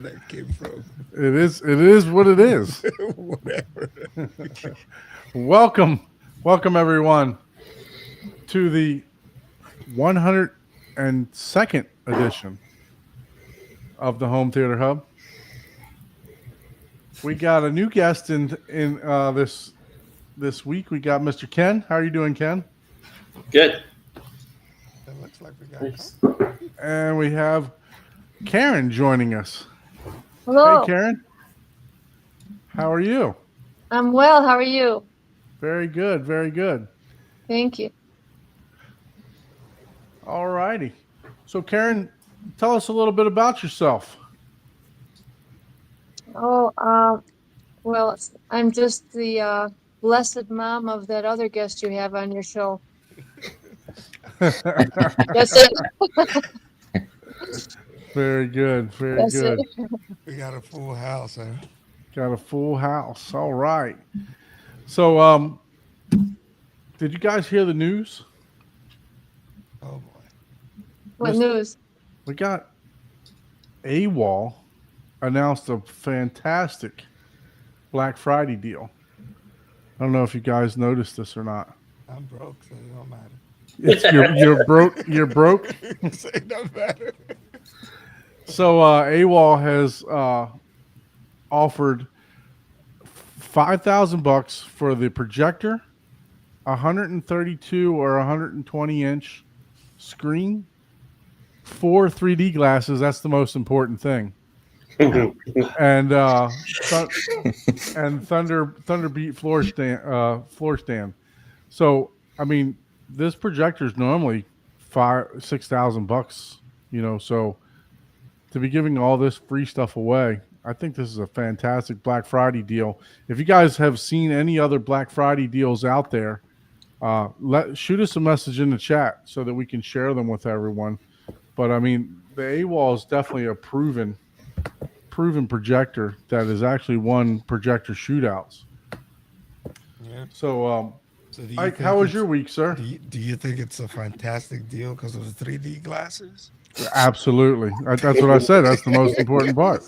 that came from. It is. It is what it is. Whatever. Welcome, welcome everyone to the 102nd edition of the Home Theater Hub. We got a new guest in this week. We got Mr. Ken. How are you doing, Ken? Good. It looks like we got Thanks. And we have Karen joining us. Hey, Hello, Karen. How are you? I'm well. How are you? Very good. Very good. Thank you. All righty. So, Karen, tell us a little bit about yourself. Oh, well, I'm just the blessed mom of that other guest you have on your show. That's it. Very good. Very That's it. good. we got a full house, huh? Got a full house. All right. So, did you guys hear the news? Oh boy. What Miss- news? We got AWOL announced a fantastic Black Friday deal. I don't know if you guys noticed this or not. I'm broke, so it don't matter. You're broke. You're broke. So it don't matter. So AWOL has offered $5,000 for the projector, 132 or 120-inch screen, 4 3D glasses. That's the most important thing. And and Thunderbeat floor stand. So I mean, this projector is normally $6,000. So to be giving all this free stuff away, I think this is a fantastic Black Friday deal. If you guys have seen any other Black Friday deals out there, shoot us a message in the chat so that we can share them with everyone. But I mean, the AWOL is definitely a proven projector that has actually won projector shootouts. Yeah. So, So do you Ike, think how was it's- your week, sir? do you think it's a fantastic deal because of the 3D glasses? Absolutely. That's what I said. That's the most important part.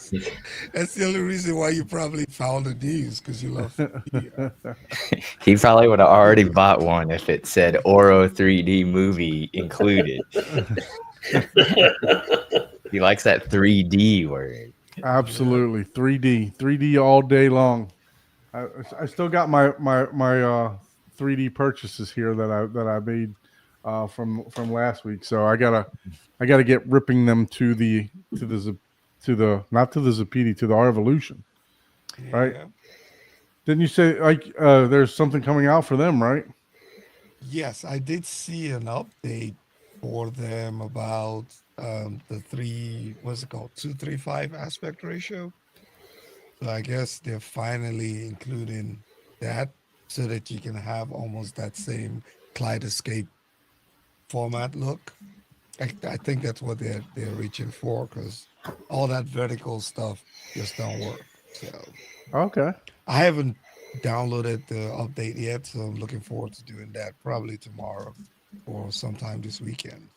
That's the only reason why you probably found the news because you love 3D. He probably would have already bought one if it said Oro 3D movie included. He likes that 3D word. Absolutely. 3D all day long. I still got my 3D purchases here that I made from last week. So I gotta get ripping them to the not to the Zapiti, to the Revolution. Right. Yeah. Didn't you say like there's something coming out for them, right? Yes, I did see an update for them about what's it called, 235 aspect ratio. So I guess they're finally including that so that you can have almost that same Kaleidoscape format look. I think that's what they're reaching for because all that vertical stuff just don't work. So Okay. I haven't downloaded the update yet, so I'm looking forward to doing that probably tomorrow or sometime this weekend.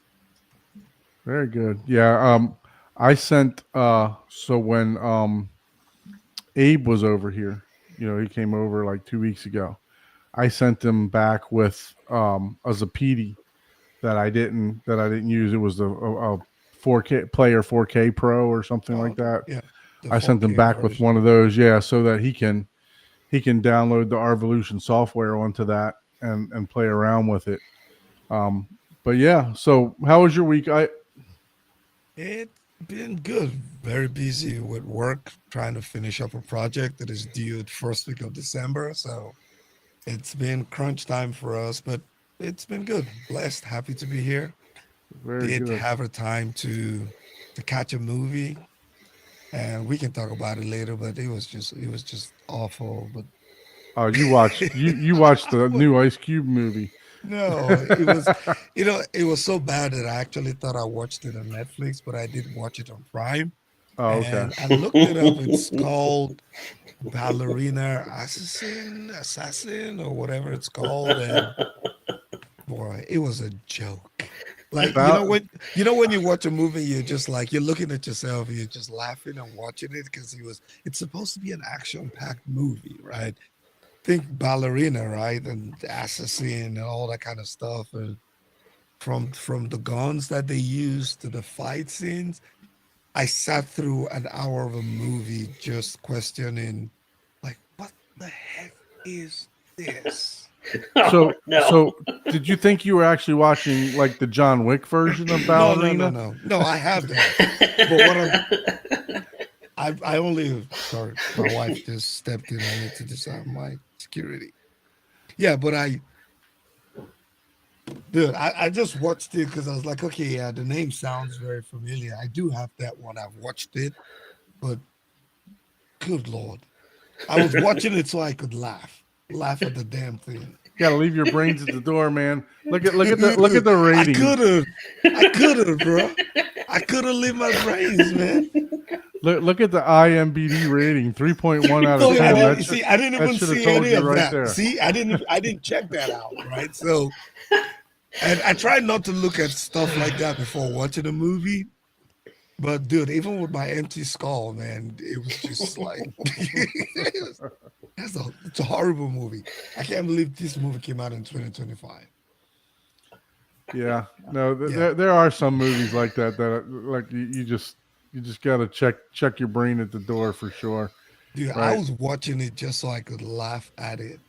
Very good. Yeah. I sent so when Abe was over here, he came over like 2 weeks ago. I sent him back with a Zapiti that I didn't use. It was a 4K Player 4K Pro or something like that. Yeah, the I sent him 4K back with version. one of those, yeah, so that he can download the Arvolution software onto that and play around with it. Um, but yeah, so how was your week? It's been good. Very busy with work, trying to finish up a project that is due at first week of December. So it's been crunch time for us, but it's been good. Blessed, happy to be here. Very Did good. have a time to catch a movie, and we can talk about it later. But it was just awful. But Oh, you watched the new Ice Cube movie. no, it was it was so bad that I actually thought I watched it on Netflix, but I did watch it on Prime. Oh, okay. And I looked it up. It's called Ballerina Assassin, or whatever it's called. And boy, it was a joke. Like when you watch a movie, you're just like you're looking at yourself, and you're just laughing and watching it because it's supposed to be an action-packed movie, right? Think ballerina, right? And the assassin and all that kind of stuff. And from the guns that they use to the fight scenes, I sat through an hour of a movie just questioning, like, what the heck is this? So, no. so did you think you were actually watching like the John Wick version of Ballerina? No, I have that. But what I only sorry, my wife just stepped in. I need to disarm my security. Yeah, but I just watched it because I was like, okay, yeah, the name sounds very familiar. I do have that one. I've watched it, but good Lord. I was watching it so I could laugh at the damn thing. You gotta leave your brains at the door, man. Look at the rating. I could have, bro. I could have leave my brains, man. Look at the IMDb rating, 3.1 out of 10. I didn't even should have see told any you of right that. there. See, I didn't check that out, right? So, and I try not to look at stuff like that before watching a movie. But dude, even with my empty skull, man, it was just like it's a horrible movie. I can't believe this movie came out in 2025. Yeah, no, Yeah. there are some movies like that like you just gotta check your brain at the door for sure. Dude, I Right. was watching it just so I could laugh at it.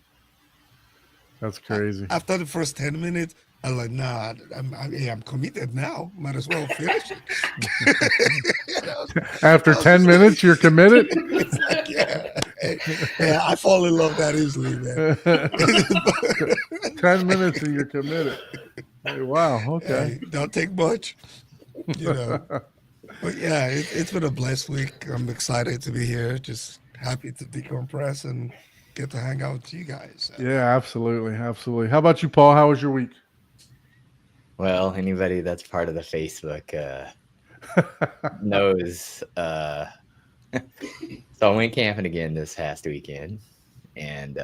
That's crazy. After the first 10 minutes, I was like, nah, I'm committed now. Might as well finish it. After 10 minutes, you're committed. It's like, yeah, I fall in love that easily, man. 10 minutes and you're committed. Hey, wow. Okay. Hey, don't take much, you know. But yeah, it's been a blessed week. I'm excited to be here. Just happy to decompress and get to hang out with you guys. Yeah, absolutely. Absolutely. How about you, Paul? How was your week? Well, anybody that's part of the Facebook knows. So I went camping again this past weekend, and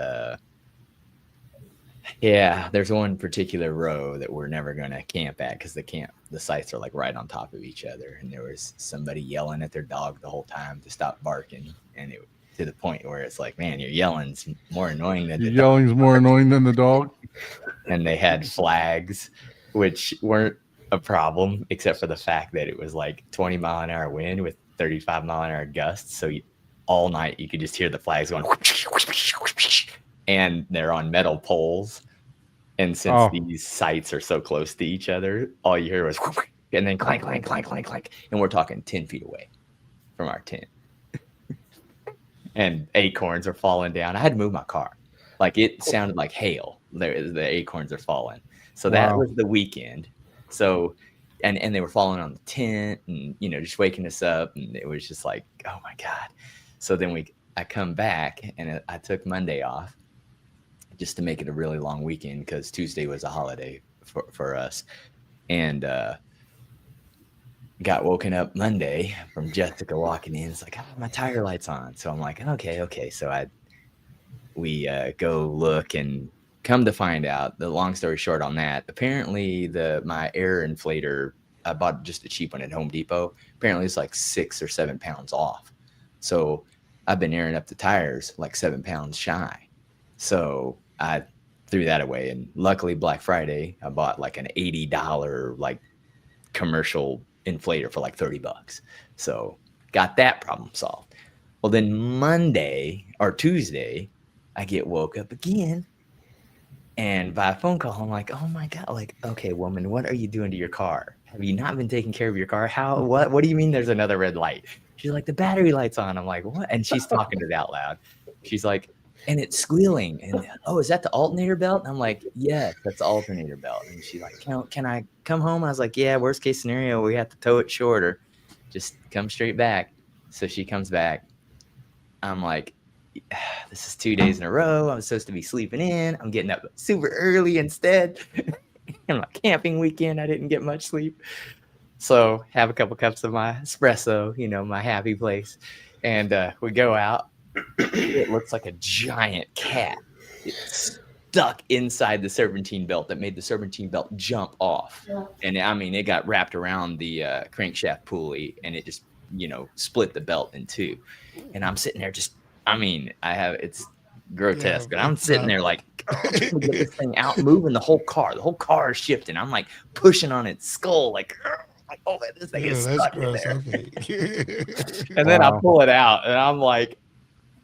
yeah, there's one particular row that we're never gonna camp at because the sites are like right on top of each other, and there was somebody yelling at their dog the whole time to stop barking, and it to the point where it's like, man, your yelling's more annoying than Your the dog. yelling's more annoying than the dog. And they had flags, which weren't a problem, except for the fact that it was like 20-mile-an-hour wind with 35-mile-an-hour gusts. So all night you could just hear the flags going, and they're on metal poles. And since these sites are so close to each other, all you hear was, and then clank, clank, clank, clank, clank. And we're talking 10 feet away from our tent. And acorns are falling down. I had to move my car. Like it sounded like hail. The acorns are falling. So that was the weekend. So, and they were falling on the tent and, just waking us up. And it was just like, oh my God. So then I come back and I took Monday off just to make it a really long weekend because Tuesday was a holiday for us. And, got woken up Monday from Jessica walking in. It's like, my tire light's on. So I'm like, okay. So we go look and come to find out, the long story short on that, apparently my air inflator, I bought just a cheap one at Home Depot. Apparently it's like 6 or 7 pounds off. So I've been airing up the tires like 7 pounds shy. So I threw that away. And luckily Black Friday, I bought like an $80 like commercial inflator for like $30. So got that problem solved. Well, then Monday or Tuesday, I get woke up again. And by a phone call, I'm like, oh my God, like, okay, woman, what are you doing to your car? Have you not been taking care of your car? What do you mean there's another red light? She's like, the battery light's on. I'm like, what? And she's talking it out loud. She's like, and it's squealing. And is that the alternator belt? And I'm like, yeah, that's the alternator belt. And she's like, can I come home? I was like, yeah, worst case scenario, we have to tow it shorter. Just come straight back. So she comes back. I'm like, this is 2 days in a row. I'm supposed to be sleeping in. I'm getting up super early instead. On my camping weekend, I didn't get much sleep. So have a couple cups of my espresso, my happy place. And we go out. It looks like a giant cat. It's stuck inside the serpentine belt that made the serpentine belt jump off. And I mean, it got wrapped around the crankshaft pulley, and it just, split the belt in two. And I'm sitting there it's grotesque, but I'm sitting there like, trying to get this thing out, moving the whole car. The whole car is shifting. I'm like pushing on its skull, like oh man, this thing is stuck in there. Okay. And then I pull it out, and I'm like,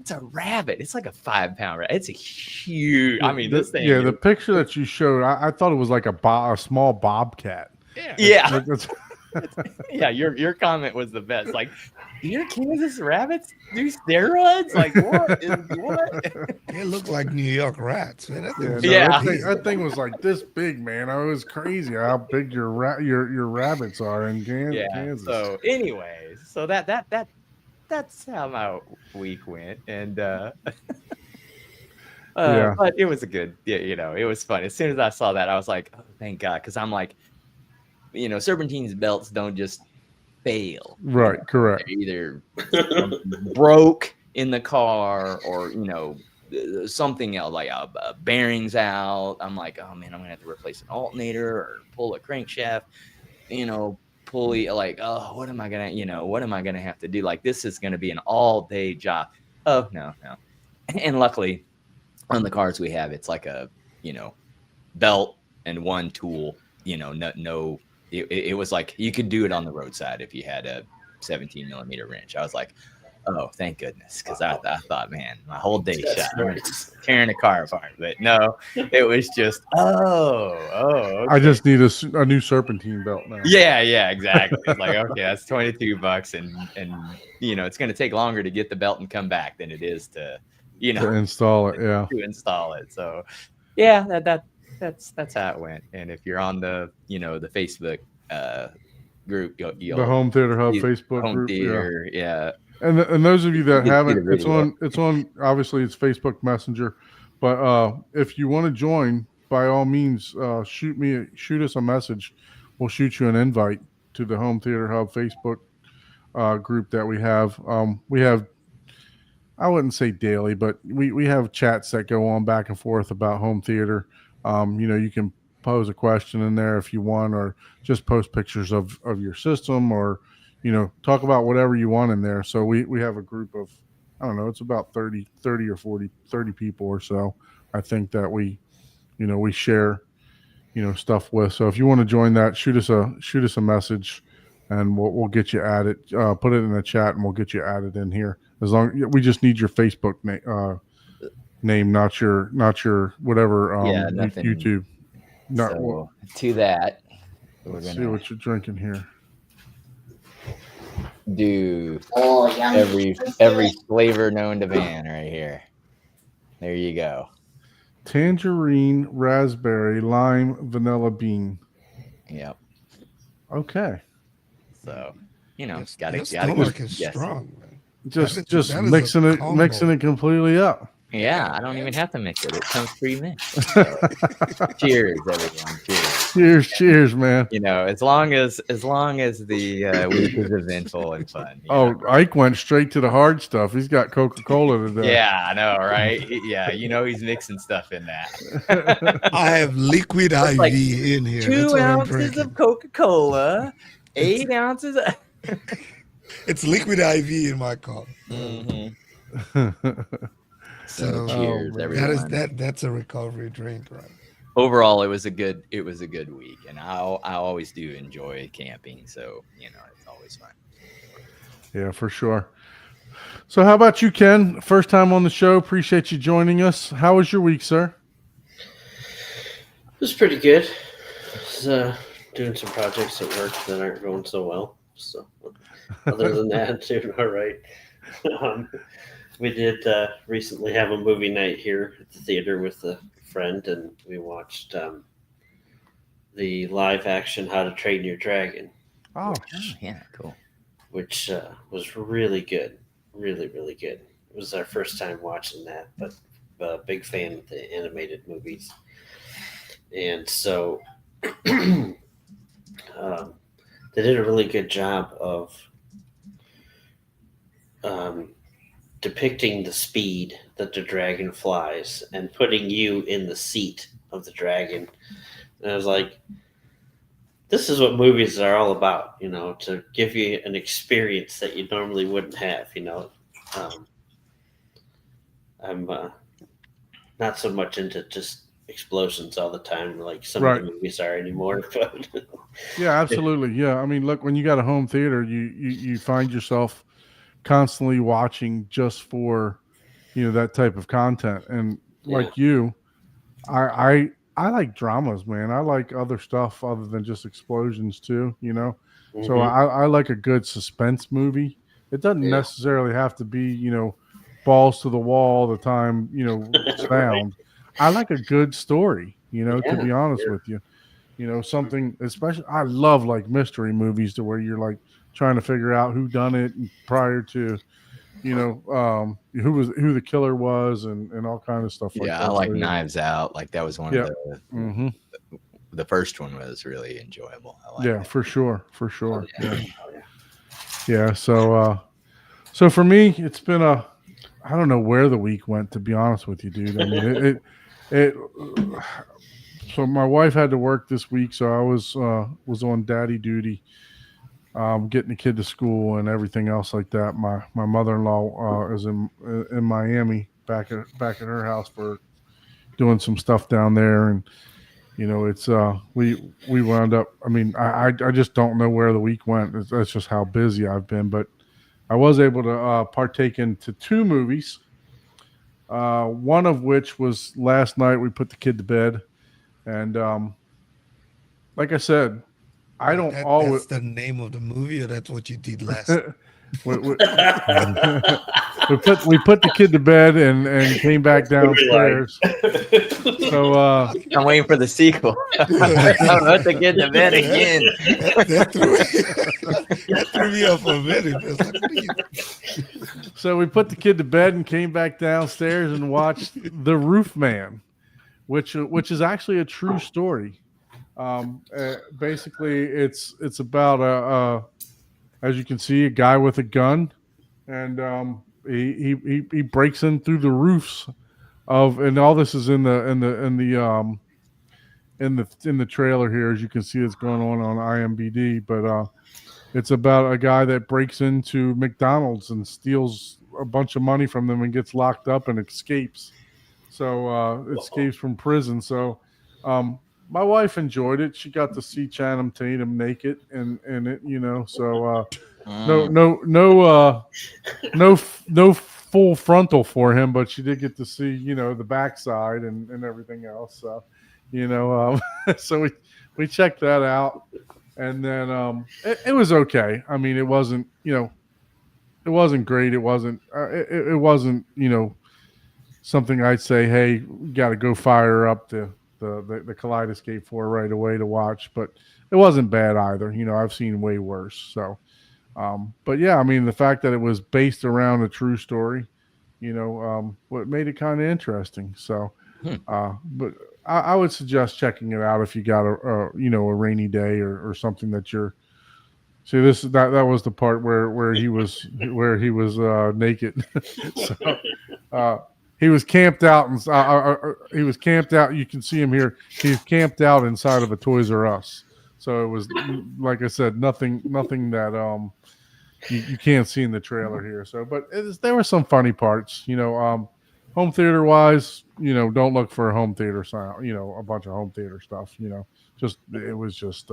it's a rabbit. It's like a 5-pound rabbit. It's a huge. I mean, this thing. Yeah, the picture that you showed, I thought it was like a small bobcat. Yeah. Yeah, your comment was the best. Like, do your Kansas rabbits do steroids? Like, what? They look like New York rats, man. That thing was like this big, man. It was crazy how big your rabbits are in Kansas. So, anyways, that's how my week went, and but it was a good, it was fun. As soon as I saw that, I was like, oh, thank God, because I'm like, serpentine's belts don't just fail. Right, correct. They're either broke in the car or, something else, like bearings out. I'm like, oh man, I'm gonna have to replace an alternator or pull a crankshaft, pulley. Like, oh, what am I gonna have to do? Like, this is gonna be an all-day job. Oh no. And luckily, on the cars we have, it's like a belt and one tool. No. It was like you could do it on the roadside if you had a 17 millimeter wrench. I was like, oh, thank goodness, because I thought, man, my whole day shot. I'm tearing the car apart. But no, it was just okay. I just need a new serpentine belt now. Yeah, exactly. It's like, okay, that's $22, and it's going to take longer to get the belt and come back than it is to install it. Yeah, to install it. So yeah, that's how it went. And if you're on the the Facebook group, the Home Theater Hub Facebook Home group, Theater, yeah. And those of you that haven't, it's on obviously it's Facebook Messenger, but if you want to join, by all means, shoot us a message. We'll shoot you an invite to the Home Theater Hub Facebook group that we have. We have, I wouldn't say daily, but we have chats that go on back and forth about home theater. You can pose a question in there if you want, or just post pictures of your system, or talk about whatever you want in there. So we have a group of, I don't know, it's about 30 or 30 people or so, I think, that we share stuff with. So if you want to join that, shoot us a message, and we'll get you added. Put it in the chat, and we'll get you added in here. As long we just need your Facebook name, not your whatever YouTube. To that, let's see what you're drinking here. Do every flavor known to man right here. There you go. Tangerine, raspberry, lime, vanilla bean. Yep. Okay. So gotta stomach is strong, man. Just mixing it completely up. Yeah, I don't even have to mix it. It comes pre-mixed. So, cheers, everyone. Cheers, man. As long as the week is eventful and fun. Ike went straight to the hard stuff. He's got Coca-Cola today. Yeah, I know, right? Yeah, he's mixing stuff in that. I have liquid IV in here. 2 ounces of Coca-Cola, 8 ounces of... It's liquid IV in my car. Mm-hmm. So cheers, everyone. That's a recovery drink, right? Overall, it was a good week, and I always do enjoy camping, so it's always fun. Yeah, for sure. So how about you, Ken? First time on the show. Appreciate you joining us. How was your week, sir? It was pretty good. I was doing some projects at work that aren't going so well. So other than that, doing all right. We did recently have a movie night here at the theater with a friend, and we watched the live action How to Train Your Dragon. Oh, yeah, cool. Which was really good. Really, really good. It was our first time watching that, but a big fan of the animated movies. And so they did a really good job of depicting the speed that the dragon flies and putting you in the seat of the dragon. And I was like, this is what movies are all about, you know, to give you an experience that you normally wouldn't have, you know. I'm not so much into just explosions all the time like some of Right. the movies are anymore. But Yeah, absolutely. Yeah, I mean, look, when you got a home theater, you find yourself constantly watching just for, that type of content. And like you, I like dramas, man. I like other stuff other than just explosions too. So Mhm. I like a good suspense movie. It doesn't Yeah. necessarily have to be, balls to the wall all the time, sound. I like a good story, to Yeah, be honest yeah. with you. Something, especially I love like mystery movies to where you're like trying to figure out who done it prior to, who the killer was and all kind of stuff like Yeah, I that. like So, Knives Out. Like that was one yeah. of Hmm. the first one was really enjoyable. I like Yeah, that. for sure. For Oh, sure. yeah. Yeah. Oh, yeah. Yeah. So for me, it's been I don't know where the week went, to be honest with you, dude. I mean, it so my wife had to work this week, so I was on daddy duty, getting the kid to school and everything else like that. My mother-in-law is in Miami, back at her house for doing some stuff down there, and it's we wound up. I mean, I just don't know where the week went. That's just how busy I've been, but I was able to partake into two movies. One of which was last night. We put the kid to bed, and like I said, I don't always. That's the name of the movie, or that's what you did last. we, we, we put the kid to bed and came back downstairs. So I'm waiting for the sequel. I'm about to get to bed again. That threw me off a minute. It's like, what are you? So we put the kid to bed and came back downstairs and watched The Roof Man, which is actually a true story. Basically, it's about as you can see, a guy with a gun, and he breaks in through the roofs and all this is in the trailer here, as you can see, it's going on IMDb, but it's about a guy that breaks into McDonald's and steals a bunch of money from them and gets locked up and escapes. So escapes from prison. So my wife enjoyed it. She got to see Channing Tatum naked and it, So no full frontal for him, but she did get to see the backside and everything else. So so we checked that out, and then it was okay. I mean, it wasn't it wasn't great. It wasn't it wasn't something I'd say, hey, you got to go fire up the Kaleidoscape for right away to watch, but it wasn't bad either. I've seen way worse. So, but yeah, I mean, the fact that it was based around a true story, what made it kind of interesting. So, but I would suggest checking it out if you got a rainy day or something that you're. See, that was the part where he was naked. So, he was camped out, and he was camped out. You can see him here. He's camped out inside of a Toys R Us. So it was, like I said, nothing that you can't see in the trailer here. So, but there were some funny parts. Home theater wise, don't look for a home theater sound. A bunch of home theater stuff. It was just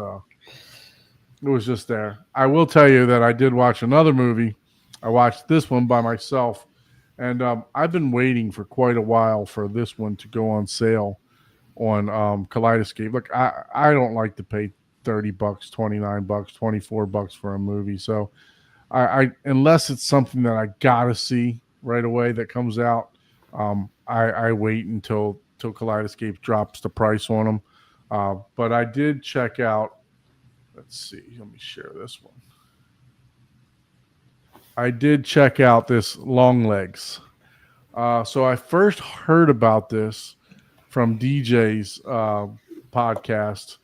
there. I will tell you that I did watch another movie. I watched this one by myself. And I've been waiting for quite a while for this one to go on sale on Kaleidoscape. Look, I don't like to pay $30, $29, $24 for a movie. So I unless it's something that I gotta see right away that comes out, I wait until Kaleidoscape drops the price on them. But I did check out. Let's see. Let me share this one. I did check out this Longlegs. So I first heard about this from DJ's podcast.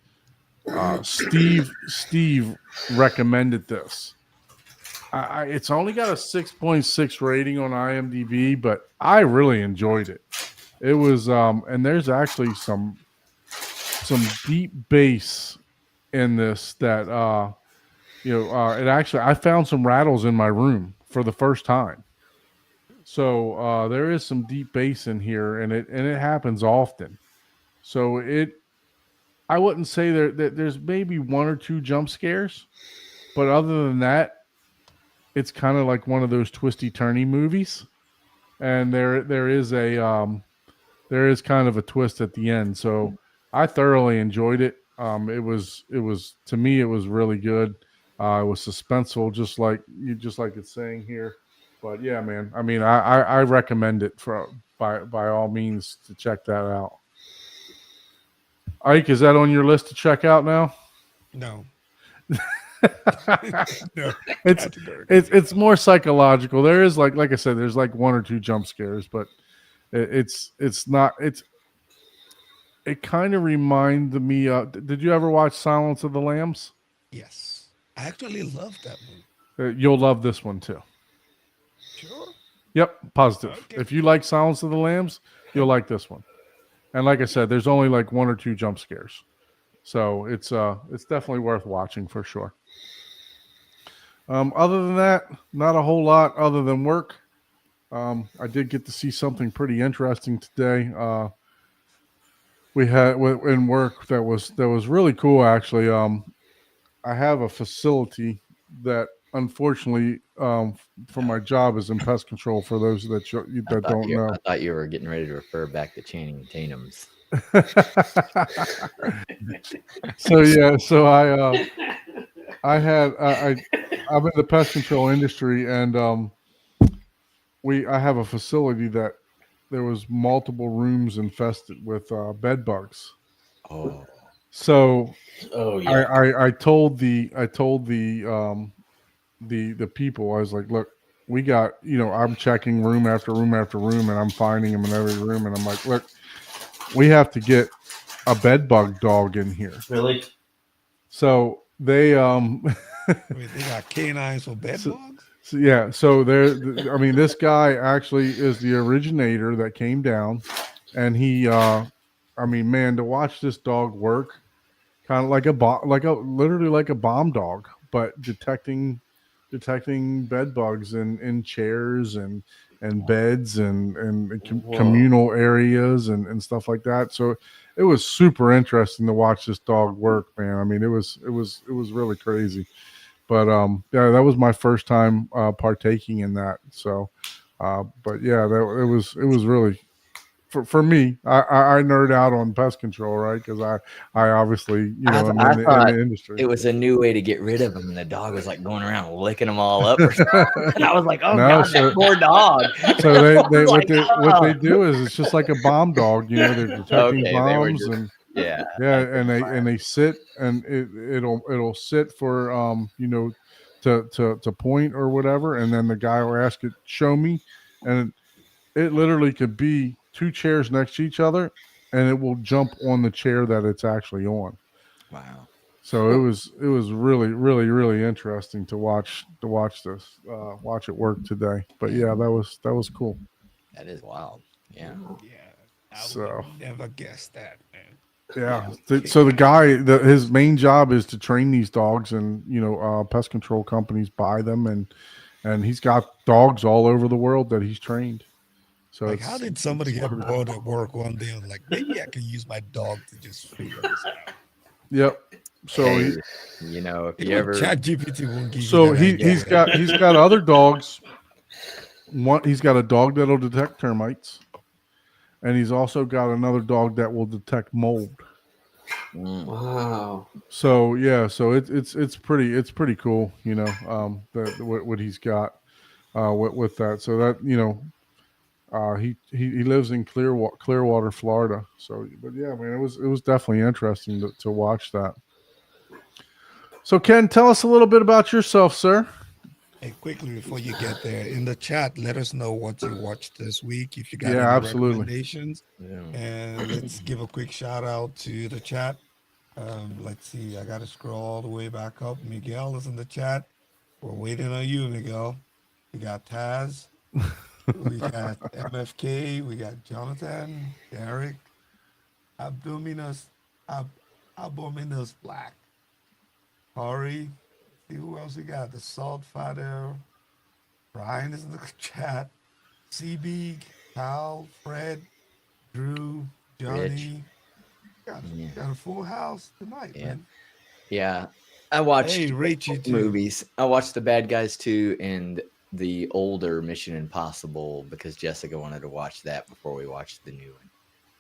Steve recommended this. It's only got a 6.6 rating on IMDb, but I really enjoyed it. It was, and there's actually some deep bass in this that, it actually, I found some rattles in my room for the first time. So there is some deep bass in here, and it happens often. So I wouldn't say that there's maybe one or two jump scares, but other than that, it's kind of like one of those twisty turny movies, and there is there is kind of a twist at the end. So I thoroughly enjoyed it. It was to me it was really good. It was suspenseful, just like it's saying here. But yeah, man. I mean, I recommend it by all means to check that out. Ike, is that on your list to check out now? No. No. It's more psychological. There is like I said, there's like one or two jump scares, but it's not. It kind of reminded me. Did you ever watch Silence of the Lambs? Yes. I actually love that movie. You'll love this one too. Sure. Yep, positive. Okay. If you like Silence of the Lambs, you'll like this one. And like I said, there's only like one or two jump scares, so it's definitely worth watching for sure. Other than that, not a whole lot other than work. I did get to see something pretty interesting today. We had in work that was really cool actually. I have a facility that unfortunately for my job is in pest control. For those that don't know, I thought you were getting ready to refer back to Channing Tatum's. So I'm in the pest control industry, and I have a facility that there was multiple rooms infested with bed bugs. Oh, So yeah. I told the people, I was like, look, we got, I'm checking room after room after room, and I'm finding them in every room, and I'm like, look, we have to get a bed bug dog in here. Really? So they Wait, they got canines for bed bugs? So, yeah, so this guy actually is the originator that came down, and he, man, to watch this dog work, kind of literally like a bomb dog, but detecting bed bugs in chairs and beds and communal areas and stuff like that. So it was super interesting to watch this dog work, man. I mean, it was really crazy. But yeah, that was my first time partaking in that. So, but yeah, it was really for me. I nerd out on pest control, right? Because I obviously am in the industry. It was a new way to get rid of them, and the dog was like going around licking them all up. And I was like, "Oh no, God, that poor dog!" So what they do is it's just like a bomb dog. They're detecting bombs and they sit, and it'll sit for to point or whatever, and then the guy will ask it, show me, and it literally could be two chairs next to each other, and it will jump on the chair that it's actually on. Wow. So it was really, really, really interesting to watch watch it work today. But yeah, that was cool. That is wild. Yeah. Yeah. I So would never guess that, man. yeah. So the guy, his main job is to train these dogs, and pest control companies buy them, and he's got dogs all over the world that he's trained. So Like, how did somebody get bored at work one day and like, maybe I can use my dog to just figure this out? Yep. So Hey, if you ever ChatGPT won't give so you that idea. he's got other dogs. He's got a dog that'll detect termites, and he's also got another dog that will detect mold. Wow. So yeah, so it's pretty cool, what he's got with that. So that he lives in Clearwater, Florida. So, but yeah, man, it was definitely interesting to watch that. So Ken, tell us a little bit about yourself, sir. Hey, quickly before you get there, in the chat, let us know what you watched this week. If you got any absolutely. recommendations, and let's give a quick shout out to the chat. Let's see, I got to scroll all the way back up. Miguel is in the chat. We're waiting on you, Miguel. We got Taz. We got MFK. We got Jonathan, Derek, Abdominus, Abominus Black, Corey. See who else we got? The Salt Fighter. Brian is in the chat. CB, Kyle, Fred, Drew, Johnny. Yeah. Got a full house tonight, Yeah. man. Yeah. I watched Hey, Rachie too. movies. I watched The Bad Guys 2 and the older Mission Impossible because Jessica wanted to watch that before we watched the new one.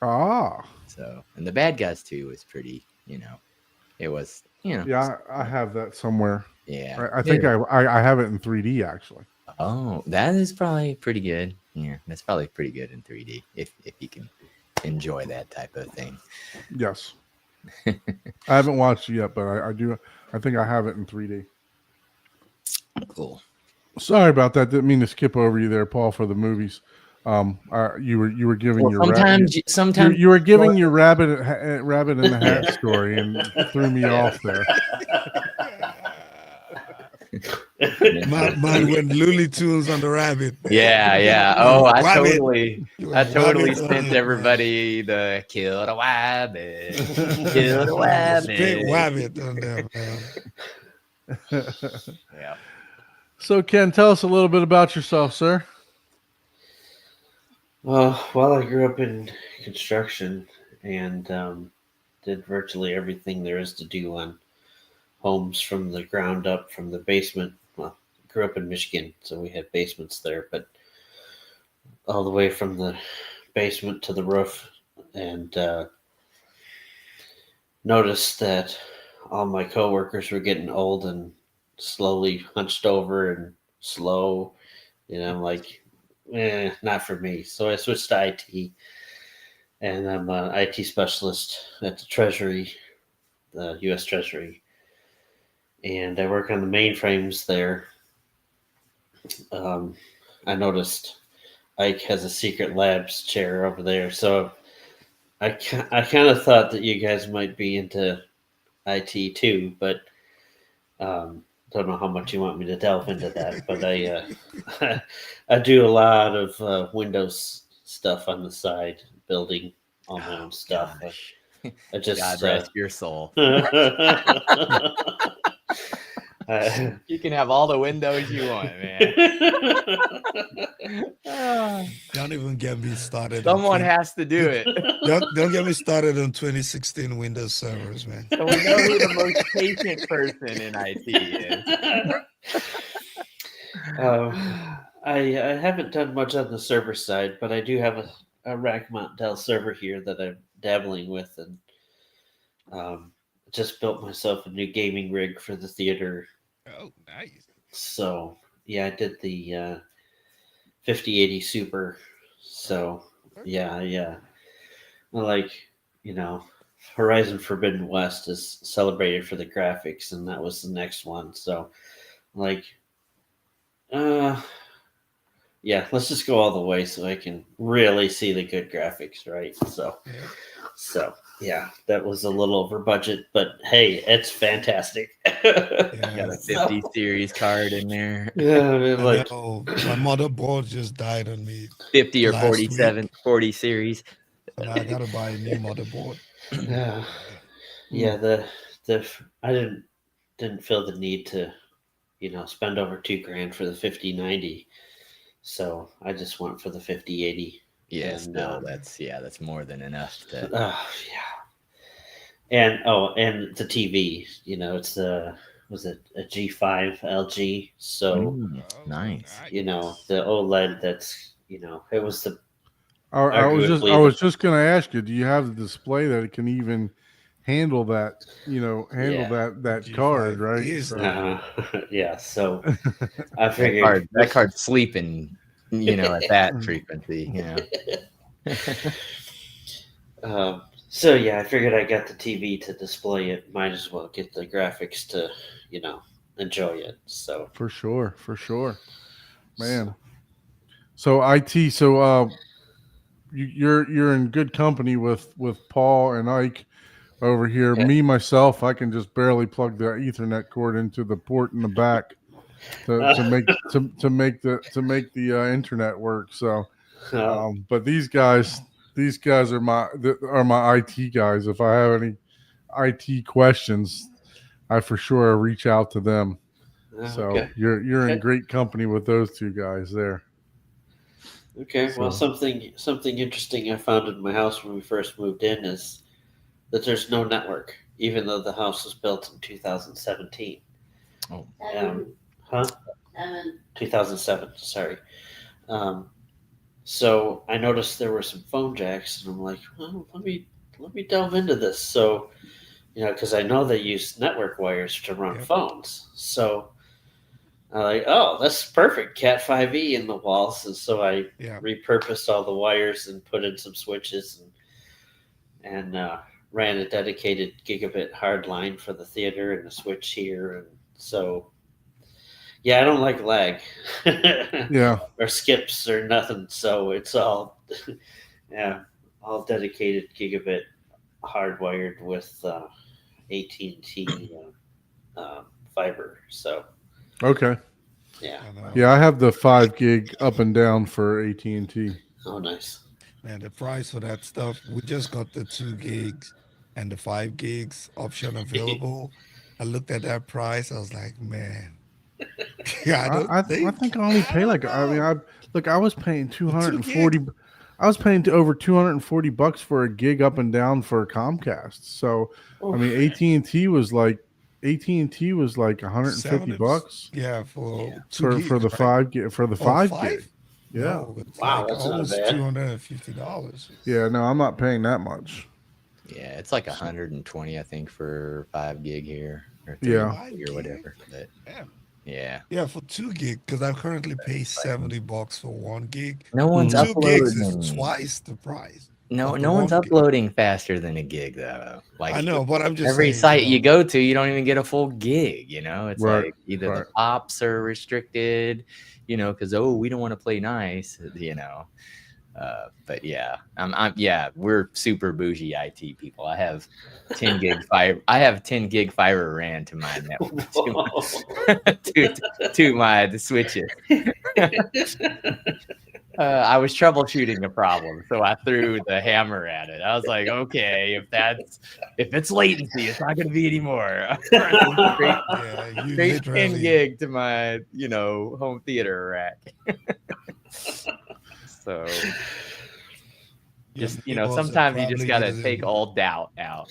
Ah, So, and The Bad Guys 2 was pretty, it was, yeah, I have that somewhere. yeah. I think I have it in 3D actually. Oh, that is probably pretty good. Yeah, that's probably pretty good in 3D if you can enjoy that type of thing. Yes. I haven't watched it yet, but I do. I think I have it in 3D. Cool. Sorry about that. Didn't mean to skip over you there, Paul, for the movies. You were giving Well, your sometimes you were giving your rabbit in the hat story and threw me off there. Mine went Looney Tunes on the rabbit. Yeah. Oh, I Rabbit. totally You I went totally rabbit on sent it, everybody the kill the rabbit. Kill the man. Straight rabbit. rabbit on there, man. Yeah. So, Ken, tell us a little bit about yourself, sir. Well, I grew up in construction and did virtually everything there is to do on homes from the ground up, from the basement. Well, grew up in Michigan, so we had basements there, but all the way from the basement to the roof, and noticed that all my coworkers were getting old and slowly hunched over and slow. I'm like, not for me. So I switched to IT, and I'm an IT specialist at the Treasury, the U.S. Treasury, and I work on the mainframes there. I noticed Ike has a secret labs chair over there, so I kind of thought that you guys might be into IT too, but don't know how much you want me to delve into that. But I do a lot of Windows stuff on the side, building all my own stuff. Gosh. I just God rest your soul. You can have all the windows you want, man. Don't even get me started. Someone has to do it. Don't get me started on 2016 Windows servers, man. So we know who the most patient person in IT is. I haven't done much on the server side, but I do have a rack mount Dell server here that I'm dabbling with, and just built myself a new gaming rig for the theater. Oh, nice. So yeah, I did the 5080 Super. So yeah. Like, Horizon Forbidden West is celebrated for the graphics, and that was the next one. So like, yeah, let's just go all the way so I can really see the good graphics, right? So yeah, that was a little over budget, but hey, it's fantastic. Got a 50 series card in there. Yeah, I mean, I like, know, my motherboard just died on me, 50 or Last 47, week. 40 series. and I gotta buy a new motherboard. yeah, the I didn't feel the need to, spend over $2,000 for the 5090. So I just went for the 5080. Yes, And, no, that's more than enough to yeah. And the TV, it's was it a G5 LG? So, nice. the OLED that's, it was the I was arguably just going to ask you, do you have the display that it can even handle that? That G5 card, right? is So- yeah. So I figured That card's sleeping, at that frequency, So yeah, I figured I got the TV to display it. Might as well get the graphics to, enjoy it. So For sure, man. So IT, so you're in good company with Paul and Ike over here. Okay. Me myself, I can just barely plug the Ethernet cord into the port in the back. to make the internet work. So, but these guys are my IT guys. If I have any IT questions, I for sure reach out to them. So Okay. you're in great company with those two guys there. Okay. Well, So- something interesting I found in my house when we first moved in is that there's no network, even though the house was built in 2017. Huh? 2007. Sorry. So I noticed there were some phone jacks, and I'm like, well, let me delve into this. So, because I know they use network wires to run Yep. phones. So I'm like, oh, that's perfect. Cat 5e in the walls. And so I Yeah. repurposed all the wires and put in some switches and ran a dedicated gigabit hard line for the theater and a switch here. And so, yeah, I don't like lag. Yeah. Or skips or nothing. So it's all, all dedicated gigabit hardwired with AT&T fiber. So Okay. yeah. I know. Yeah, I have the 5 gig up and down for AT&T. Oh, nice. Man, the price for that stuff, we just got the 2 gigs and the 5 gigs option available. I looked at that price. I was like, man. I think I only pay like I mean I was paying 240. gigs. I was paying over $240 for a gig up and down for Comcast. So I mean AT&T was like $150 Yeah, for Yeah. 2 gigs, for the right? 5 gig for the Oh, 5 5? gig. Yeah. No, it's Wow, like that's not almost bad. $250. Yeah, no, I'm not paying that much. Yeah, it's like 120, I think, for 5 gig here, or 3 Yeah. gig or whatever. But Yeah. yeah, Yeah, for 2 gig, because I currently pay $70 for 1 gig. no one's 2 gigs uploading. is twice the price. No, of the no one's 1 gig. uploading faster than a gig though. Like I know, but I'm just every saying, site you go to, you don't even get a full gig. It's Right, like either the right. pops are restricted, because we don't want to play nice. But yeah, we're super bougie IT people. I have 10 gig fiber. I have 10 gig fiber ran to my network to my switches. I was troubleshooting the problem, so I threw the hammer at it. I was like, okay, if it's latency, it's not going to be anymore. I'm running Yeah, you straight 10 literally. gig to my home theater rack. So your just neighbors will sometimes you probably just get gotta it take in. all doubt out.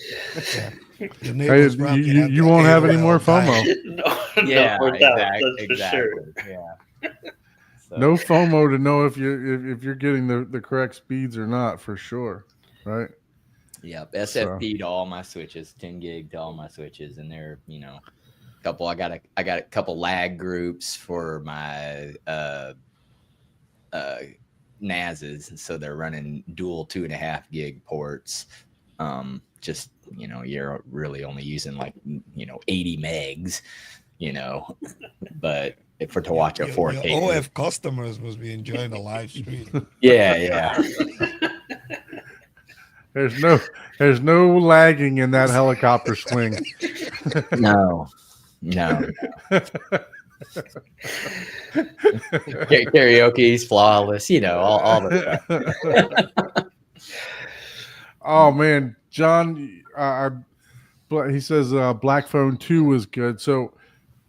Yeah. Your Hey, neighbors probably you, have you the won't have any AOL more dial. FOMO. Yeah, no doubt, exactly. that's for sure. Yeah. So, No FOMO to know if you're getting the correct speeds or not, for sure. Right? Yep. SFP to all my switches, 10 gig to all my switches, and they're couple. I got a couple lag groups for my NASs, so they're running dual 2.5 gig ports. Just you're really only using like 80 megs, but to watch a 4K. Your OF customers must be enjoying the live stream. Yeah. There's no lagging in that helicopter swing. No. Karaoke's flawless, all the stuff. Oh man, John, he says Black Phone 2 was good. So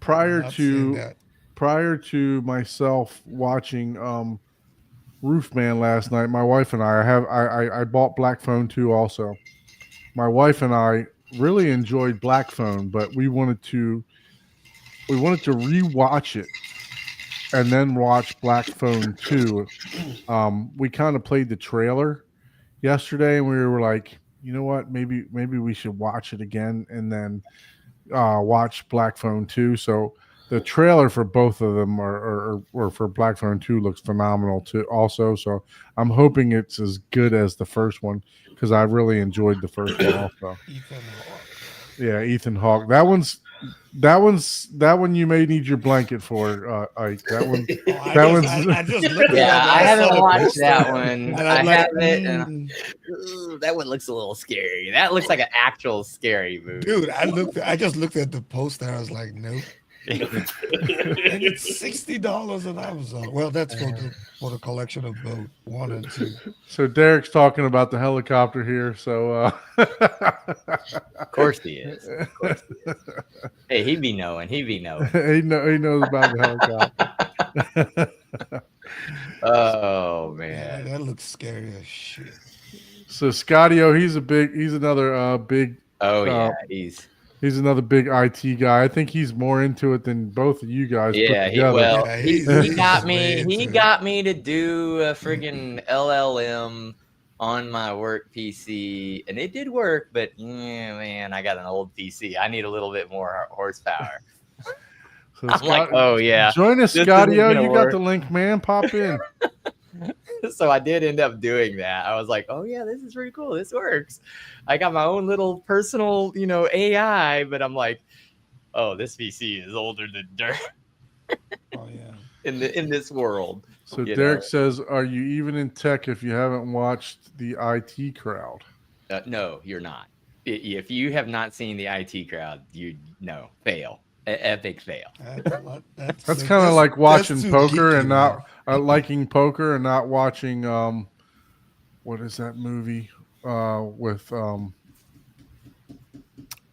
prior I've seen to that. myself watching Roofman last night, my wife and I bought Black Phone 2 also. My wife and I really enjoyed Black Phone, but we wanted to rewatch it and then watch Black Phone 2. We kind of played the trailer yesterday and we were like, you know what, maybe we should watch it again and then watch Black Phone 2. So the trailer for both of them or for Black Phone 2 looks phenomenal too also. So I'm hoping it's as good as the first one because I really enjoyed the first one also. Ethan Hawke. Yeah, Ethan Hawke. That one you may need your blanket for, Ike. That one. I just looked at it. Yeah, I saw haven't the watched poster, that one. and I I'm like, have it, and that one looks a little scary. That looks like an actual scary movie. dude, I just looked at the poster. I was like, nope. and it's $60 on Amazon. Well, that's for the collection of both 1 and 2. So Derek's talking about the helicopter here. So Of course he is. Of course he is. Hey, he be knowing. he knows about the helicopter. Oh Yeah, man. that looks scary as shit. So Scottio, he's another big Oh Uh, yeah. he's another big IT guy. I think he's more into it than both of you guys Yeah, put together. Yeah, he he's got way me. He into it. got me to do a friggin' LLM on my work PC, and it did work. But man, I got an old PC. I need a little bit more horsepower. So I'm like, oh yeah. join us, this isn't Scottio. gonna You got work. the link, man. Pop in. So I did end up doing that. I was like, oh yeah, this is pretty cool. This works. I got my own little personal, AI, but I'm like, oh, this PC is older than dirt Oh yeah. Mm. in this world. So You Derek know. says, "Are you even in tech if you haven't watched the IT crowd?" No, you're not. If you have not seen the IT crowd, fail. Epic fail. That's kind of like watching too poker geeky, and not liking poker and not watching what is that movie with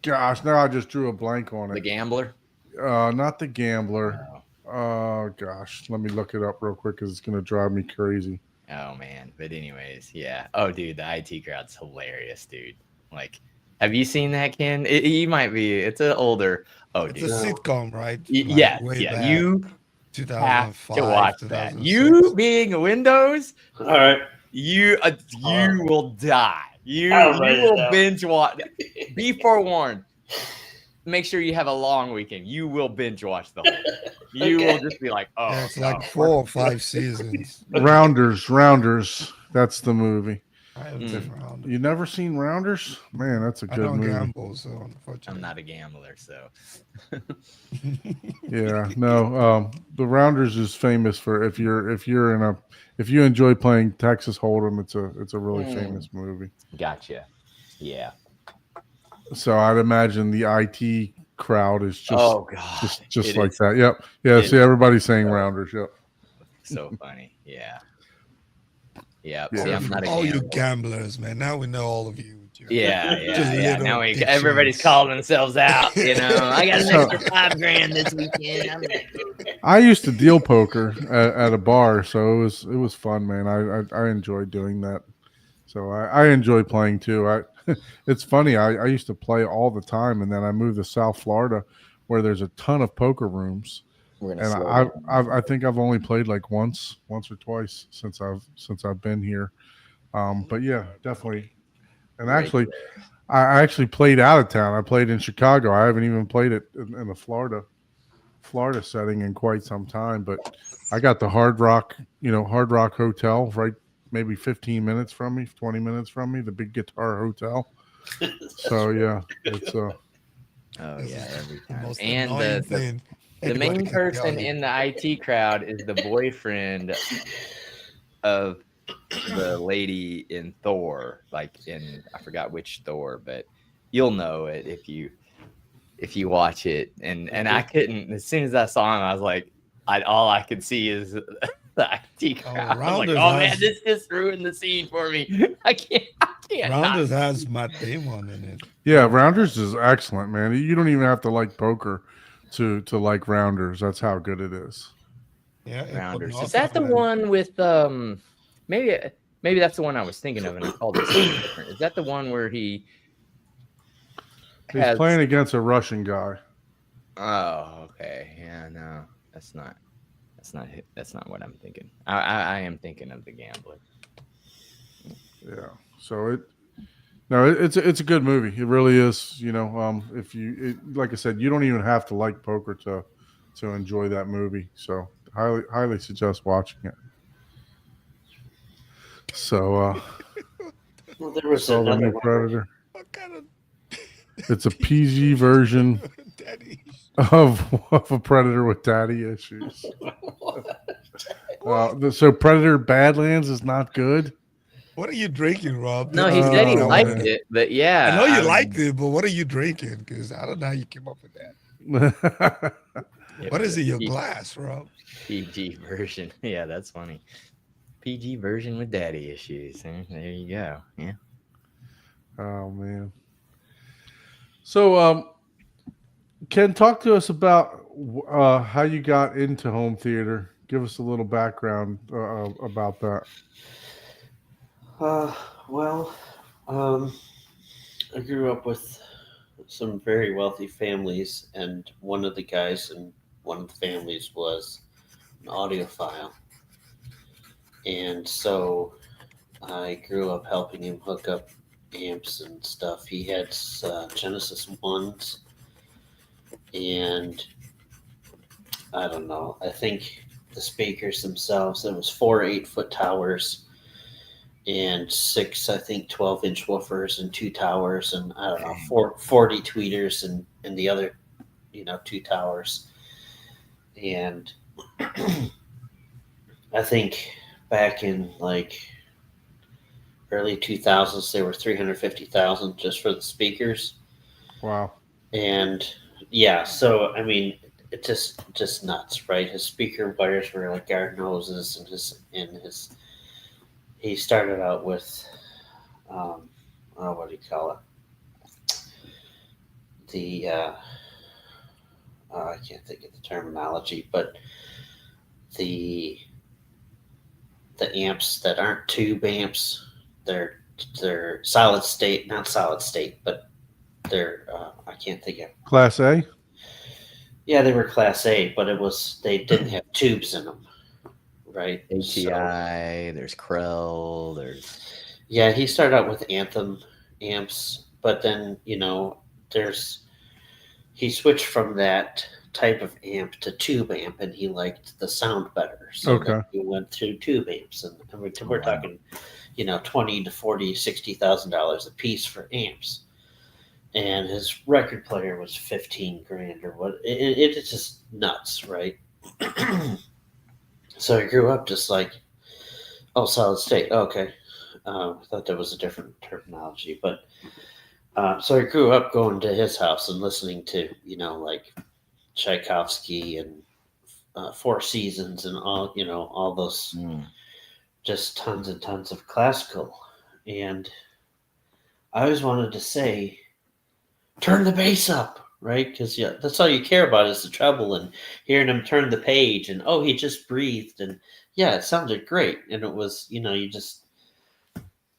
gosh, now I just drew a blank on The it. Gambler. Not The Gambler. Oh gosh, let me look it up real quick because it's gonna drive me crazy. Oh man. But anyways, yeah. Oh dude, the IT crowd's hilarious, dude. Like, have you seen that, Ken? You might be. It's an older. Oh, It's dude. a sitcom, right? Yeah, way yeah. back, You have 2005, to watch that. 2006. You being a Windows, All right. you will die. You I'll write it will down. binge watch. Be forewarned. Make sure you have a long weekend. You will binge watch the whole thing. You Okay. will just be like, oh, Yeah, it's no. like 4 or 5 seasons. Rounders. That's the movie. I have Mm. different round. You never seen Rounders? Man, that's a I good don't movie. gamble, so unfortunately. I'm not a gambler, so Yeah, no. The Rounders is famous for if you enjoy playing Texas Hold'em, it's a really famous movie. gotcha. Yeah. So I'd imagine the IT crowd is just Oh god. just It like is that. Yep. Yeah. It See, everybody's saying Rounders. Yep. so funny. Yeah. Yeah. Yeah. See, I'm not a all you gambler. gamblers, man. Now we know all of you. Yeah, Just yeah. little Now dictions. everybody's calling themselves out. I got an So- extra $5,000 this weekend. I'm like, I used to deal poker at a bar, so it was fun, man. I enjoyed doing that. So I enjoy playing too. It's funny. I used to play all the time, and then I moved to South Florida, where there's a ton of poker rooms. we're gonna And slow down. I think I've only played like once or twice since I've been here. But yeah, definitely. And Right actually, I actually played out of town. I played in Chicago. I haven't even played it in the Florida setting in quite some time. But I got the Hard Rock Hotel right, maybe 15 minutes from me, 20 minutes from me, the Big Guitar Hotel. So yeah, it's Oh This yeah, is every the time. most And annoying the thing the anybody main can tell person you. in the IT crowd is the boyfriend of the lady in Thor, like in I forgot which Thor, but you'll know it if you watch it. And I couldn't. As soon as I saw him, I was like, all I could see is the IT crowd. I was like, Rounders oh man, has- this just ruined the scene for me. I can't. not Rounders has Matt Damon in it. yeah, Rounders is excellent, man. You don't even have to like poker to like Rounders. That's how good it is. Yeah, it Rounders. put Is that the Northland. one with maybe that's the one I was thinking of and I called it something different. Is that the one where he He's has playing against a Russian guy. Oh, okay. Yeah, no. That's not what I'm thinking. I am thinking of The Gambler. Yeah. So it's a good movie. It really is. Like I said, you don't even have to like poker to enjoy that movie. So highly suggest watching it. So Well, there was saw the another new one. Predator. What kind of It's a PG version daddy? of a Predator with daddy issues. So Predator Badlands is not good. What are you drinking, Rob? No, he said he Oh, liked man. it, but yeah. I know you I'm- liked it, but what are you drinking? Because I don't know how you came up with that. It What was is a it? Your P- glass, Rob? PG version. Yeah, that's funny. PG version with daddy issues. There you go. Yeah. Oh man. So, Ken, talk to us about how you got into home theater. Give us a little background about that. Uh, well, um, I grew up with some very wealthy families, and one of the guys in one of the families was an audiophile. And so I grew up helping him hook up amps and stuff. He had Genesis 1s, and I don't know, I think the speakers themselves, it was 4 8-foot towers and six, I think, 12-inch woofers and two towers, and I don't know, 40 tweeters and the other, 2 towers. And I think back in like early 2000s, they were 350,000 just for the speakers. Wow. And yeah, so I mean, it just nuts, right? His speaker wires were like garden hoses, and his he started out with what do you call it? The I can't think of the terminology, but the the amps that aren't tube amps, they're solid state, not solid state, but they're I can't think of. Class A. Yeah, they were Class A, but they didn't have tubes in them, right? ATI, there's Krell, there's Yeah, he started out with Anthem amps, but then he switched from that type of amp to tube amp, and he liked the sound better, so Okay. then he went to tube amps, and we're wow. talking, 20 to 40, $60,000 a piece for amps. And his record player was 15 grand or what. It's just nuts, right? So I grew up just like, oh, solid state. Okay. I thought that was a different terminology. But so I grew up going to his house and listening to, like Tchaikovsky and Four Seasons and all those, just tons and tons of classical. And I always wanted to say, turn the bass up, right? Because that's all you care about is the treble and hearing him turn the page, and oh, he just breathed, and yeah, it sounded great. And it was, you just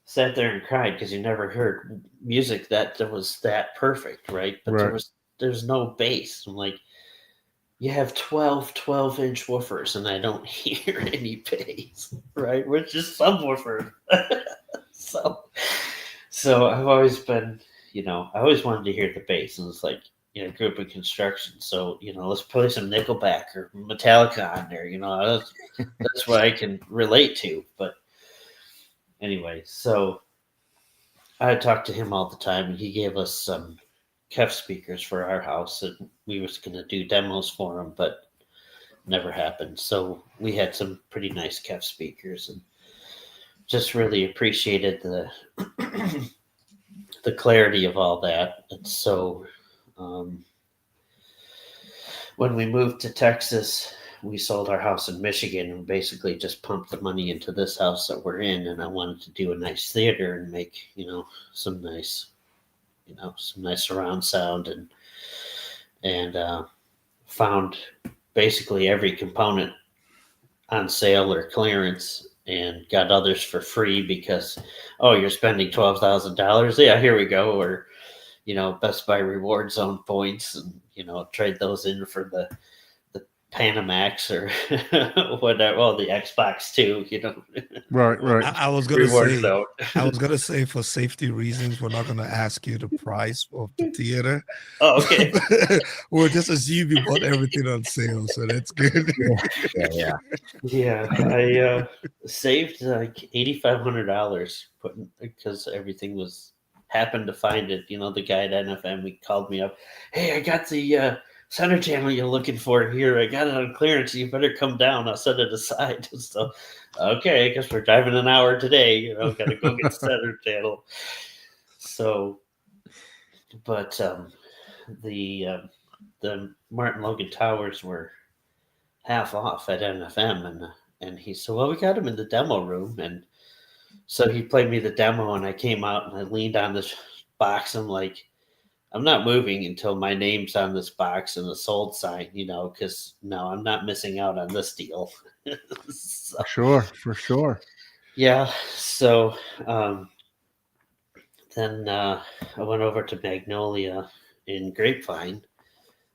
sat there and cried because you never heard music that was that perfect, right? But Right. there's no bass. I'm like, you have 12-inch woofers, and I don't hear any bass, right? We're just subwoofer. So I've always been, I always wanted to hear the bass, and it's like, grew up in construction, so let's play some Nickelback or Metallica on there. That's what I can relate to. But anyway, so I talked to him all the time, and he gave us some Kef speakers for our house, and we was going to do demos for him, but never happened. So we had some pretty nice Kef speakers, and just really appreciated the the clarity of all that. And so when we moved to Texas, we sold our house in Michigan and basically just pumped the money into this house that we're in. And I wanted to do a nice theater and make, some nice surround sound, and found basically every component on sale or clearance, and got others for free because, oh, you're spending $12,000. Yeah, here we go. Or, Best Buy Reward Zone points, and, trade those in for the Panamax or whatever. Well, the Xbox too, Right. I was gonna Reward say, Zone. for safety reasons, we're not gonna ask you the price of the theater. Oh, okay. We'll just assume you bought everything on sale, so that's good. Yeah. Yeah, I saved like $8,500 because everything happened to find it. The guy at NFM, he called me up. Hey, I got the center channel you're looking for here. I got it on clearance. You better come down. I'll set it aside. So, okay, I guess we're driving an hour today. Got to go get the center channel. So, but the the Martin Logan towers were half off at NFM, and he said, "Well, we got him in the demo room," and so he played me the demo, and I came out and I leaned on this box. I'm like, I'm not moving until my name's on this box and the sold sign, because no, I'm not missing out on this deal. So, For sure. yeah. So then I went over to Magnolia in Grapevine,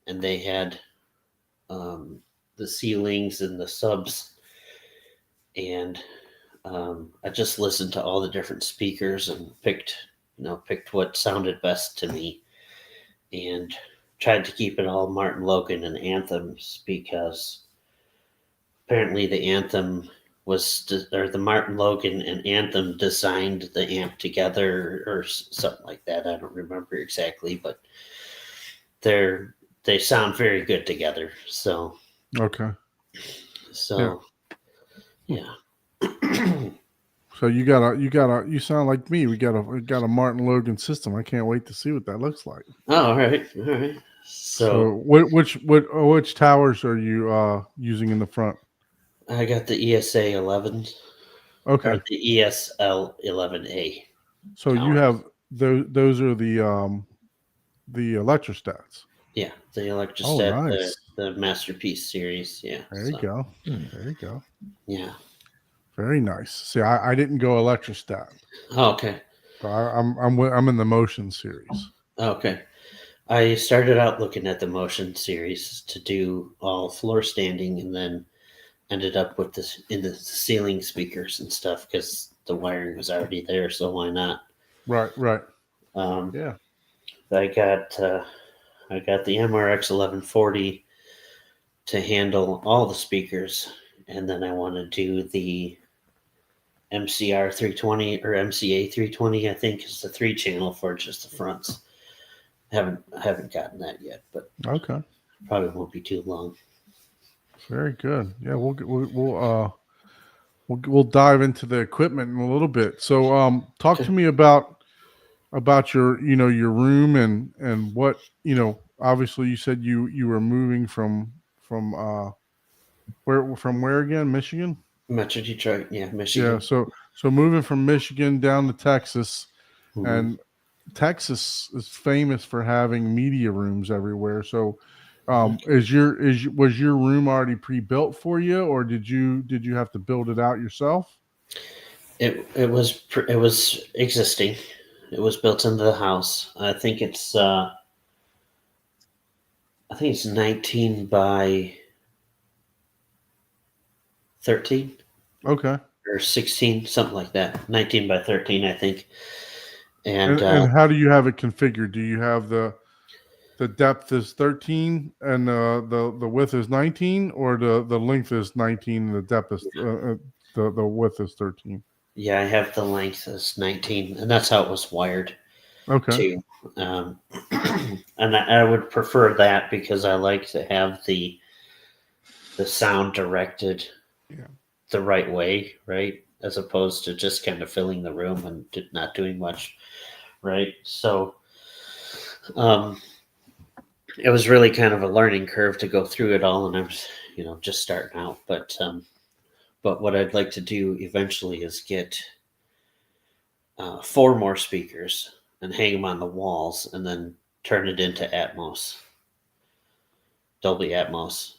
and they had the ceilings and the subs, and I just listened to all the different speakers and picked what sounded best to me, and tried to keep it all Martin Logan and Anthems, because apparently the Anthem or the Martin Logan and Anthem designed the amp together or something like that. I don't remember exactly, but they sound very good together. So Okay. Yeah. So you sound like me. We got a Martin Logan system. I can't wait to see what that looks like. Oh, all right. So which towers are you using in the front? I got the ESA 11, Okay. or the ESL 11A. So you towers. have those are the electrostats. Yeah, the Electrostat, nice. the Masterpiece series. Yeah. There you go. There you go. Yeah. Very nice. See, I didn't go electrostat. Oh, okay. So I'm in the motion series. Okay. I started out looking at the Motion series to do all floor standing, and then ended up with this in the ceiling speakers and stuff because the wiring was already there. So why not? Right. Yeah. I got the MRX 1140 to handle all the speakers, and then I want to do the MCR 320 or MCA 320. I think is the 3-channel for just the fronts. I haven't gotten that yet, but Okay. probably won't be too long. Very good. Yeah, we'll dive into the equipment in a little bit. So, talk to me about your your room and what Obviously, you said you were moving from where again? Michigan. Metro Detroit, yeah, Michigan. Yeah. So moving from Michigan down to Texas, Mhm. and Texas is famous for having media rooms everywhere. So, was your room already pre-built for you, or did you have to build it out yourself? It was existing. It was built into the house. I think it's 19 by 13. Okay. Or 16, something like that. 19 by 13, I think. And how do you have it configured? Do you have the depth is 13 and the width is 19, or the length is 19 and the depth is the width is 13? Yeah, I have the length as 19, and that's how it was wired. Okay. Too. And I would prefer that because I like to have the sound directed the right way, right? As opposed to just kind of filling the room and not doing much, right? So it was really kind of a learning curve to go through it all, and I was, just starting out. But what I'd like to do eventually is get 4 more speakers and hang them on the walls, and then turn it into Atmos, Dolby Atmos.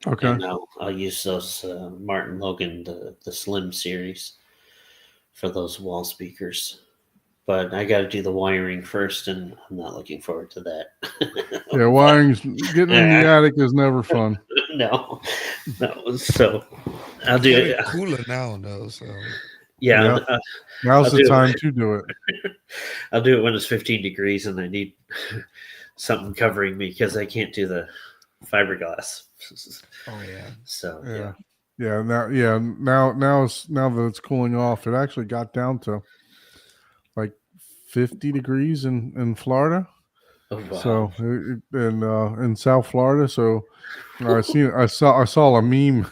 Okay. And I'll use those Martin Logan, the Slim series, for those wall speakers. But I got to do the wiring first, and I'm not looking forward to that. Yeah, wiring's getting in the attic is never fun. No. So I'll do it. It's cooler now, though. So Yeah. Now's I'll the do time it. to do it. I'll do it when it's 15 degrees and I need something covering me because I can't do the fiberglass. oh yeah. So Yeah. Now that it's cooling off, it actually got down to like 50 degrees in Florida. Oh, wow. So in South Florida. So I saw a meme.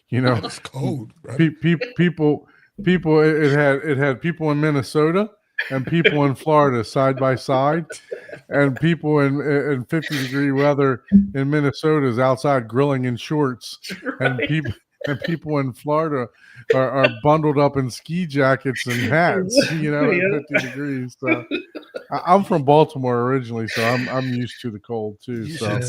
It's cold, bro. People. It had people in Minnesota and people in Florida side by side, and people in 50-degree weather in Minnesota is outside grilling in shorts, and people in Florida are bundled up in ski jackets and hats, at Yeah. 50 degrees. So I'm from Baltimore originally, so I'm used to the cold too. You So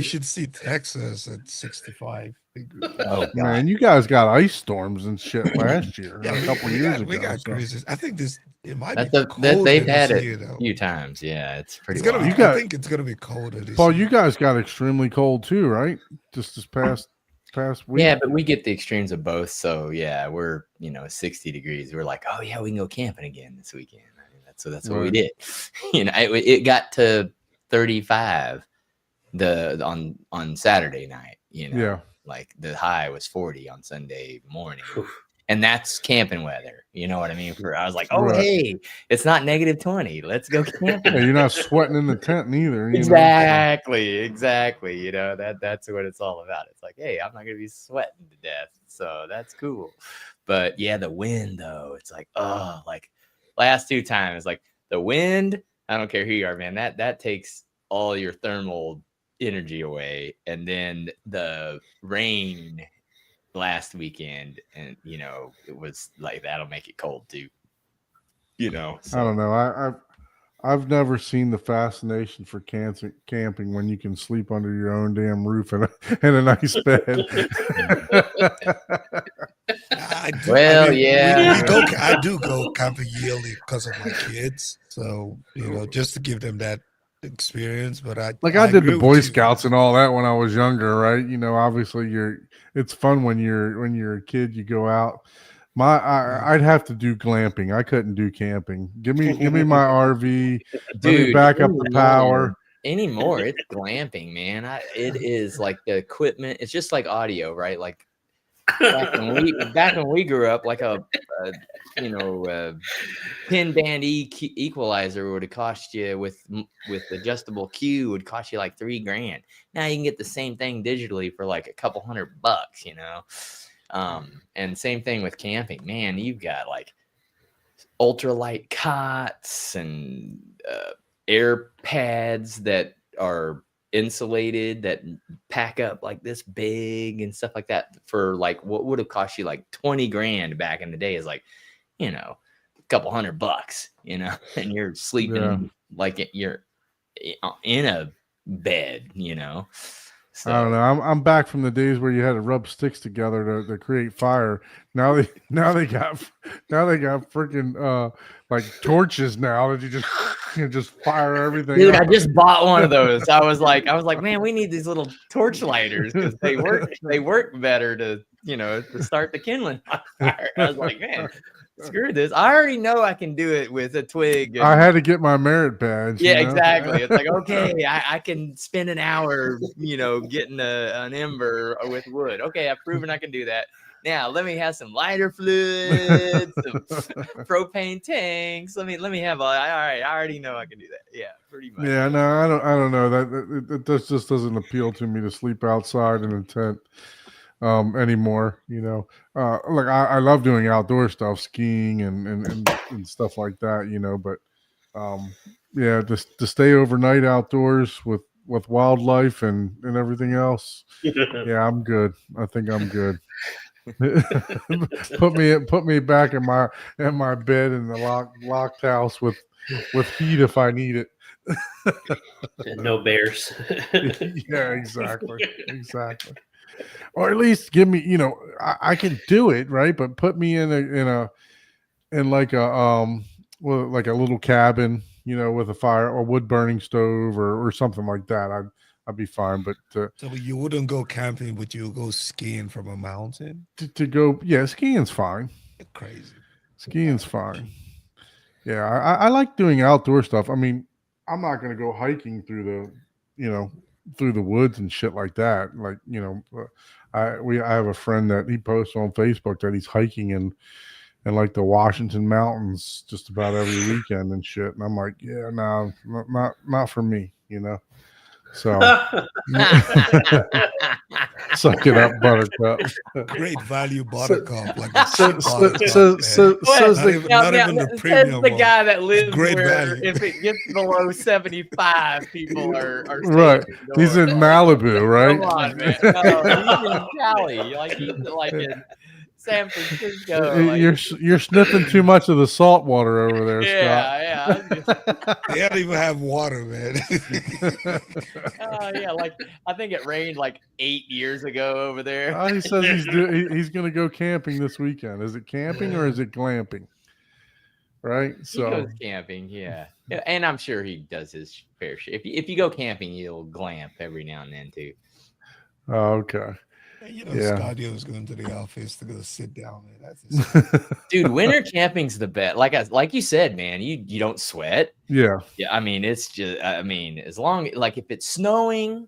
should see Texas at 65 degrees. Oh God. man, you guys got ice storms and shit last year, Yeah, a couple years we ago. got so. crazy. I think it might That's be colder they've this had it year, a though. few times. Yeah, it's pretty It's gonna wild. be. You I got- think it's gonna be colder this Paul, year. you guys got extremely cold too, right? Just this past week. Yeah, but we get the extremes of both. So yeah, we're 60 degrees. We're like, oh yeah, we can go camping again this weekend. I mean, that's what we Right. did. It got to 35 on Saturday night. Yeah. like the high was 40 on Sunday morning. And that's camping weather. You know what I mean? I was like, oh, Right. hey, it's not negative 20. Let's go camping. Yeah, you're not sweating in the tent neither. Exactly. That's what it's all about. It's like, hey, I'm not gonna be sweating to death, so that's cool. But yeah, the wind though, it's like, oh, like last two times, like the wind. I don't care who you are, man. That takes all your thermal energy away, and then the rain last weekend, and it was like that'll make it cold too. So. I don't know. I've never seen the fascination for camping when you can sleep under your own damn roof in a nice bed. I do go camping yearly because of my kids. So just to give them that experience. But I did agree the with Boy you. Scouts and all that when I was younger, right? Obviously it's fun when you're a kid. You go out. I'd have to do glamping. I couldn't do camping. Give me my RV. Let me back up the power. Anymore, it's glamping, man. It is like the equipment. It's just like audio, right? Like back when we grew up, like a 10-band equalizer would have cost you with adjustable Q would cost you like $3,000. Now you can get the same thing digitally for like a couple $100, and same thing with camping, man. You've got like ultralight cots and air pads that are insulated that pack up like this big and stuff like that for like what would have cost you like $20,000 back in the day is like a couple $100, and you're sleeping like you're in a bed, So, I don't know. I'm back from the days where you had to rub sticks together to create fire. Now they got freaking like torches now that you just fire everything. dude, up. I just bought one of those. I was like, man, we need these little torch lighters because they work better to start the kindling fire. I was like, man, screw this. I already know I can do it with a twig. I had to get my merit badge. Yeah, exactly. It's like, okay, I can spend an hour, getting an ember with wood. Okay, I've proven I can do that. Now let me have some lighter fluid, some propane tanks. Let me have all right. I already know I can do that. Yeah, pretty much. Yeah, no, I don't know that it just doesn't appeal to me to sleep outside in a tent anymore. Like I love doing outdoor stuff, skiing and stuff like that. But yeah, just to stay overnight outdoors with wildlife and everything else. Yeah, I'm good. I think I'm good. put me back in my bed in the locked house with heat if I need it. No bears. Yeah, exactly. Or at least give me, I can do it, right? But put me in like a like a little cabin, with a fire or wood burning stove or something like that. I'd be fine. But so you wouldn't go camping, but you would go skiing from a mountain. to go, yeah, skiing's fine. You're crazy. Skiing's fine. Yeah, I like doing outdoor stuff. I mean, I'm not going to go hiking through the woods and shit like that. Like, I have a friend that he posts on Facebook that he's hiking in like the Washington mountains just about every weekend and shit. And I'm like, yeah, no, not for me, So suck it up, Buttercup. Great value buttercup, like a So, cheap so, buttercup, so, man. so, says Not the, even, not even the says premium the one. guy that lives great where value. if it gets below 75, people are right. saying He's in Malibu, Come right? on, man. No, he's in Cali. Like he's like in San Francisco. Like, You're sniffing too much of the salt water over there, yeah. They don't even have water, man. Yeah. Like I think it rained like 8 years ago over there. Scott. He says he's going to go camping this weekend. Is it camping or is it glamping? Right. He So goes camping, yeah. And I'm sure he does his fair share. If you go camping, you'll glamp every now and then too. okay. You know, Yeah. Scadio is going to the office to go sit down, man. That's his Dude, winter camping's the best. Like you said, man, you don't sweat. Yeah. Yeah, I mean, it's just as long like if it's snowing,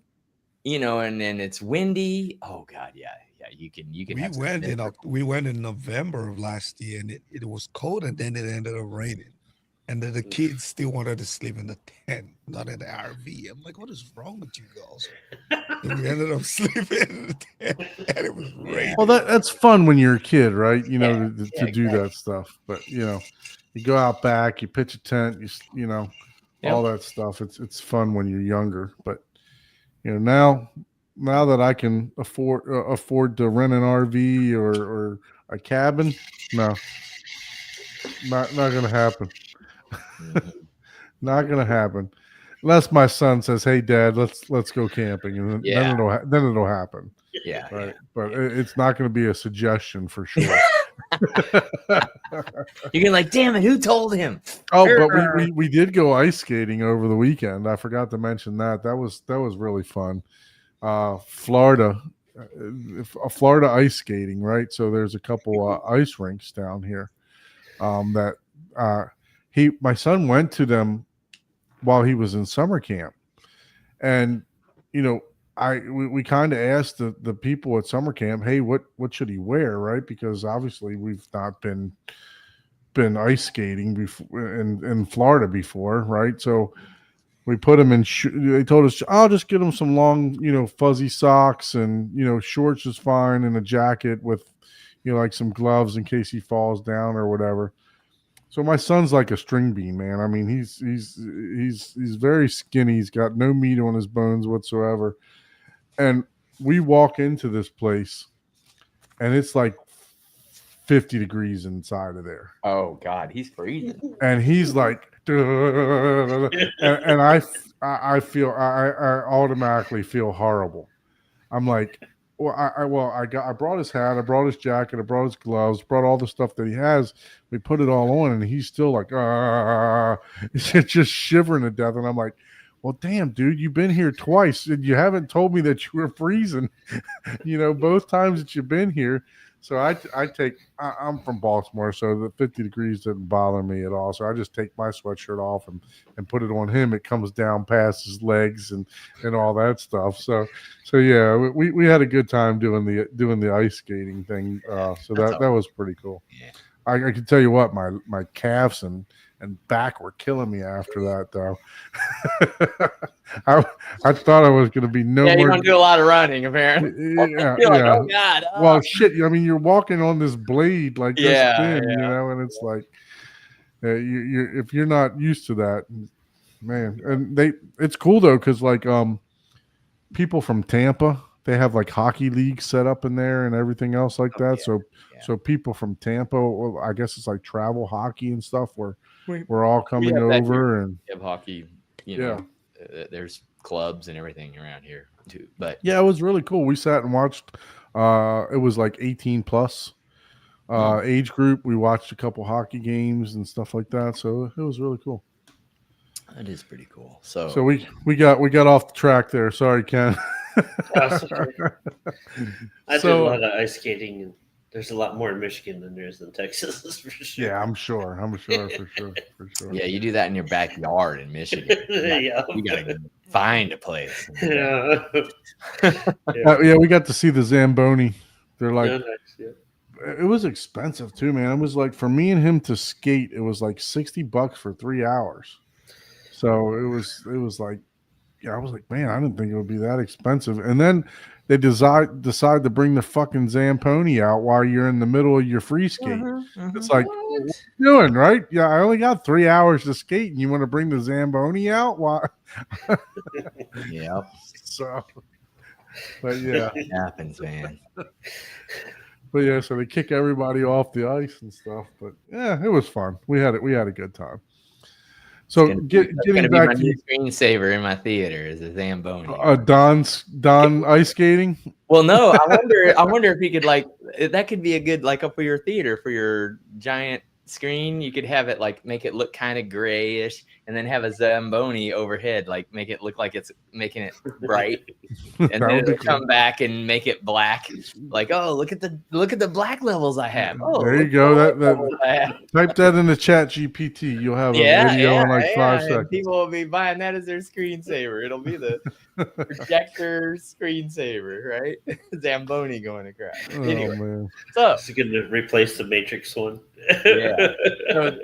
and then it's windy. Oh god, yeah, you can. we have some went in miserable- we went in November of last year, and it was cold, and then it ended up raining, and then the kids still wanted to sleep in the tent, not in the RV. I'm like, what is wrong with you girls? And we ended up sleeping in the tent, and it was raining. Well, that's fun when you're a kid, right? To yeah, do that stuff. But you go out back, you pitch a tent, all that stuff. It's fun when you're younger. But now that I can afford to rent an RV or a cabin, no, not gonna happen. Mhm. Not gonna happen. Unless my son says, "Hey, Dad, let's go camping," and then, Yeah. then it'll happen. Yeah, Right, but it's not going to be a suggestion for sure. You can like, damn it, who told him? Oh, but we did go ice skating over the weekend. I forgot to mention that. That was really fun. Florida ice skating, right? So there's a couple ice rinks down here. That my son went to them while he was in summer camp, and we kind of asked the people at summer camp, hey, what should he wear, right? Because obviously we've not been ice skating before in Florida before, right? So we put him in. They told us, I'll just get him some long, fuzzy socks, and shorts is fine, and a jacket with, like some gloves in case he falls down or whatever. So my son's like a string bean, man. I mean, he's very skinny. He's got no meat on his bones whatsoever. And we walk into this place, and it's like 50 degrees inside of there. Oh God, he's freezing. And he's like, and I feel I automatically feel horrible. I'm like, I brought his hat, I brought his jacket, I brought his gloves, brought all the stuff that he has. We put it all on, and he's still like, just shivering to death. And I'm like, well, damn, dude, you've been here twice, and you haven't told me that you were freezing, both times that you've been here. So I'm from Baltimore, so the 50 degrees didn't bother me at all. So I just take my sweatshirt off and put it on him. It comes down past his legs and all that stuff. So yeah, we had a good time doing the ice skating thing. So that was pretty cool. Yeah. I can tell you what, my calves and back were killing me after that, though. I thought I was going to be You're going to do a lot of running, apparently. Yeah, You're like, yeah. oh God. Oh. Well, shit. I mean, you're walking on this blade like this thin, yeah. and it's like, you're if you're not used to that, man. And it's cool though, because like people from Tampa, they have like hockey leagues set up in there and everything else like that. Yeah. So people from Tampa, well, I guess it's like travel hockey and stuff where We- we're all coming have that over and We have hockey, there's clubs and everything around here too. But yeah, it was really cool. We sat and watched. It was like 18 plus age group. We watched a couple hockey games and stuff like that. So it was really cool. that is pretty cool. So we got off the track there. Sorry, Ken. That's okay. I did So- a lot of ice skating, and there's a lot more in Michigan than there is in Texas, that's for sure. Yeah, I'm sure for sure. yeah, you do that in your backyard in Michigan. Yeah. You gotta find a place. Yeah. Yeah, we got to see the Zamboni. They're like, Yeah, nice, yeah. it was expensive too, man. It was like for me and him to skate, it was like $60 for 3 hours. So it was like I was like, man, I didn't think it would be that expensive. And then they decide to bring the fucking Zamponi out while you're in the middle of your free skate. It's like, what What? you doing, right? Yeah, I only got 3 hours to skate, and you want to bring the Zamboni out? Why? Yep, So, but yeah, it happens, man. so they kick everybody off the ice and stuff. But yeah, it was fun. We had a good time. So That's getting gonna be back my to new screensaver in my theater is a Zamboni. Don ice skating. Well, no, I wonder if you could like that could be a good like up for your theater for your giant screen. You could have it like make it look kind of grayish, and then have a Zamboni overhead, like make it look like it's making it bright, and That then would be it'll come back and make it black. Like, oh, look at the black levels I have. Oh, There you look go. at the That levels I have. type that in the chat GPT. You'll have a video in like 5 and seconds. people will be buying that as their screensaver. It'll be the projector screensaver, right? Zamboni going across. Oh Anyway, man. so It's going to replace the Matrix one. yeah, so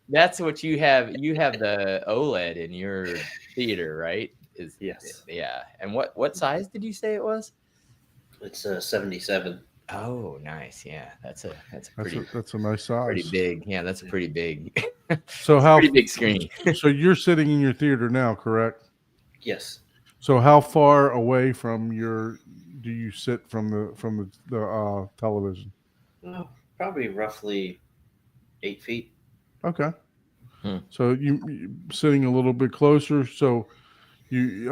that's what you have? You have the OLED in your theater, right? Yes. Yeah. And what size did you say it was? It's a 77. Oh, nice. Yeah, that's a pretty That's a nice size. pretty big. Yeah, that's a pretty big, So how pretty big screen. so you're sitting in your theater now, correct? Yes. So how far away from do you sit from the television? Oh, probably roughly 8 feet. Okay. Hmm. So you sitting a little bit closer. So you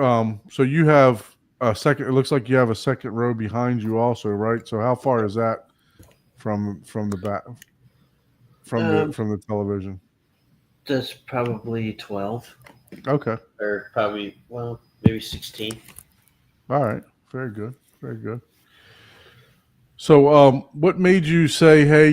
have a second. It looks like you have a second row behind you also, right? So how far is that from the back from the television? That's probably 12 Okay. or probably, well, maybe 16. All right. Very good. Very good. So what made you say, hey,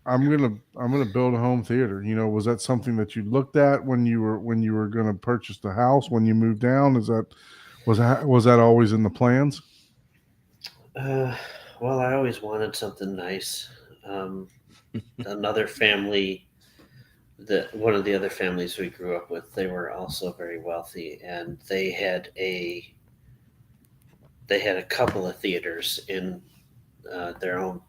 I'm gonna build a home theater? Was that something that you looked at when you were gonna purchase the house when you moved down? Was that always in the plans? Well, I always wanted something nice. Another family, one of the other families we grew up with, they were also very wealthy, and they had a couple of theaters in their own.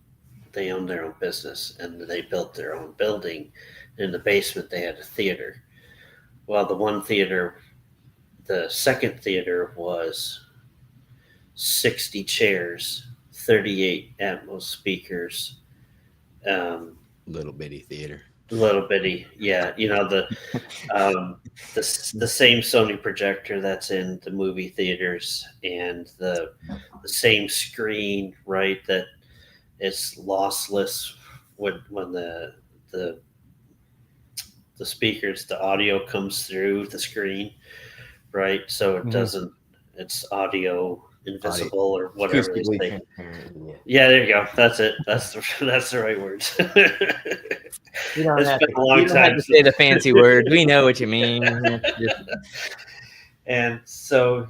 They owned their own business, and they built their own building. In the basement, they had a theater. Well, the second theater was 60 chairs, 38 Atmos speakers, Little bitty theater. little bitty, yeah. The same Sony projector that's in the movie theaters, and the same screen, right? That is lossless when the speakers, the audio comes through the screen, right? So it doesn't. It's audio invisible or whatever they Acoustically say. transparent, Yeah, there you go. That's it. That's the right words. You don't It's have been to, a long you don't have time to say the fancy words. We know what you mean. And so,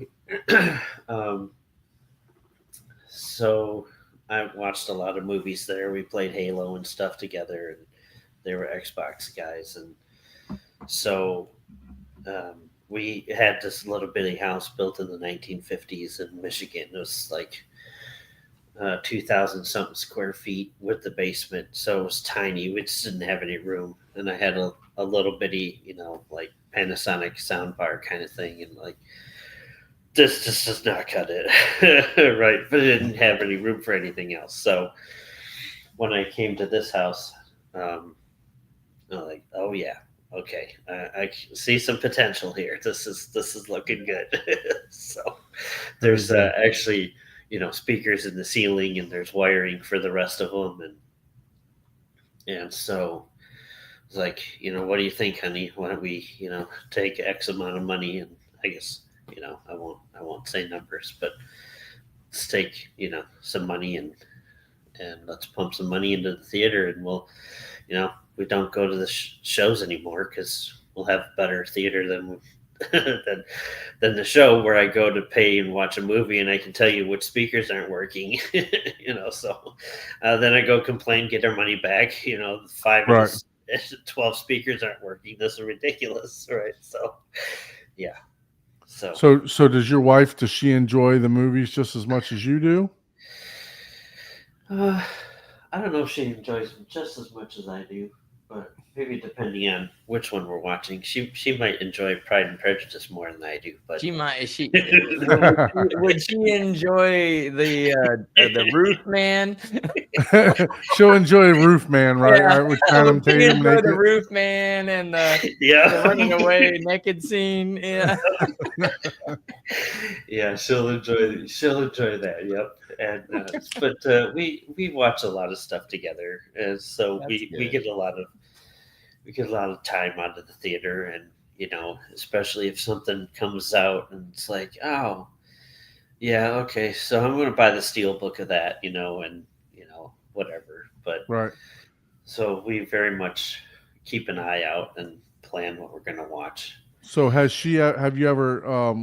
so I watched a lot of movies there. We played Halo and stuff together, and they were Xbox guys, and so we had this little bitty house built in the 1950s in Michigan. It was like 2,000 something square feet with the basement, so it was tiny. We just didn't have any room, and I had a little bitty, like Panasonic soundbar kind of thing, and like this just does not cut it, right? But it didn't have any room for anything else. So when I came to this house, I'm like, oh yeah, okay, I see some potential here. This is looking good. So there's actually, speakers in the ceiling, and there's wiring for the rest of them, and so it's like, what do you think, honey? Why don't we, take X amount of money, and I guess, I won't say numbers, but let's take, some money and let's pump some money into the theater, and we'll, we don't go to the shows anymore because we'll have better theater than than the show where I go to pay and watch a movie, and I can tell you which speakers aren't working. So then I go complain, get our money back. 5 Right. of the 12 speakers aren't working. This is ridiculous, right? So yeah. So does your wife? Does she enjoy the movies just as much as you do? I don't know if she enjoys them just as much as I do, but maybe depending on which one we're watching, she might enjoy Pride and Prejudice more than I do. But She might. Would she enjoy the Roof Man? She'll enjoy Roof Man, right? Yeah. With Channing Would she Tatum enjoy the naked. Roof Man and the yeah, running away naked scene? Yeah. yeah, she'll enjoy that. Yep. And but we watch a lot of stuff together, and so That's we good. get a lot of time out of the theater, and especially if something comes out and it's like, oh yeah, okay, so I'm going to buy the steel book of that, and whatever. But Right. so we very much keep an eye out and plan what we're going to watch. So have you ever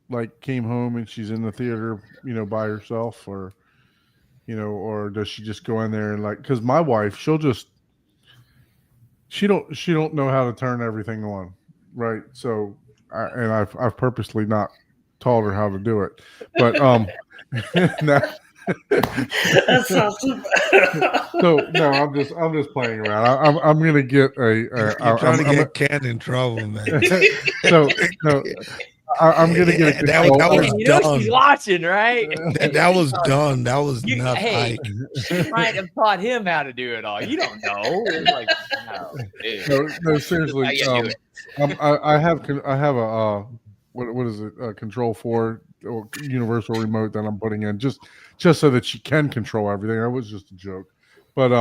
like came home and she's in the theater, by herself, or or does she just go in there and like, because my wife, she don't know how to turn everything on, right? So I've purposely not taught her how to do it, but That's awesome. so no, I'm just playing around. I'm gonna get You're trying to get Ken in trouble, man. so no, I'm gonna get a That control. was You know done. she's watching, right? That was done. That was You- not hey, Ike. She might have taught him how to do it all. You don't know. It's like, no, dude. No, seriously. How you do it. I have a what is it? Control 4 or universal remote that I'm putting in just so that she can control everything. That was just a joke, but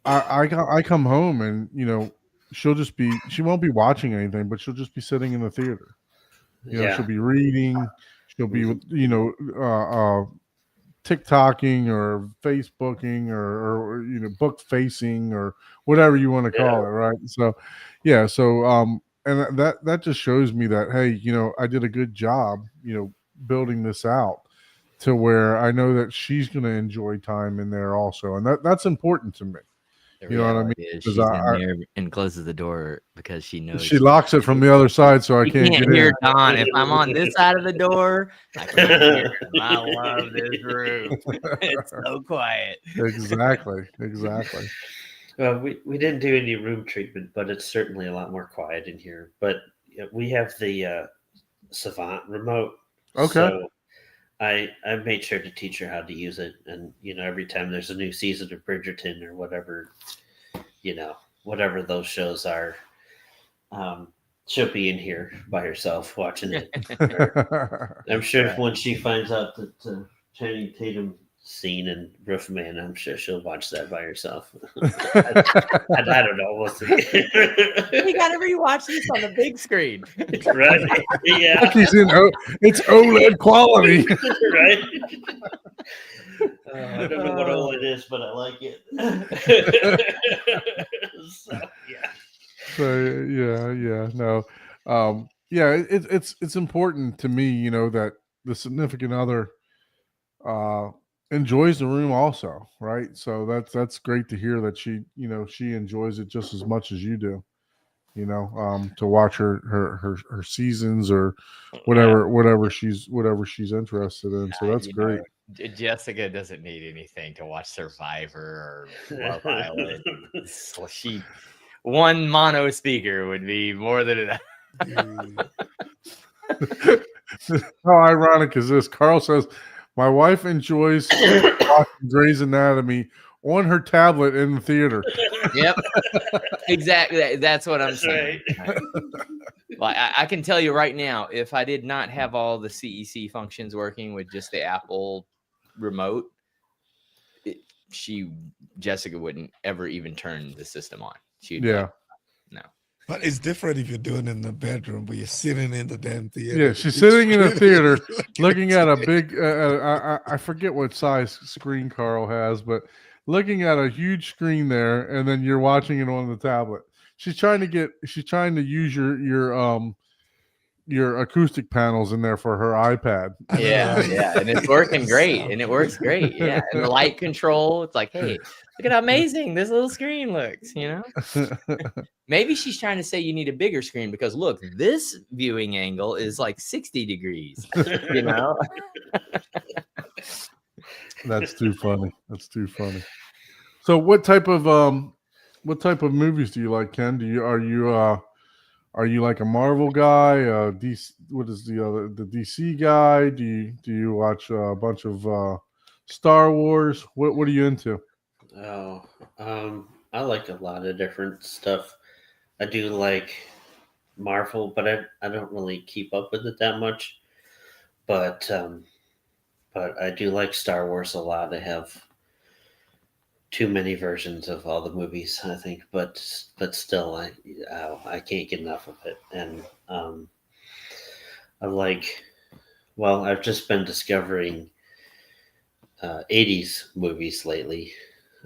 I come home and she won't be watching anything, but she'll just be sitting in the theater. She'll be reading, she'll be TikToking or Facebooking or book facing or whatever you want to call it, right? So yeah, and that just shows me that, hey, I did a good job, building this out to where I know that she's going to enjoy time in there also, and that's important to me. The You know what I reality mean? is 'Cause she's in there and closes the door because she knows She locks it from the other side, so I You can't get hear in. Don. If I'm on this side of the door, I can't hear him. I love this room. It's so quiet. Exactly. Well, we didn't do any room treatment, but it's certainly a lot more quiet in here. But we have the Savant remote. Okay. So I made sure to teach her how to use it, and every time there's a new season of Bridgerton or whatever, whatever those shows are, she'll be in here by herself watching it. I'm sure when she finds out that Channing Tatum scene in Roofman, I'm sure she'll watch that by herself. I don't know. We'll see. We got to rewatch this on the big screen. Right? Yeah. It's OLED quality. Right? I don't know what OLED is, but I like it. So, yeah. So no, it's important to me, that the significant other enjoys the room also, right? So that's great to hear that she enjoys it just as much as you do. To watch her seasons or whatever she's interested in. So that's great. Jessica doesn't need anything to watch Survivor or Love Island. One mono speaker would be more than enough. How ironic is this? Carl says, my wife enjoys watching Grey's Anatomy on her tablet in the theater. Yep. Exactly. That's what I'm saying. Right. Well, I can tell you right now, if I did not have all the CEC functions working with just the Apple remote, Jessica wouldn't ever even turn the system on. She'd be like, no. But it's different if you're doing it in the bedroom, but you're sitting in the damn theater. Yeah, she's sitting in a theater looking at a big, I forget what size screen Carl has, but looking at a huge screen there, and then you're watching it on the tablet. She's trying to use your your acoustic panels in there for her iPad. I know, Yeah, right? yeah, and it's working great, So- and it works great. Yeah, and the light control. It's like, hey, look at how amazing this little screen looks. Maybe she's trying to say you need a bigger screen because look, this viewing angle is like 60 degrees. You know. That's too funny. That's too funny. So what type of movies do you like, Ken? Are you like a Marvel guy? DC, what is the DC guy? Do you watch a bunch of Star Wars? What are you into? Oh, I like a lot of different stuff. I do like Marvel, but I don't really keep up with it that much. But I do like Star Wars a lot. I have too many versions of all the movies, I think, but still, I can't get enough of it. And I like. Well, I've just been discovering 80s movies lately,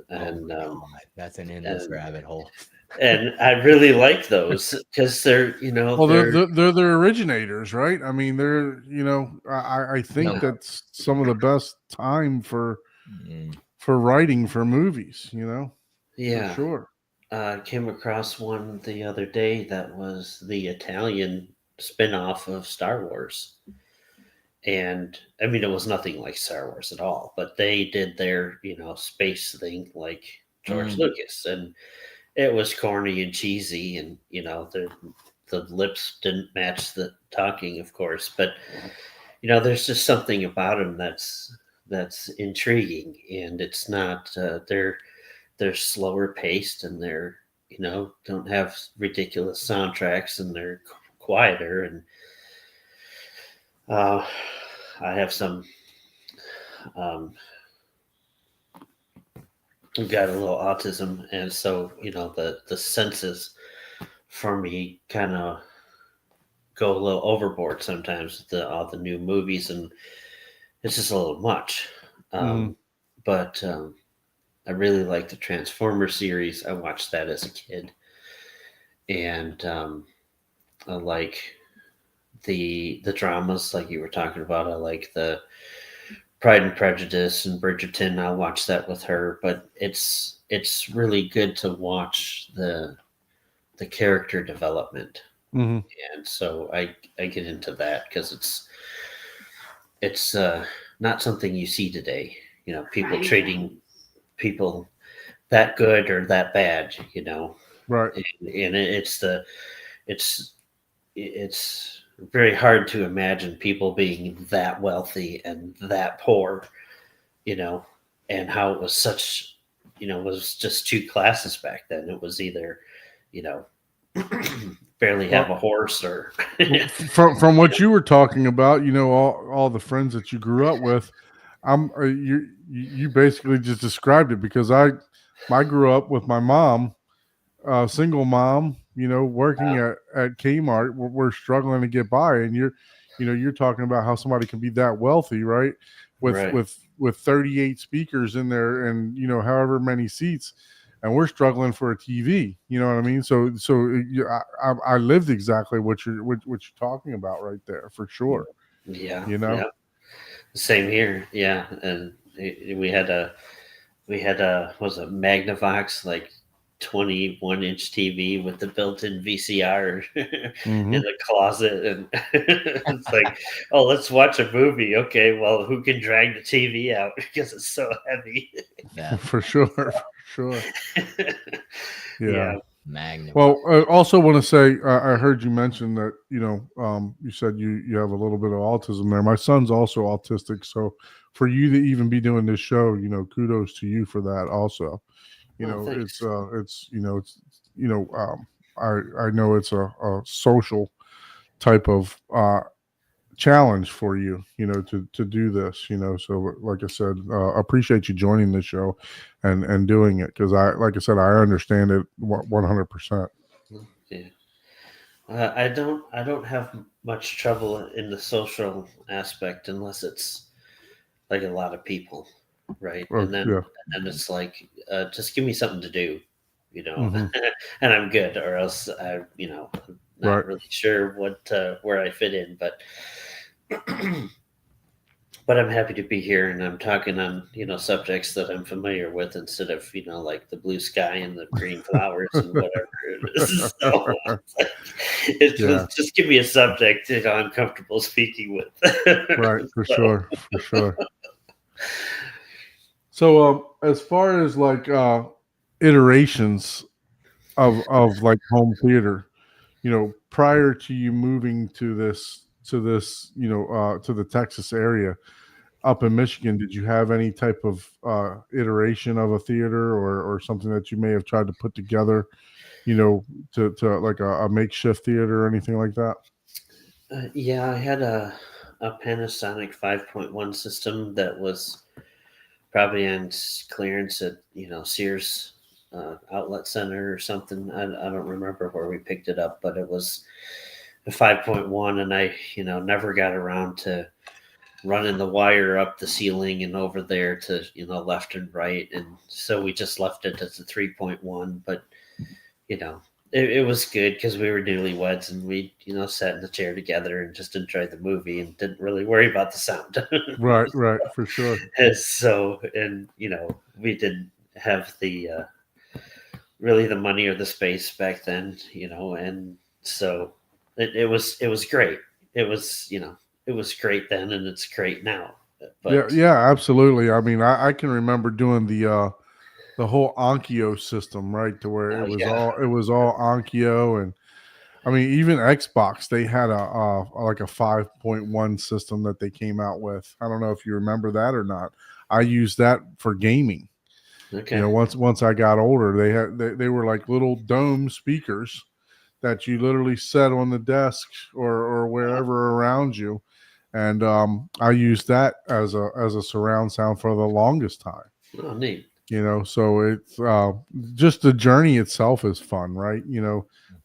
and God, that's an endless and- rabbit hole. and I really like those because they're Well, they're they're the originators, right? I mean, they're I think No. that's some of the best time for Mm. writing for movies. yeah. For sure. I came across one the other day that was the Italian spin-off of Star Wars. And I mean, it was nothing like Star Wars at all, but they did their, space thing like George Mm. Lucas. And it was corny and cheesy. And, the lips didn't match the talking, of course. But, there's just something about them that's intriguing. And it's not, they're slower paced and they're don't have ridiculous soundtracks and they're quieter and I have some I've got a little autism and so the senses for me kind of go a little overboard sometimes with all the new movies and it's just a little much but I really like the Transformers series. I watched that as a kid. And I like the dramas like you were talking about. I like the Pride and Prejudice and Bridgerton. I'll watch that with her. But it's really good to watch the character development. Mm-hmm. And so I get into that because it's not something you see today. People treating people that good or that bad, Right. and it's very hard to imagine people being that wealthy and that poor, and how it was such, it was just two classes back then. It was either, barely have a horse or From what you were talking about, all the friends that you grew up with, you basically just described it because I grew up with my mom, single mom, working at Kmart. We're struggling to get by, and you're talking about how somebody can be that wealthy, right? With 38 speakers in there and however many seats, and we're struggling for a TV. You know what I mean? So I lived exactly what you're talking about right there for sure. Yeah. Yeah. Same here. Yeah. And we had a was a Magnavox, like 21-inch TV with the built-in VCR in the closet. And it's like, oh, let's watch a movie. Okay. Well, who can drag the TV out because it's so heavy? Yeah, For sure. For sure. Yeah. Magnum. Well, I also want to say I heard you mention that you said you have a little bit of autism there. My son's also autistic, so for you to even be doing this show, kudos to you for that. Also, Thanks. I know it's a social type of challenge for you, to do this, so like I said, appreciate you joining the show and doing it because like I said, I understand it 100%. Yeah. I don't have much trouble in the social aspect unless it's like a lot of people, right? And then it's like just give me something to do, Mhm. and I'm good, or else I not Right. really sure what where I fit in, but but I'm happy to be here, and I'm talking on subjects that I'm familiar with instead of like the blue sky and the green flowers and whatever it is. So Yeah. just give me a subject I'm comfortable speaking with. Right. For So, sure. For sure. So, as far as like iterations of like home theater, prior to you moving to this, to the Texas area up in Michigan, did you have any type of iteration of a theater or something that you may have tried to put together, to like a makeshift theater or anything like that? yeah, I had a Panasonic 5.1 system that was probably on clearance at Sears outlet center or something. I don't remember where we picked it up, but it was a 5.1, and I never got around to running the wire up the ceiling and over there to left and right, and so we just left it as a 3.1. But it was good because we were newlyweds, and we sat in the chair together and just enjoyed the movie and didn't really worry about the sound. Right, right, for sure. And so, and we didn't have the really the money or the space back then, and so it was great. It was it was great then, and it's great now. Yeah, But yeah, absolutely. I mean, I can remember doing the whole Onkyo system, right? To where oh yeah, it was all Onkyo, and I mean, even Xbox, they had like a 5.1 system that they came out with. I don't know if you remember that or not. I used that for gaming. okay, Once I got older, they were like little dome speakers that you literally set on the desk or wherever around you, and I used that as a surround sound for the longest time. oh neat, So it's just the journey itself is fun, right?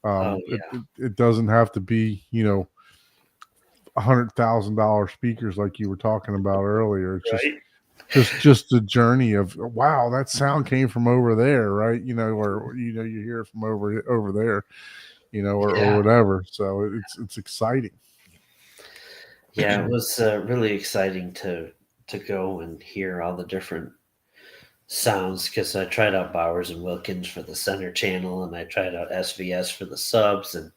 oh It, yeah, it doesn't have to be $100,000 speakers like you were talking about earlier. It's right, just the journey of, wow, that sound came from over there, right? Or you hear it from over there, or yeah. whatever. So it's exciting. Yeah, it was really exciting to go and hear all the different sounds because I tried out Bowers and Wilkins for the center channel, and I tried out SVS for the subs, and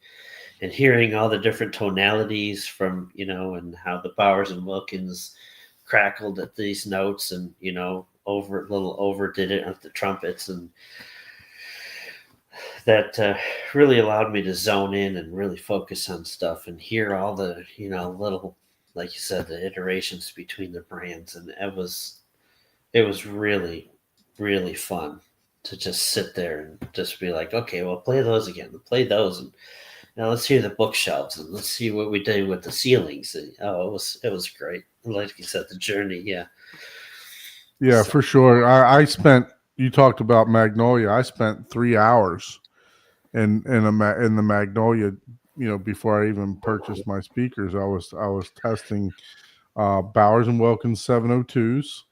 hearing all the different tonalities from and how the Bowers and Wilkins crackled at these notes, and overdid it at the trumpets, and that really allowed me to zone in and really focus on stuff and hear all the little, like you said, the iterations between the brands, and it was really really fun to just sit there and just be like, okay, well, play those again, play those, and now let's hear the bookshelves, and let's see what we did with the ceilings. And, it was great. Like you said, the journey, yeah. Yeah, So, for sure. You talked about Magnolia. I spent 3 hours in the Magnolia, before I even purchased my speakers. I was testing Bowers and Wilkins 702s.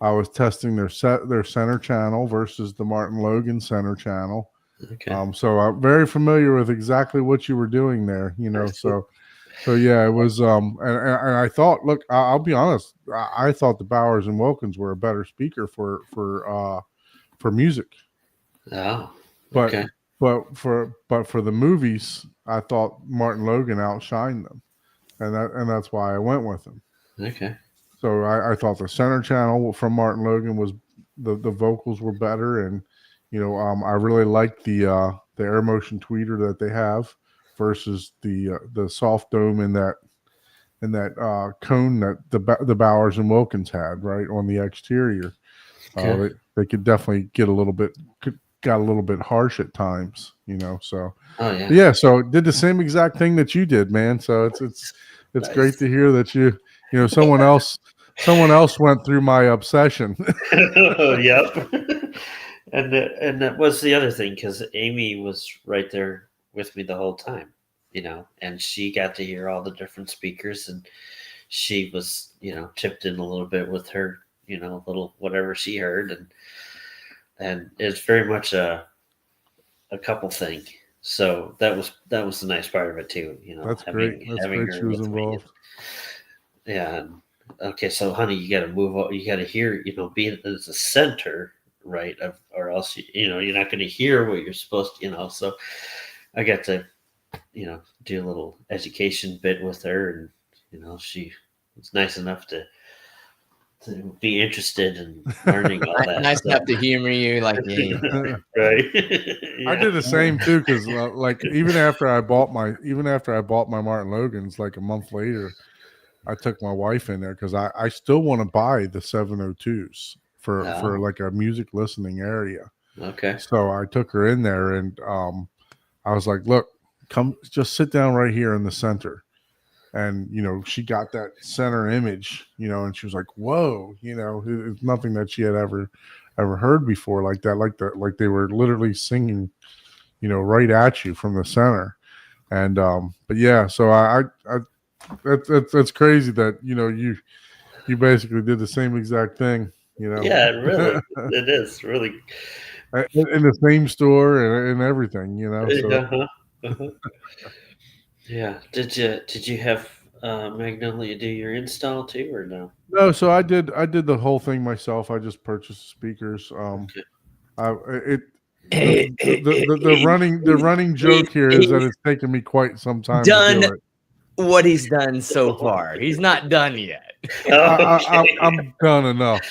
I was testing their center channel versus the Martin Logan center channel. okay. So I'm very familiar with exactly what you were doing there. So yeah, it was. And I thought, look, I'll be honest. I thought the Bowers and Wilkins were a better speaker for music, Oh, but okay. for the movies, I thought Martin Logan outshined them, and that's why I went with him. Okay. So I thought the center channel from Martin Logan was the vocals were better, and I really liked the air motion tweeter that they have versus the soft dome in that cone that the Bowers and Wilkins had right on the exterior. Okay. They could definitely got a little bit harsh at times, So Oh yeah. yeah, so did the same exact thing that you did, man. So it's Nice. great to hear that someone else went through my obsession. Yep. And that was the other thing, because Amy was right there with me the whole time, and she got to hear all the different speakers, and she was chipped in a little bit with her little whatever she heard, and it's very much a couple thing, So that was the nice part of it too. That's great. That's great she was with me. involved. Yeah. Okay, so honey, you got to move up. You got to hear. Be as the center, right? Or else you're not going to hear what you're supposed to. So I got to do a little education bit with her, and she was nice enough to be interested in learning all that. Nice stuff. enough to humor you, like yeah. Right. I did the same too, because like even after I bought my Martin Logans, like a month later, I took my wife in there because I still want to buy the 702s for like a music listening area. Okay. So I took her in there, and I was like, look, come just sit down right here in the center. And, she got that center image, and she was like, whoa, it's nothing that she had ever heard before like that, like they were literally singing, right at you from the center. And, but yeah, so that's crazy that, you basically did the same exact thing, Yeah, really. It is really. In the same store and everything, so. Yeah. Did you have Magnolia do your install too, or no? No, so I did the whole thing myself. I just purchased speakers. The running joke here is that it's taken me quite some time to do it. What he's done so far. He's not done yet. I'm done enough.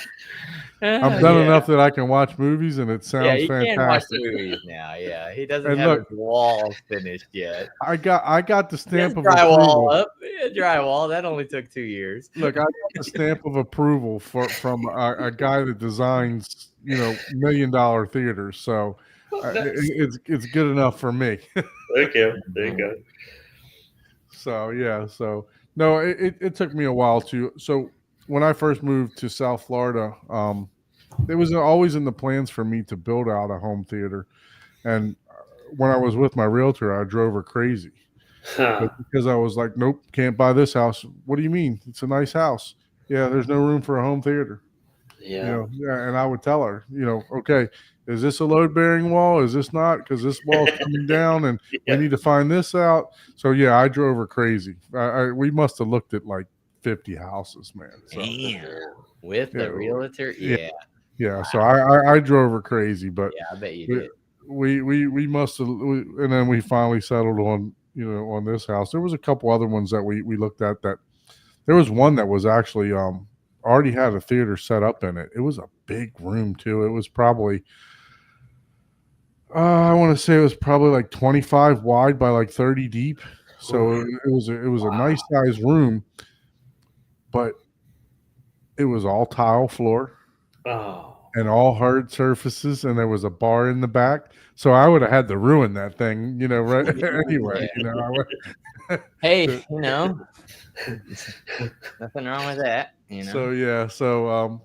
I'm done enough that I can watch movies, and it sounds he fantastic. can watch the movies now. Yeah, he doesn't have his wall finished yet. I got the stamp of drywall approval. up. Yeah, drywall. That only took 2 years. Look, I got the stamp of approval from a guy that designs, $1 million theaters. So it's good enough for me. There you go. So yeah, no, it took me a while to. So when I first moved to South Florida, it was always in the plans for me to build out a home theater. And when I was with my realtor, I drove her crazy because I was like, nope, can't buy this house. What do you mean? It's a nice house. Yeah, there's no room for a home theater. Yeah. And I would tell her, okay, is this a load bearing wall? Is this not? Because this wall's coming down, and we need to find this out. So yeah, I drove her crazy. We must have looked at like 50 houses, man. So, damn. With the realtor, yeah. So I drove her crazy, but yeah, I bet you did. We must have, and then we finally settled on on this house. There was a couple other ones that we looked at. That there was one that was actually already had a theater set up in it. It was a big room too. It was probably I want to say it was probably like 25 wide by like 30 deep. So it was a nice sized room, but it was all tile floor. Oh. And all hard surfaces, and there was a bar in the back. So I would have had to ruin that thing, right? Anyway, Hey, nothing wrong with that, So yeah,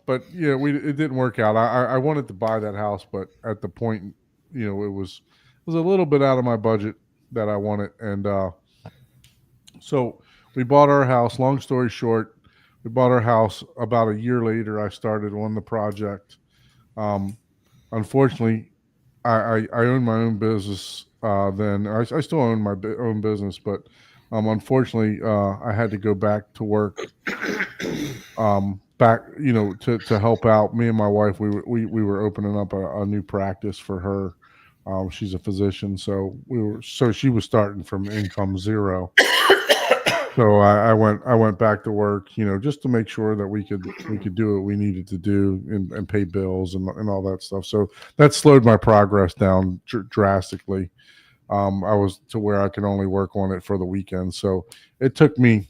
but it didn't work out. I wanted to buy that house, but at the point, it was a little bit out of my budget that I wanted, and so we bought our house. Long story short, we bought our house. About a year later, I started on the project. Unfortunately, I own my own business. Then I still own my own business, but unfortunately, I had to go back to work. To help out. Me and my wife, we were opening up a new practice for her. She's a physician, so she was starting from income zero. So I went back to work, just to make sure that we could do what we needed to do and pay bills and all that stuff. So that slowed my progress down drastically. I was to where I could only work on it for the weekend. So it took me,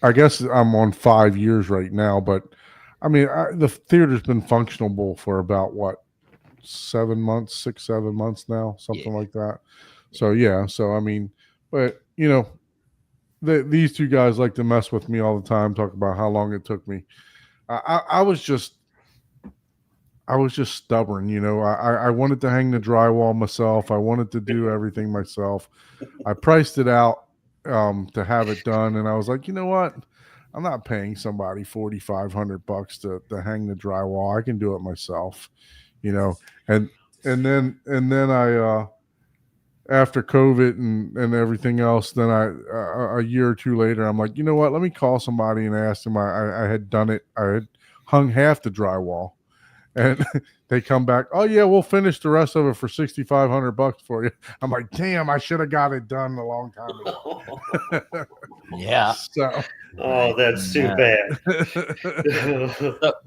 I guess I'm on 5 years right now, but I mean, the theater's been functional for about 6, 7 months now, something like that. So yeah, I mean, but these two guys like to mess with me all the time, talk about how long it took me. I was just stubborn, I wanted to hang the drywall myself. I wanted to do everything myself. I priced it out to have it done, and I was like, you know what? I'm not paying somebody $4,500 to hang the drywall. I can do it myself, and then after COVID and everything else, then a year or two later, I'm like, you know what? Let me call somebody and ask them. I had done it. I had hung half the drywall, and they come back. Oh yeah, we'll finish the rest of it for $6,500 for you. I'm like, damn, I should have got it done a long time ago. Yeah. So, Oh, that's too bad.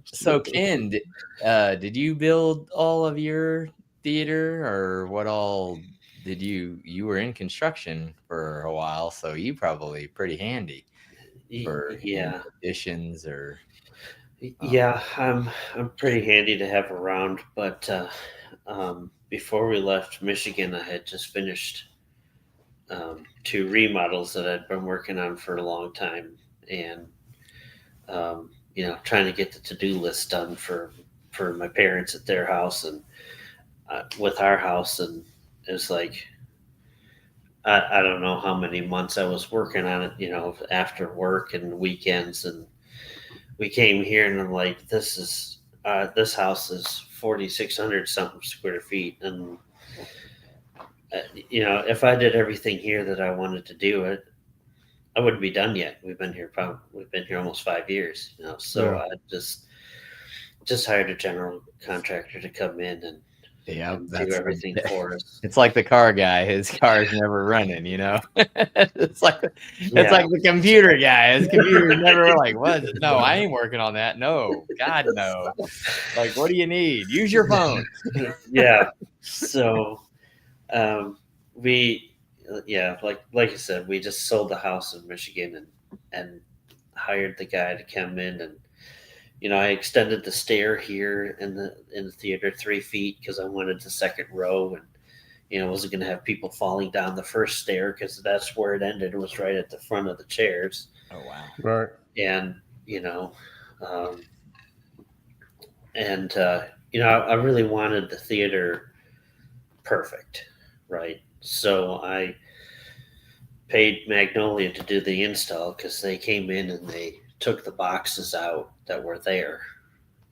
So Ken, did you build all of your theater, or what all did you were in construction for a while, so you probably pretty handy for Yeah. additions or Yeah, I'm pretty handy to have around, but before we left Michigan, I had just finished 2 remodels that I'd been working on for a long time, and trying to get the to-do list done for my parents at their house and with our house, and it was like I don't know how many months I was working on it, after work and weekends, and we came here and I'm like, this house is 4,600 something square feet, and if I did everything here that I wanted to do, I wouldn't be done yet. We've been here almost 5 years, so Yeah. I just hired a general contractor to come in and do everything for us. It's like the car guy. His car's never running, it's like the computer guy. His computer's never like, what? No, I ain't working on that. I God, no. Like, what do you need? Use your phone. Yeah. So like you said, we just sold the house in Michigan and hired the guy to come in, and I extended the stair here in the theater 3 feet because I wanted the second row, and wasn't going to have people falling down the first stair because that's where it ended. It was right at the front of the chairs. Oh wow! Right. And I really wanted the theater perfect, right? So I paid Magnolia to do the install because they came in and they took the boxes out that were there,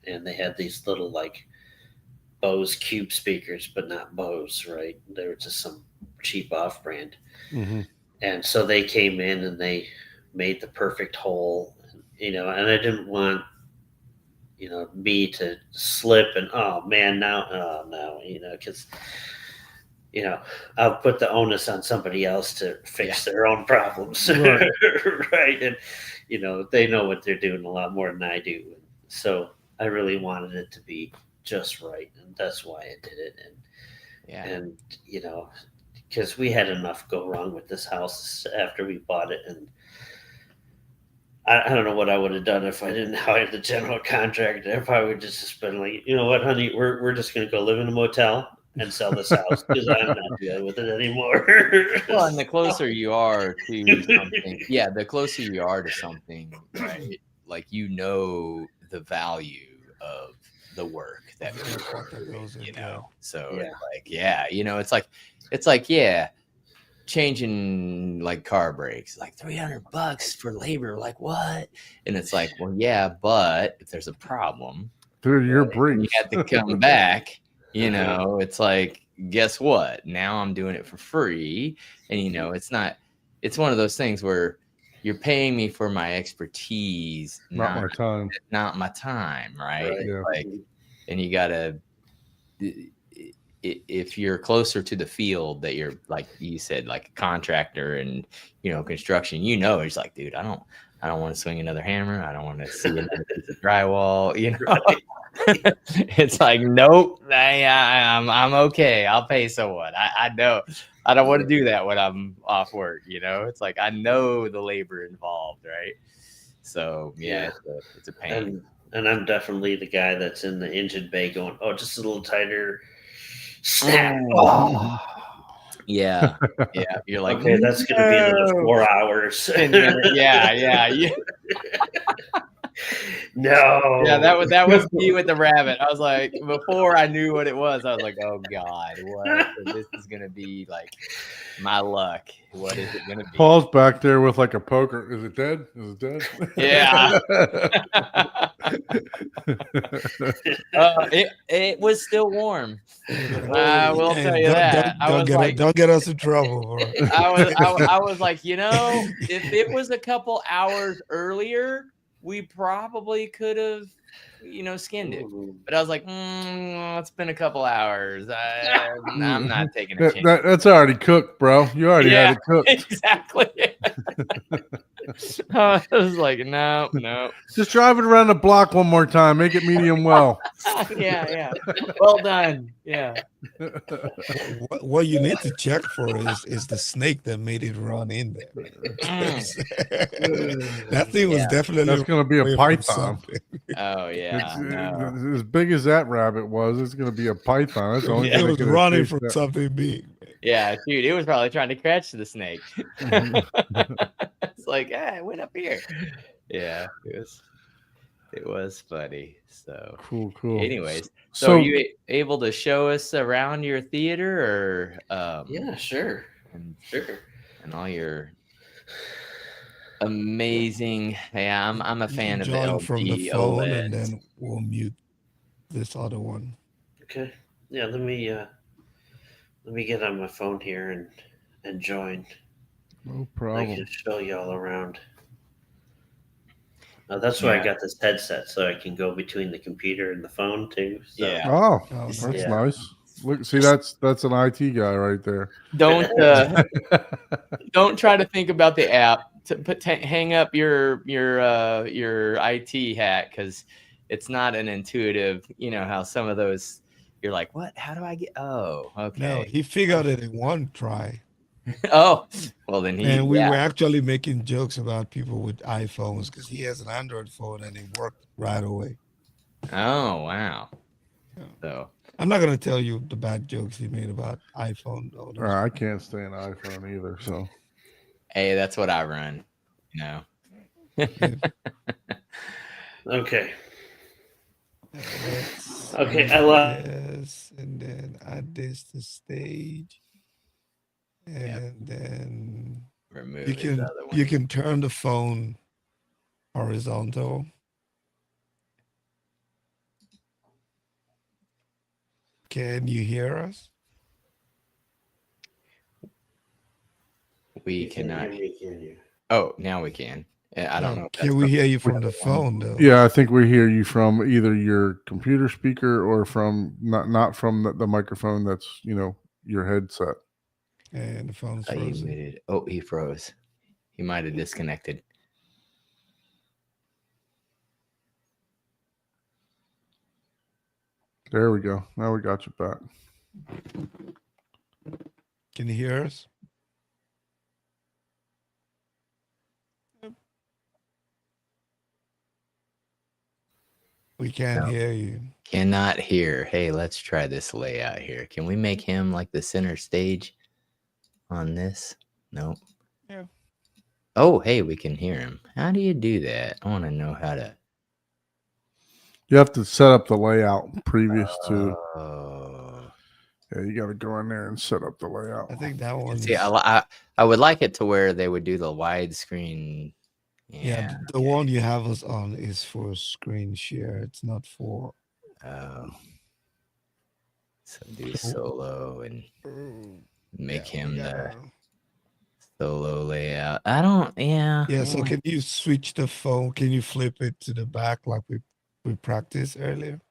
and they had these little like Bose Cube speakers, but not Bose, right? They were just some cheap off-brand. Mm-hmm. And so they came in and they made the perfect hole, and I didn't want me to slip and because I'll put the onus on somebody else to fix their own problems. Right. Right. And, they know what they're doing a lot more than I do. So I really wanted it to be just right. And that's why I did it. And because we had enough go wrong with this house after we bought it. And I don't know what I would have done if I didn't hire the general contractor. If I would just been like, you know what, honey, we're just going to go live in a motel and sell this house because I'm not dealing with it anymore. Well, and the closer you are to something, the closer you are to something, right? Like the value of the work that goes in, So Yeah. it's like changing like car brakes, like $300 for labor, like what? And it's like, well, yeah, but if there's a problem, Through your you brakes. have to come back. It's like, guess what? Now I'm doing it for free, and it's one of those things where you're paying me for my expertise, Not my time. not my time, right? Right. Yeah. Like, and you gotta, if you're closer to the field that you're, like you said, like a contractor and construction, it's like, dude, I don't want to swing another hammer. I don't want to see another piece of drywall. Right. It's like, nope, I'm okay. I'll pay someone. I know. I don't want to do that when I'm off work. It's like, I know the labor involved, right? So it's a pain. And I'm definitely the guy that's in the engine bay going, oh, just a little tighter. Snap. Oh. Yeah. You're like, okay, that's going to be another 4 hours. yeah. No. Yeah, that was me with the rabbit. I was like, before I knew what it was, I was like, oh God, what? This is gonna be like my luck. What is it gonna be? Paul's back there with like a poker. Is it dead? Is it dead? Yeah. It was still warm. I will tell you that. I was like, don't get us in trouble. Bro. I was like, you know, if it was a couple hours earlier, we probably could have, you know, skinned it. But I was like, it's been a couple hours. I'm not taking a chance. That's already cooked, bro. You already had it cooked. Exactly. I was like, no. Just drive it around the block one more time. Make it medium well. Yeah. Well done. Yeah. What you need to check for is the snake that made it run in there. That thing was definitely That's going to be a away from python. something. Oh yeah. No. As big as that rabbit was, it's going to be a python. That's the only It thing was that could running escape from that. something big. Yeah, dude, it was probably trying to catch the snake. Mhm. It's like, it went up here. Yeah, it was funny. So Cool. anyways, so are you able to show us around your theater or Yeah, sure. and all your amazing, I'm a fan of the Join LG from the phone, OLED. and then we'll mute this other one. Okay. Yeah, let me get on my phone here and join. No I problem. can show you all around. That's why I got this headset, so I can go between the computer and the phone too. So. Yeah. Oh, Oh, that's Yeah. nice. Look, see, that's an IT guy right there. Don't try to think about the app. Hang up your IT hat because it's not an intuitive. You know how some of those you're like, what? How do I get? Oh, okay. No, he figured it in one try. Oh, well then And we were actually making jokes about people with iPhones because he has an Android phone and it worked right away. Oh wow. Yeah. So I'm not gonna tell you the bad jokes he made about iPhone though. I can't stand iPhone either. So hey, that's what I run. You know. Okay. Let's Okay, see I love- this, and then add this to stage, and then Remove you his can other one. you can turn the phone horizontal. Can you hear us? We cannot. Oh, now we can. I don't know. if Can that's we from- hear you from the phone though? yeah, I think we hear you from either your computer speaker or from not from the microphone that's your headset. And the phone's Oh, you frozen. muted. Oh, he froze. He might have disconnected. There we go. Now we got you back. Can you hear us? We can't hear you. Cannot hear. Hey, let's try this layout here. Can we make him like the center stage on this? Nope. Yeah. Oh, hey, we can hear him. How do you do that? I want to know how to. You have to set up the layout previous to. Oh. Yeah, you got to go in there and set up the I layout. think that one. See, I would like it to where they would do the widescreen. Yeah, the one you have us on is for screen share. It's not for. Oh. So do solo and make him the solo layout. I don't. Yeah. Yeah. So can you switch the phone? Can you flip it to the back like we practiced earlier?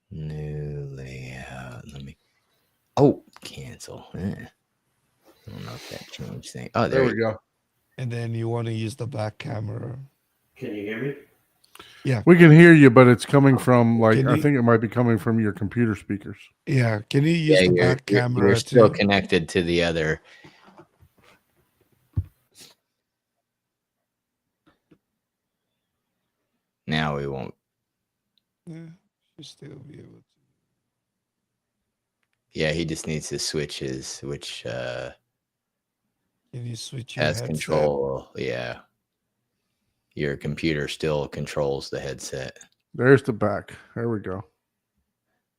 New layout. Let me. Oh, cancel. I don't know if that changed thing. Oh, There we go. And then you want to use the back camera. Can you hear me? We can hear you, but it's coming from Can I you- think it might be coming from your computer speakers. Yeah. Can you use the back camera You're still too? connected to the other. Now we won't. Yeah. Should still be able to. Yeah, he just needs to switch his, which Can you switch your has headset? control. Yeah. your computer still controls the headset. There's the back. There we go.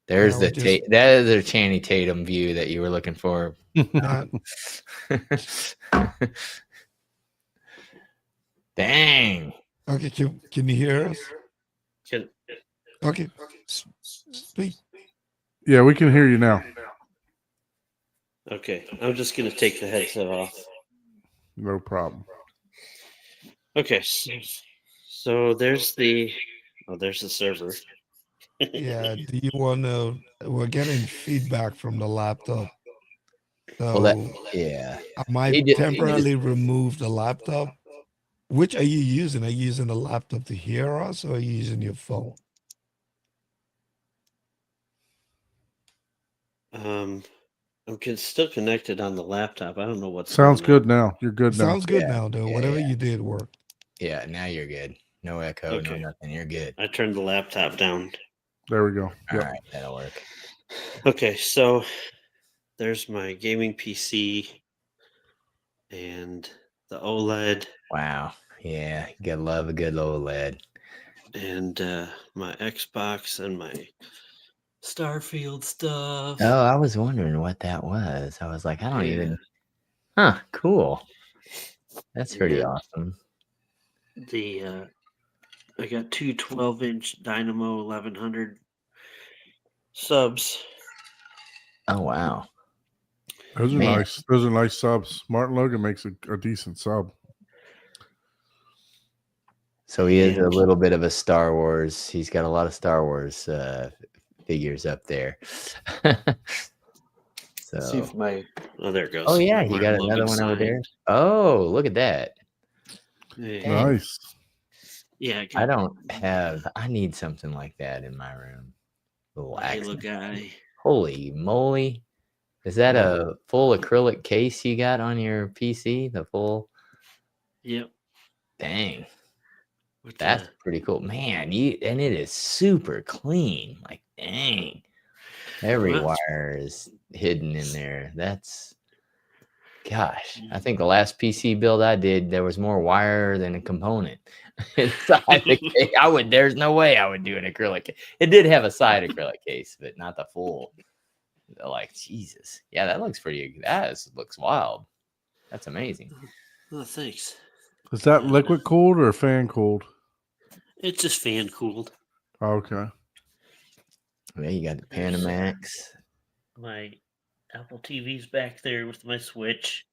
There's Yeah, the we just- that is the Channing Tatum view that you were looking for. Not, Dang. okay, can you hear us? Can, Okay, speak. Yeah, we can hear you now. okay, I'm just gonna take the headset off. No problem. Okay, so there's the there's the server. Yeah, do you want to? We're getting feedback from the laptop. So Well, yeah. I might He just- temporarily remove the laptop. Which are you using? Are you using the laptop to hear us or are you using your phone? I'm still connected on the laptop. I don't know what's Sounds going on. good now. You're good now. Sounds good Yeah, now, though. yeah, Whatever yeah. you did worked. Yeah, now you're good. No echo, Okay. no nothing. You're good. I turned the laptop down. There we go. All Yep. right, that'll work. Okay, so there's my gaming PC and the OLED Wow. Yeah, you gotta love a good OLED. and my Xbox and my Starfield stuff. Oh, I was wondering what that was. I was like, I don't Yeah. even. Huh? Cool. That's pretty Yeah. awesome. The I got two 12-inch Dynamo 1100 subs. Oh wow. Those are Man. nice. Those are nice subs. Martin Logan makes a decent sub. So he is a And- little bit of a Star Wars. He's got a lot of Star Wars figures up there. See if So. my there it goes. Oh yeah, My you Martin got another Logan one over sign. there. Oh, look at that. Yeah, Dang. Nice. yeah I don't have. I need something like that in my room. Little Halo accent. guy. Holy moly! Is that a full acrylic case you got on your PC? The full. Yep. Dang, With that's the- pretty cool, man. And it is super clean. Like, dang, every Well, wire is hidden in there. That's. Gosh, I think the last PC build I did, there was more wire than a component inside the case. There's no way I would do an acrylic. It did have a side acrylic case, but not the full. Like, Jesus. Yeah, that looks looks wild. That's amazing. Oh, thanks. Is that liquid cooled or fan cooled? It's just fan cooled. Okay. Yeah, you got the Panamax. My Apple TV's back there with my Switch,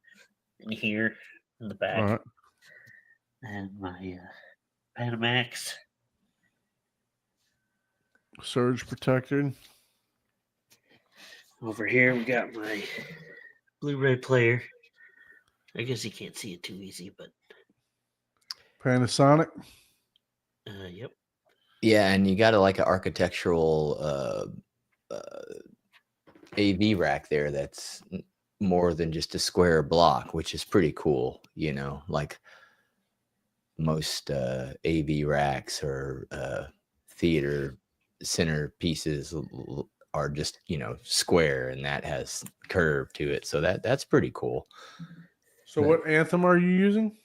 and here in the back, All right. and my Panamax. Surge protected. Over here, we got my Blu-ray player. I guess you can't see it too easy, but Panasonic. yep. Yeah, and you got like an architectural AV rack there that's more than just a square block, which is pretty cool. You know, like most AV racks or theater center pieces are just, square, and that has curve to it. So that's pretty cool. So what Anthem are you using?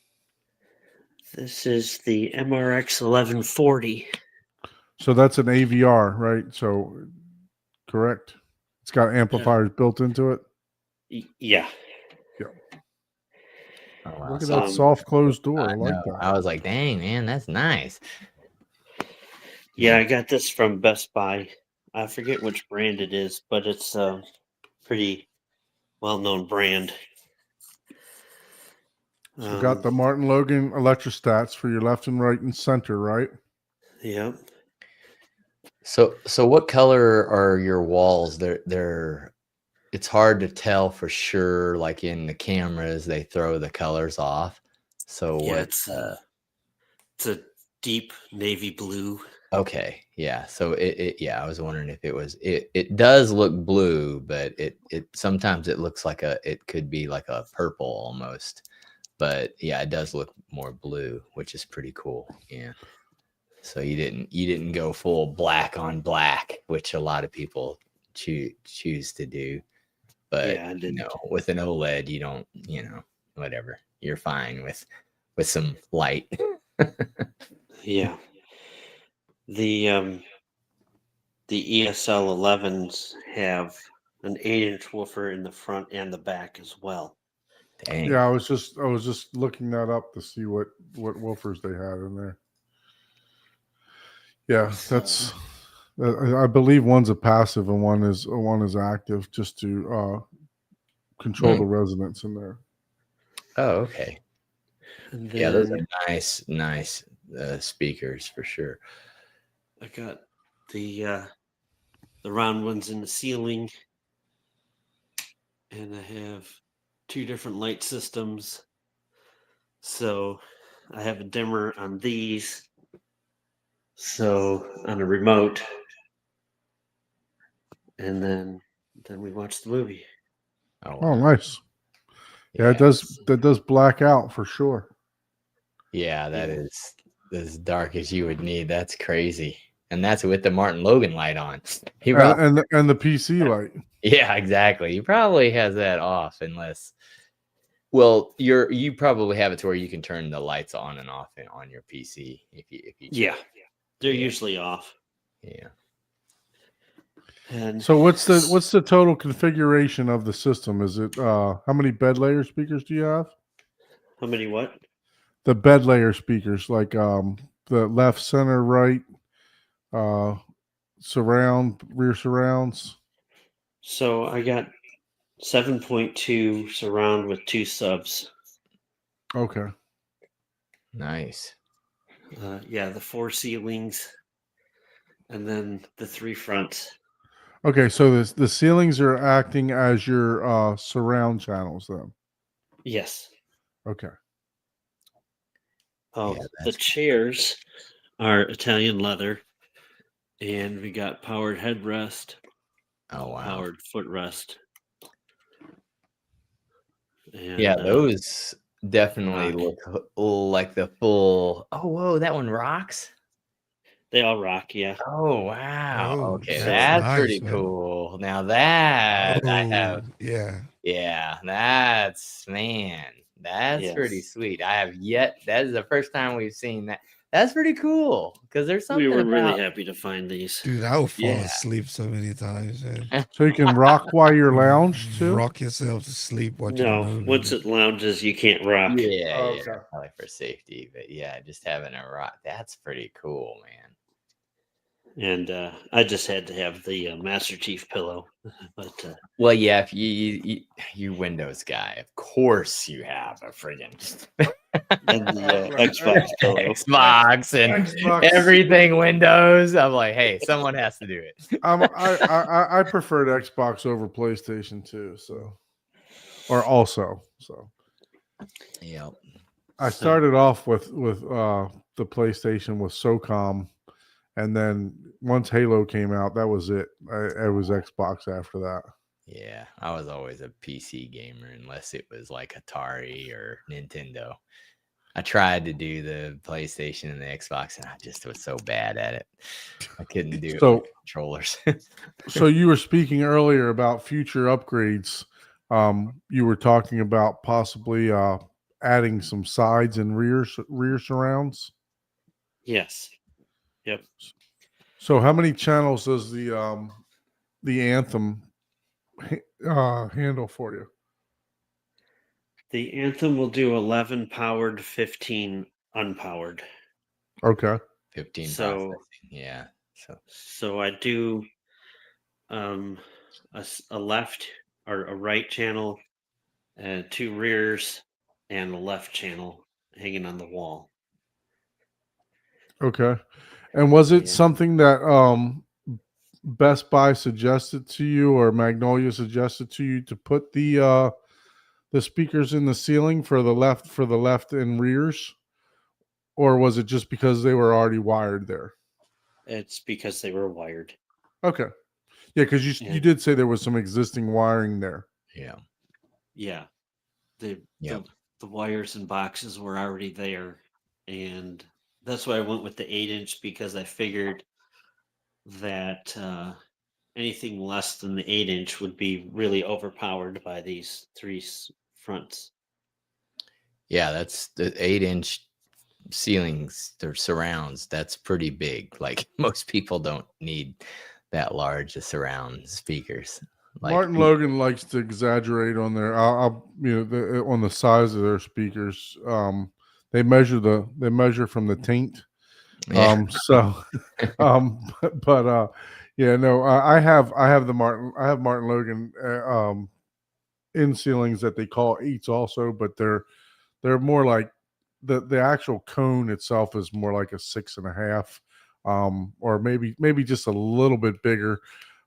This is the MRX 1140. So that's an AVR, right? So correct. It's got amplifiers built into it. Yeah. Oh, wow. Look at So- that soft closed door. I I like know. that. I was like, dang, man, that's nice. Yeah, I got this from Best Buy. I forget which brand it is, but it's a pretty well-known brand. So got the Martin Logan electrostats for your left and right and center, right? Yep. So what color are your walls? They're it's hard to tell for sure. Like in the cameras, they throw the colors off. So Yeah, what? it's a deep navy blue. Okay, yeah. So I was wondering if it was it does look blue, but it sometimes it looks like it could be like a purple almost. But yeah, it does look more blue, which is pretty cool. Yeah. So you didn't go full black on black, which a lot of people choose to do. But Yeah, I didn't. with an OLED, you don't, whatever. You're fine with some light. Yeah. The ESL 11s have an 8-inch woofer in the front and the back as well. Dang. Yeah, I was just looking that up to see what woofers they had in there. Yeah, that's. I believe one's a passive and one is active, just to control the resonance in there. Oh, okay. And Yeah, those then are nice speakers for sure. I got the round ones in the ceiling, and I have 2 different light systems. So I have a dimmer on these. So on a remote, and then we watch the movie. Oh, wow. nice. Yeah, it does. That does black out for sure. Yeah, that Yeah. is as dark as you would need. That's crazy. And that's with the Martin Logan light on. He probably, And the PC light. yeah, exactly. He probably has that off unless, well, you probably have it to where you can turn the lights on and off on your PC if you Yeah, they're Yeah. usually off. yeah. And So what's the total configuration of the system? Is it how many bed layer speakers do you have? how many what? The bed layer speakers, like the left, center, right, surround, rear surrounds. So I got 7.2 surround with 2 subs. Okay. Nice. Yeah, the 4 ceilings, and then the 3 fronts. Okay, so the ceilings are acting as your surround channels then. Yes. Okay. Oh, Yeah, the that's chairs are Italian leather, and we got powered headrest, Oh wow. powered footrest. And, Yeah, those definitely rock. look like the full. Oh, whoa, that one rocks. They all rock, yeah. Oh wow. Oh, Okay, that's that's nice, pretty man. cool. Now that I have, Oh, yeah. yeah, that's pretty Yes. sweet. I have yet. That is the first time we've seen that. That's pretty cool because there's We something were really about. happy to find these. Dude, I would fall Yeah. asleep so many times, man. So you can rock while you're lounge too. Rock yourself to sleep watching a No, movie. once it lounges, you can't rock. Yeah, Oh, yeah, okay. probably for safety, but yeah, just having a rock. That's pretty cool, man. And I just had to have the Master Chief pillow. But Well, yeah, if you Windows guy, of course you have a friggin' and the Xbox pillow. Xbox and Xbox. everything Windows. I'm like, hey, someone has to do it. I preferred Xbox over PlayStation too. So, or also so. Yep. I started off with the PlayStation with SOCOM, and then once Halo came out, that was it. I was Xbox after that. Yeah, I was always a PC gamer unless it was like Atari or Nintendo. I tried to do the PlayStation and the Xbox, and I just was so bad at it. I couldn't do it So- with controllers. So you were speaking earlier about future upgrades. You were talking about possibly adding some sides and rear surrounds. Yes. Yep. So how many channels does the Anthem handle for you? The Anthem will do 11 powered, 15 unpowered. Okay. 15 So- processing. Yeah. So I do a left or a right channel, 2 rears, and a left channel hanging on the wall. Okay. And was it Yeah. something that Best Buy suggested to you or Magnolia suggested to you to put the speakers in the ceiling for the left and rears? Or was it just because they were already wired there? It's because they were wired. Okay. Yeah, because Yeah. you did say there was some existing wiring there. Yeah. Yeah. Yep. The wires and boxes were already there. And that's why I went with the 8-inch, because I figured that anything less than the 8-inch would be really overpowered by these 3 fronts. Yeah, that's the 8-inch ceilings or surrounds, that's pretty big. Like most people don't need that large of surround speakers. Like Martin Logan likes to exaggerate on their, on the size of their speakers. They measure from the taint. yeah, Yeah, no, I have Martin Logan in ceilings that they call eights also, but they're more like the actual cone itself is more like a 6.5, or maybe just a little bit bigger.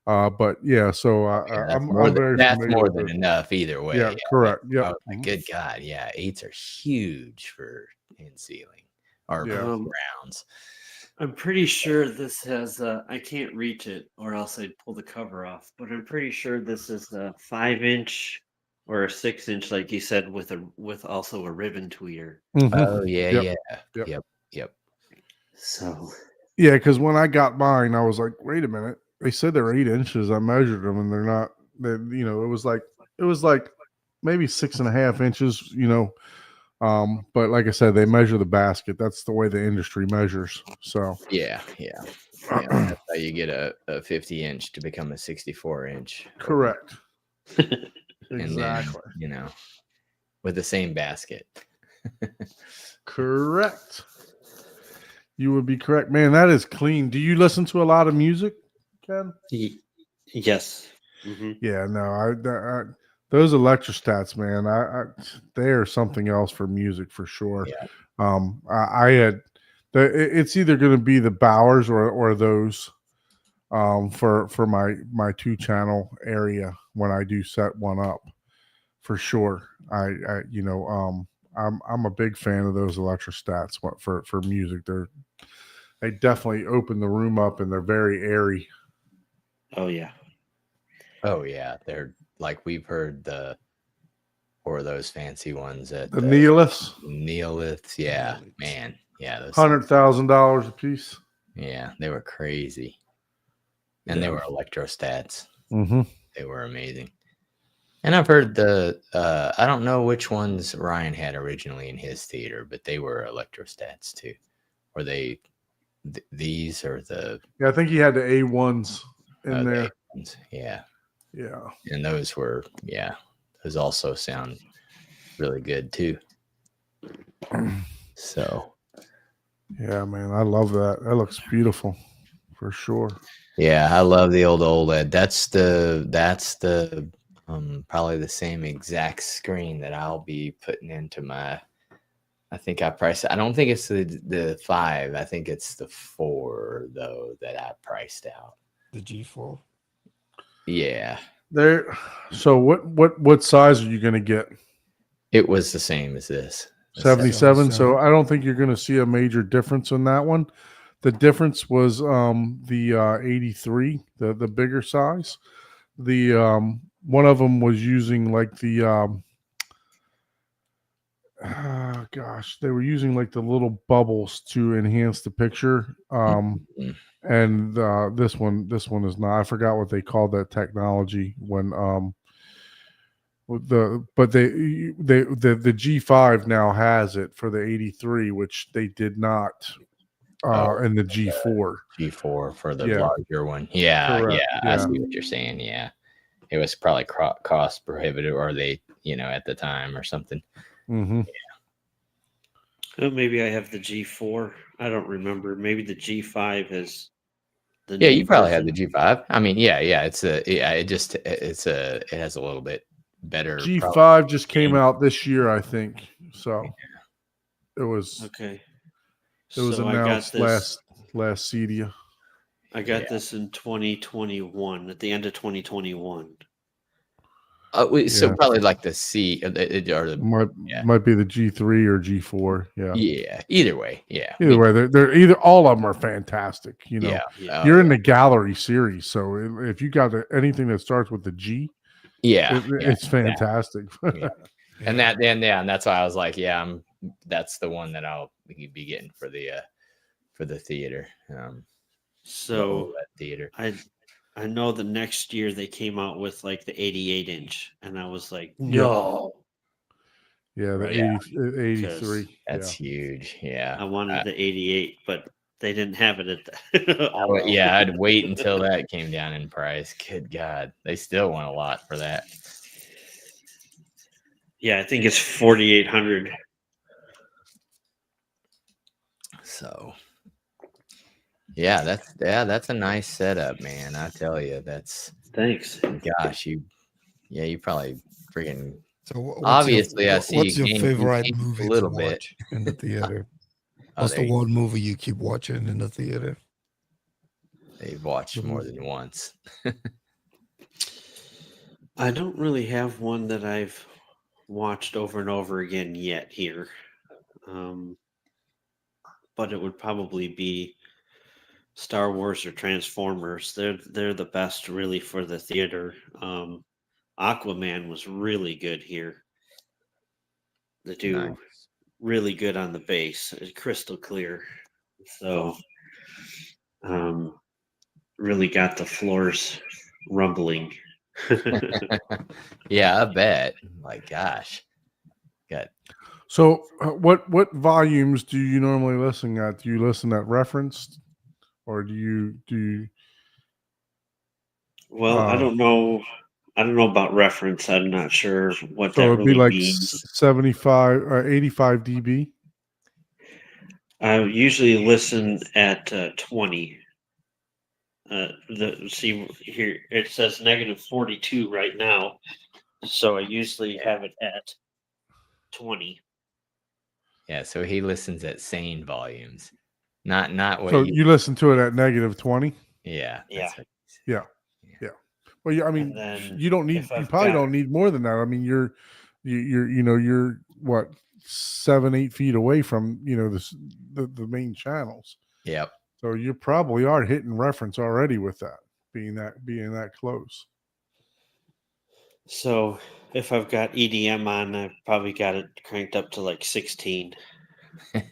But yeah, so yeah, I'm very that's familiar more with than it. enough either way. Yeah, correct. Oh Yep. my good God, yeah, eights are huge for in ceiling or Yeah. rounds. I'm pretty sure this has I can't reach it or else I'd pull the cover off, but I'm pretty sure this is a 5-inch or a 6-inch, like you said, with also a ribbon tweeter. Mhm. Oh yeah, Yep. yeah, yep. So Yeah, because when I got mine, I was like, wait a minute. They said they're 8 inches. I measured them, and they're not. It was like maybe 6.5 inches. But like I said, they measure the basket. That's the way the industry measures. So Yeah. That's how you get a 50-inch to become a 64-inch. correct. And Exactly. then, with the same basket. Correct. You would be correct, man. That is clean. Do you listen to a lot of music, Ken? yes. Mm-hmm. Yeah, no. Those electrostats, man. They are something else for music for sure. Yeah. I had it's either going to be the Bowers or those for my 2-channel area when I do set one up for sure. I'm a big fan of those electrostats for music. They definitely open the room up and they're very airy. Oh yeah. Oh yeah, they're like we've heard or those fancy ones at The Neoliths, Neoliths. Yeah, Neoliths. man. Yeah, those $100,000 a piece. yeah, they were crazy. And they were electrostats. Mm-hmm. They were amazing. And I've heard I don't know which ones Ryan had originally in his theater, but they were electrostats too. Or these or the Yeah, I think he had the A1s in the there. ones. Yeah. Yeah. And those also sound really good too. So Yeah, man, I love that. That looks beautiful for sure. yeah, I love the old OLED. That's the probably the same exact screen that I'll be putting into my. I think I priced. I don't think it's the 5. I think it's the 4 though that I priced out. The G4. Yeah, There. So what size are you going to get? it was the same as this. 77. So 77. I don't think you're going to see a major difference in that one. The difference was the 83, the bigger size. The one of them was using like the they were using like the little bubbles to enhance the picture. Mhm. And this one is not. I forgot what they called that technology when the G5 now has it for the 83, which they did not in the G4. G4 for the Yeah. larger one. Yeah, Correct, I yeah. see what you're saying. Yeah, it was probably cost prohibitive, or they, at the time or something. Mm-hmm. Oh, maybe I have the G4. I don't remember. Maybe the G5 is the Yeah, new you probably have the version. G5. I mean, yeah, it has a little bit better. G5 just came out this year, I think. So it was Okay. it was So I got announced this. last CEDIA. I got Yeah. this in 2021, at the end of 2021. So Yeah. probably like the C or the Might be the G3 or G4. Yeah. yeah. Either way, yeah. Either way, they're either all of them are fantastic. Yeah. Yeah. You're in the gallery series, so if you got anything that starts with the G, Yeah. it's fantastic. Yeah. And that's why I was like, yeah, that's the one that I'll be getting for the theater. So that theater. I know the next year they came out with like the 88-inch, and I was like, no. Yeah, the Right. 83. That's Yeah. huge. Yeah. I wanted the 88, but they didn't have it at the. Oh, well. Yeah, I'd wait until that came down in price. Good God. They still want a lot for that. Yeah, I think it's 4,800. So that's a nice setup, man. I tell you, that's Thanks. gosh, you probably freaking So obviously I see what's your you favorite gamed a movie to little bit. watch in the theater? Oh, What's the one movie you keep watching in the theater? they've watched more than once. I don't really have one that I've watched over and over again yet here. But it would probably be Star Wars or Transformers. They're the best really for the theater. Aquaman was really good here. They do Nice. really good on the bass. It's crystal clear. So really got the floors rumbling. Yeah, I bet. Like, gosh. Got So, what volumes do you normally listen at? Do you listen at referenced, or do you? Well, I don't know. I don't know about reference. I'm not sure what So that it'd be really like means. 75 or 85 dB. I usually listen at 20. See here it says negative 42 right now, so I usually have it at 20. yeah, so he listens at sane volumes. Not what So you listen to it at negative 20. Yeah. Yeah. Yeah. Well, yeah, I mean, And then you don't need. if You I've probably got- don't need more than that. I mean, you're what 7-8 feet away from the main channels. Yep. So you probably are hitting reference already with that being that close. So if I've got EDM on, I've probably got it cranked up to like 16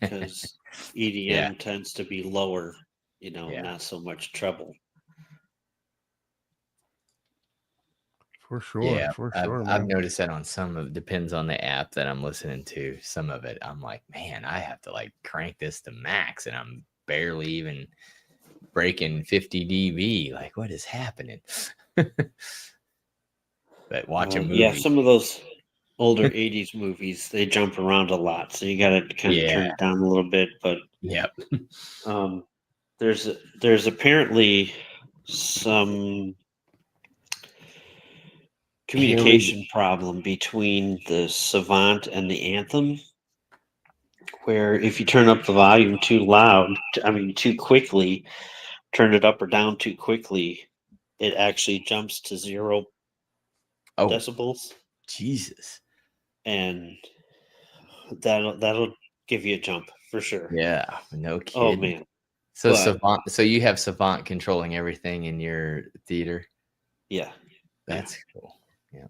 because EDM Yeah. tends to be lower, Yeah. not so much treble. For sure. Yeah, For I've sure, man. noticed that on some of depends on the app that I'm listening to. Some of it, I'm like, man, I have to like crank this to max, and I'm barely even breaking 50 dB. Like, what is happening? But watch a movie. Yeah, some of those older 80s movies, they jump around a lot, so you got to kind of turn it down a little bit. But Yep. there's apparently some communication problem between the Savant and the Anthem, where if you turn up the volume too quickly, turn it up or down too quickly, it actually jumps to 0 decibels, Jesus. and that'll give you a jump for sure. Yeah, no kidding. Oh man. So But- Savant, so you have Savant controlling everything in your theater. Yeah. That's cool. Yeah.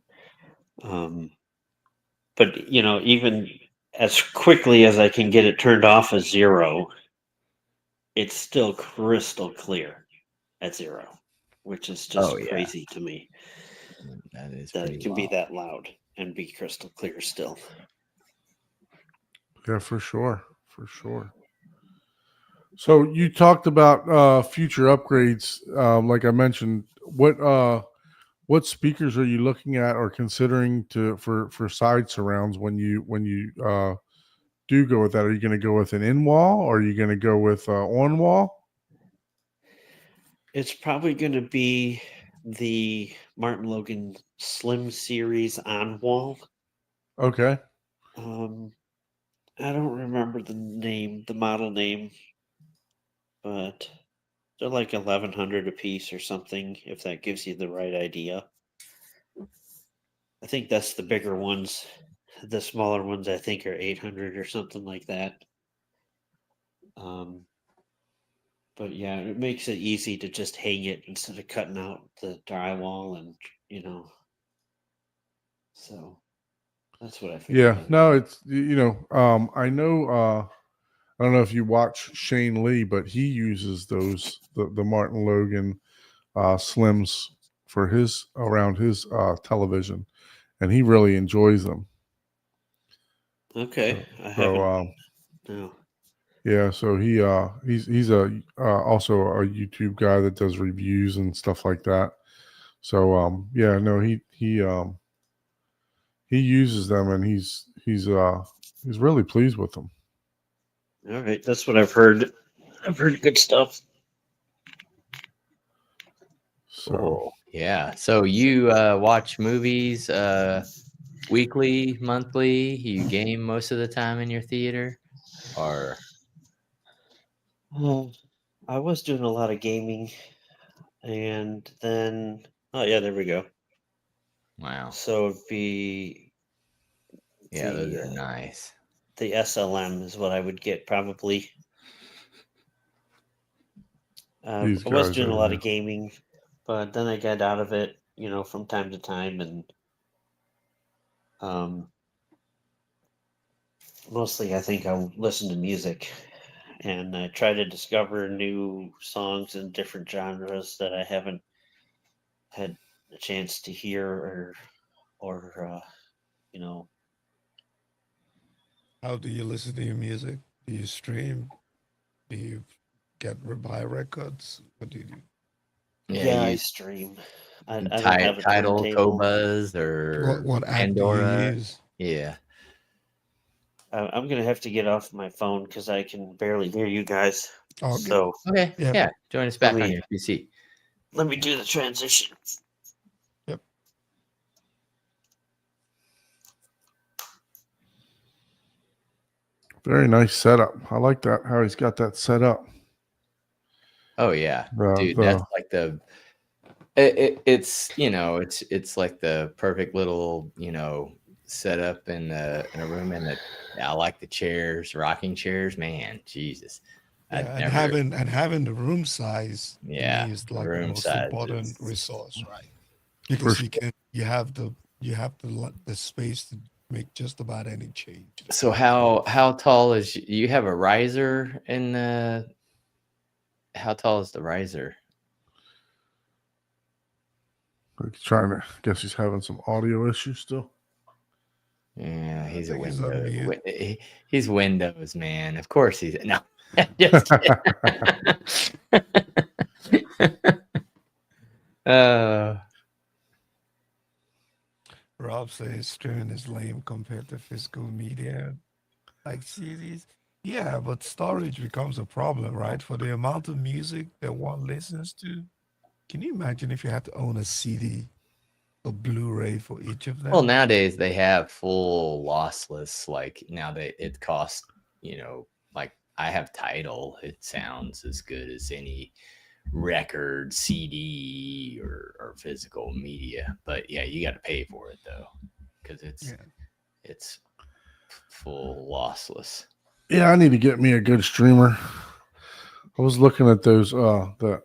But even as quickly as I can get it turned off as 0, it's still crystal clear at 0, which is just Oh, yeah. crazy to me That is that pretty it can be wild. that loud and be crystal clear still. Yeah, for sure. For sure. So you talked about future upgrades. Like I mentioned, what speakers are you looking at or considering for side surrounds when you do go with that? Are you going to go with an in wall, or are you going to go with on wall? It's probably going to be the Martin Logan Slim Series on wall. Okay. I don't remember the model name, but they're like 1,100 a piece or something, if that gives you the right idea. I think that's the bigger ones. The smaller ones, I think, are 800 or something like that. But yeah, it makes it easy to just hang it instead of cutting out the drywall, and so that's what I figured. Yeah. No, it's I know. I don't know if you watch Shane Lee, but he uses the Martin Logan slims for his television, and he really enjoys them. Okay. I So haven't. No. yeah, so he's a also a YouTube guy that does reviews and stuff like that. So yeah, no, he uses them and he's really pleased with them. All right. That's what I've heard. I've heard good stuff. So Cool. Yeah. So you watch movies weekly, monthly? You game most of the time in your theater, or I was doing a lot of gaming, and then yeah, there we go. wow? So it'd be Yeah, those the are nice. the SLM is what I would get probably. these I was guys doing a are lot of gaming, but then I got out of it, from time to time, and um, mostly I think I'll listen to music and try to discover new songs in different genres that I haven't had a chance to hear or you know. How do you listen to your music? Do you stream? Do you buy records? What do you do? Yeah, Yeah, I you stream. I don't have a Title, turntable. Cobuzz, or What app do you Pandora. use? Yeah. I'm gonna have to get off my phone because I can barely hear you guys. Okay. So Okay. Yeah. Yeah. Join us Let back on me- your PC. let me do the transition. Yep. very nice setup. I like that how he's got that set up. Oh yeah, The- dude. the- That's like it's like the perfect little setup in a room, and I like the chairs, rocking chairs. Man, Jesus. I'd Yeah, never- and having the room size to Yeah, me is like the room most size important is- resource, right? Because For you have the space to make just about any change. So how tall is you have a riser in the? How tall is the riser? Like trying to guess he's having some audio issues still. Yeah, he's a think he's on Windows. mute. He's Windows, man. Of course he's no. Just kidding. Rob says streaming is lame compared to physical media like CDs. Yeah, but storage becomes a problem, right? For the amount of music that one listens to. Can you imagine if you had to own a CD or Blu-ray for each of them? Well, nowadays they have full lossless. Like it costs, like I have Tidal. It sounds as good as any record, CD, or physical media. But yeah, you got to pay for it though, because it's full lossless. Yeah, I need to get me a good streamer. I was looking at those the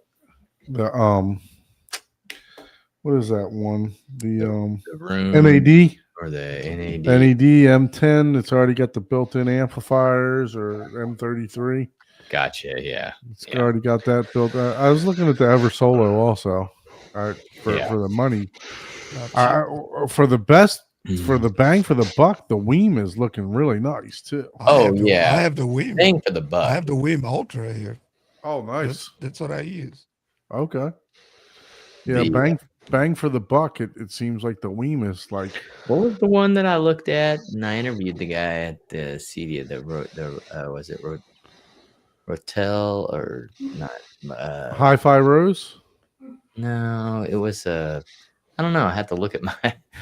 what is that one? The The room NAD or the NAD. NAD M10. It's already got the built-in amplifiers, or M33. Gotcha. Yeah. It's Yeah. already got that built. I was looking at the Ever Solo also for the money. For the best. For the bang for the buck, the Weem is looking really nice too. Oh, I have the Weem. Bang for the buck. I have the Weem Ultra here. Oh, nice. That's what I use. Okay. Yeah, bang for the buck. It seems like the Weem is like. What was the one that I looked at? And I interviewed the guy at the CD that wrote was it Rotel or not? Hi-Fi Rose? No, it was I don't know. I have to look at my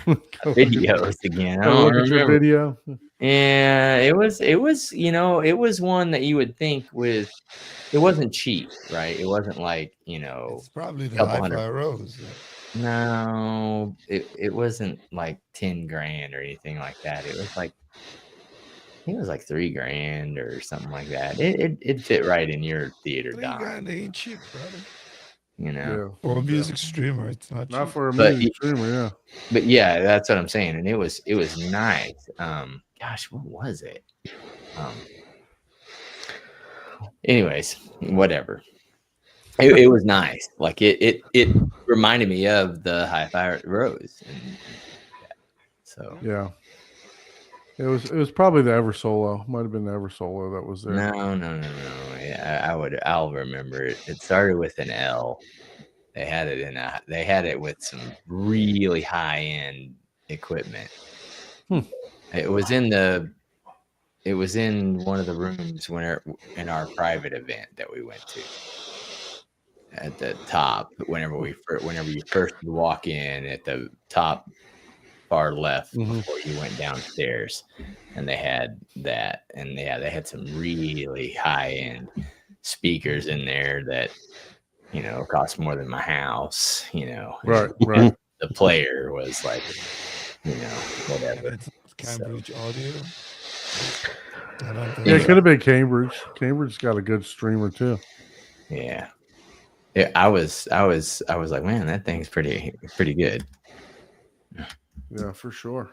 Go videos again. I look don't at your remember. video. Yeah, it was it was one that you would think it wasn't cheap, right? It wasn't like, It's probably the couple Hi-Fi hundred. Rose. No, it wasn't like 10 grand or anything like that. It was like, I think it was like $3,000 or something like that. It fit right in your theater, Don. $3,000 ain't cheap, brother. Yeah. For a music streamer, it's not Not cheap. for a But music streamer, yeah. But yeah, that's what I'm saying. And it was nice. Gosh, what was it? Anyways, whatever. It was nice. Like it reminded me of the Hi-Fi Rose. So Yeah. It was probably the Ever Solo. Might have been the Ever Solo that was there. No. Yeah, I'll remember it. It started with an L. They had it with some really high end equipment. Hmm. It was in one of the rooms in our private event that we went to. At the top, whenever you first walk in, at the top far left before you went downstairs, and they had that, and yeah, they had some really high end speakers in there that cost more than my house. Right. The player was like, whatever. It's Cambridge Audio. Yeah, it could have been Cambridge. Cambridge's got a good streamer too. Yeah. I was like, man, that thing's pretty good. Yeah, for sure.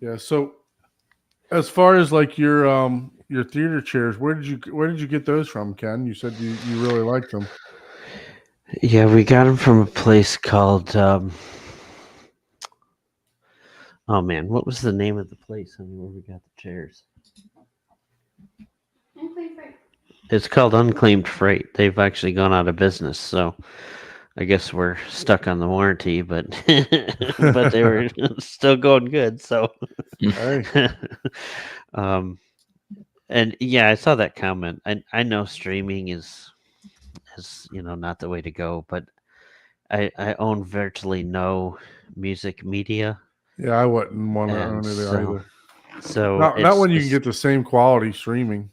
Yeah. So, as far as like your theater chairs, where did you get those from, Ken? You said you really liked them. Yeah, we got them from a place called. Oh man, what was the name of the place? I mean, where we got the chairs? Unclaimed Freight. It's called Unclaimed Freight. They've actually gone out of business, so I guess we're stuck on the warranty, but but they were still going good. So, Hey. and yeah, I saw that comment. I know streaming is not the way to go, but I own virtually no music media. Yeah, I wouldn't want to And own it so- either. So Not when you can get the same quality streaming.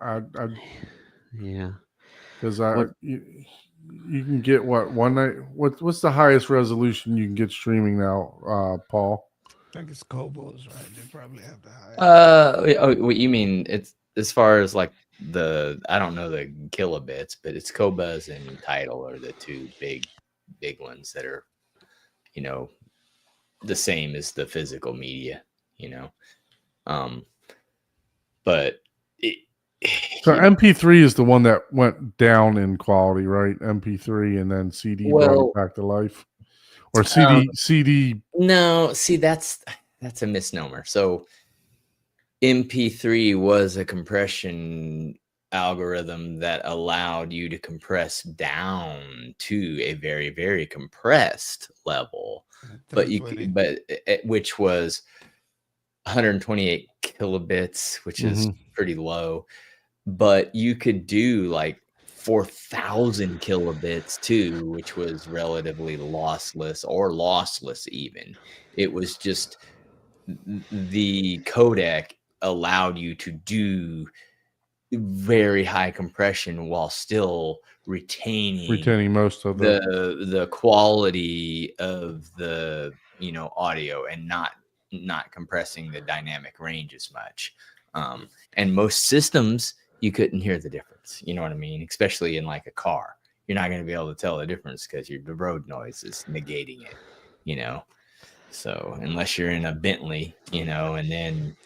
I yeah. because What- you can get one night. What's the highest resolution you can get streaming now, Paul? I think it's Cobos, right? They probably have the highest. What you mean? It's as far as like I don't know the kilobits, but it's Qobuz and Tidal are the two big ones that are, the same as the physical media, but So MP3 is the one that went down in quality, right? MP3 and then CD brought Well, it back to life, or CD. No, see that's a misnomer. So MP3 was a compression algorithm that allowed you to compress down to a very, very compressed level, but 320. which was 128 kilobits, which is pretty low. But you could do like 4,000 kilobits too, which was relatively lossless or lossless even. It was just the codec allowed you to do very high compression while still retaining most of the quality of the audio and not compressing the dynamic range as much. And most systems you couldn't hear the difference. You know what I mean? Especially in like a car, you're not going to be able to tell the difference because the road noise is negating it. So unless you're in a Bentley, and then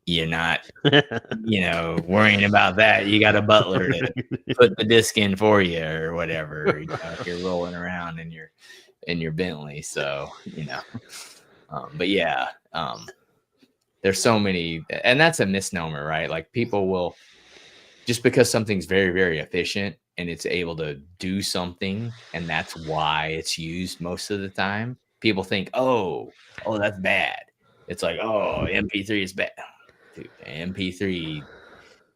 you're not worrying about that. You got a butler to put the disc in for you or whatever. If you're rolling around in your Bentley. So but yeah, there's so many, and that's a misnomer, right? Like people will, just because something's very, very efficient and it's able to do something, and that's why it's used most of the time, people think, oh, that's bad. It's like, oh, MP3 is bad. Dude, MP3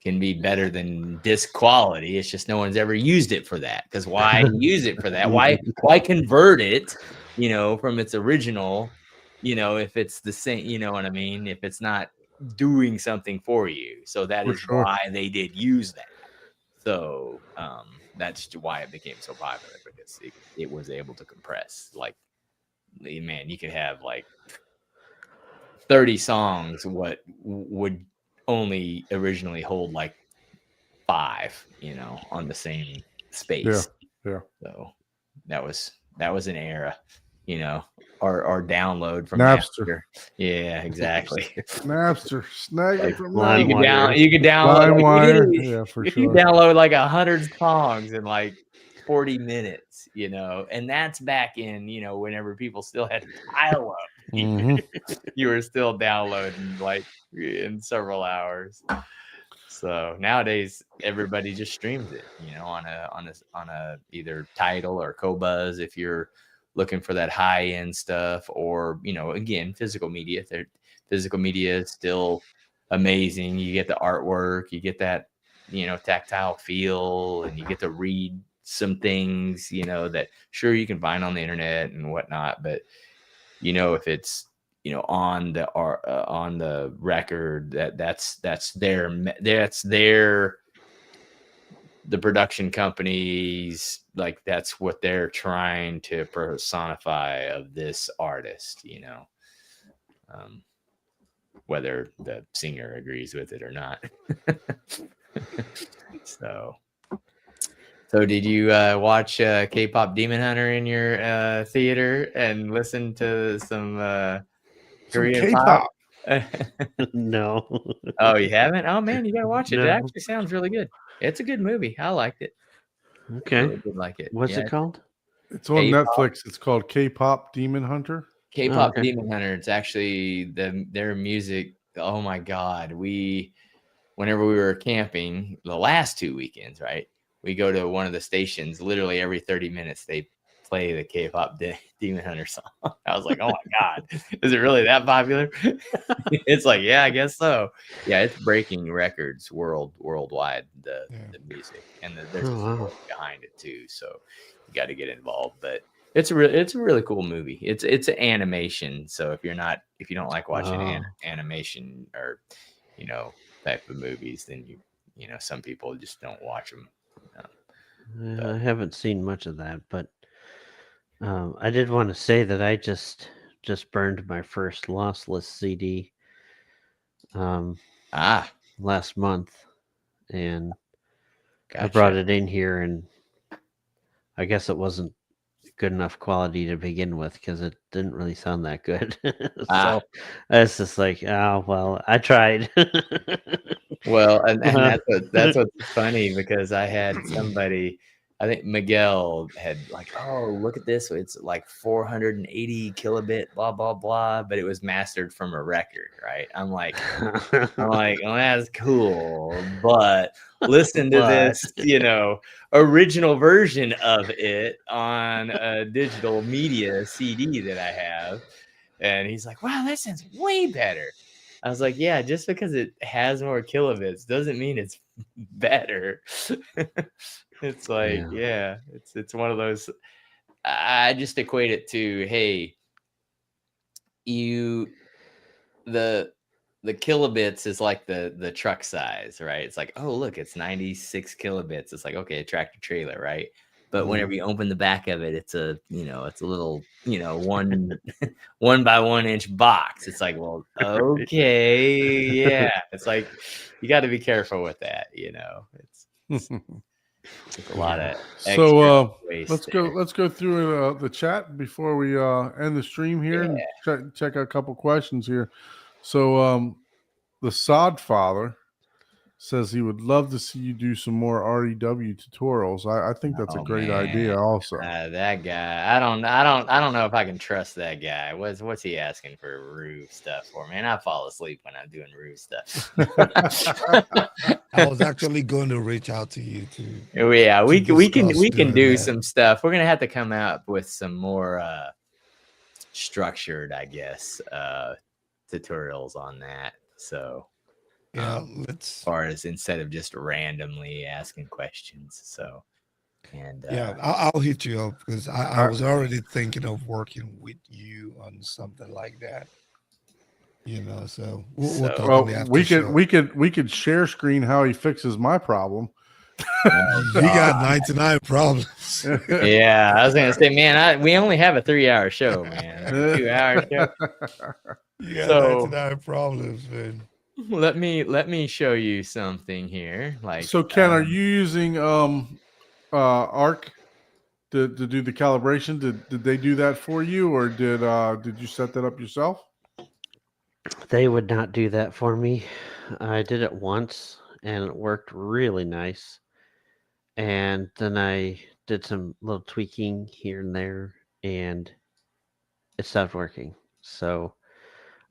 can be better than disc quality. It's just no one's ever used it for that. Because why use it for that? Why convert it, from its original, if it's the same, you know what I mean? If it's not doing something for you. So that is why they did use that. So that's why it became so popular, because it was able to compress. Like, man, you could have like 30 songs, what would only originally hold like 5, on the same space. Yeah. So that was an era, or download from Napster. Yeah, exactly. Napster, snag it from You could download. Yeah, for You sure. could download like 100 songs in like 40 minutes, and that's back in, whenever people still had dial up. Mhm. you were still downloading like in several hours. So nowadays everybody just streams it, on a either Tidal or Qobuz if you're looking for that high end stuff, or again, physical media. Physical media is still amazing. You get the artwork, you get that tactile feel, and you get to read some things that sure you can find on the internet and whatnot, but if it's on the record, that's their the production companies, like that's what they're trying to personify of this artist, whether the singer agrees with it or not. So did you watch K-pop Demon Hunter in your theater and listen to some Some Korean pop? No. Oh, you haven't? Oh man, you gotta watch it. It No. actually sounds really good. It's a good movie. I liked it. Okay. Really did like it. What's Yeah, it called? It's on K-pop. Netflix. It's called K-pop Demon Hunter. K-pop okay. Demon Hunter. It's actually their music. Oh my god, whenever we were camping the last 2 weekends, right? We go to one of the stations. Literally every 30 minutes, they play the K-pop Demon Hunter song. I was like, oh my god, is it really that popular? It's like, yeah, I guess so. Yeah, it's breaking records worldwide. The music, and there's a story behind it too. So you got to get involved. But it's a really cool movie. It's an animation. So if you don't like watching animation or type of movies, then some people just don't watch them. I haven't seen much of that, but I did want to say that I just burned my first lossless CD last month, and Gotcha. I brought it in here, and I guess it wasn't good enough quality to begin with because it didn't really sound that good. So it's just like, oh well, I tried. Well, and that's what's funny, because I had somebody, I think Miguel had like, oh, look at this, it's like 480 kilobit, blah blah blah, but it was mastered from a record, right? I'm like, oh, that's cool, but listen to this, original version of it on a digital media CD that I have, and he's like, wow, that sounds way better. I was like, yeah, just because it has more kilobits doesn't mean it's better. It's like, yeah, it's one of those. I just equate it to, hey, the kilobits is like the truck size, right? It's like, oh, look, it's 96 kilobits. It's like, okay, a tractor trailer, right? But whenever you open the back of it, it's a little, 1 by 1 inch box. It's like, well, okay, yeah. It's like, you got to be careful with that, It's a lot of So waste let's go through the chat before we end the stream here and check out a couple questions here. So the Sod Father says he would love to see you do some more REW tutorials. I think that's a great idea also. That guy, I don't know if I can trust that guy. What's he asking for roof stuff for, man? I fall asleep when I'm doing roof stuff. I was actually going to reach out to you too. Yeah, we can do some stuff. We're gonna have to come out with some more structured, I guess, tutorials on that. So yeah, as far as instead of just randomly asking questions. So, and yeah, I'll hit you up, because I was already thinking of working with you on something like that. So we'll talk on the after show. we could share screen how he fixes my problem. You got 99 problems. Yeah, I was gonna say, man, we only have a 3-hour show, man. A 2-hour show. You got 99 problems, man. Let me show you something here. Like, so Ken, are you using Arc to do the calibration? Did they do that for you, or did you set that up yourself? They would not do that for me. I did it once and it worked really nice. And then I did some little tweaking here and there and it stopped working. So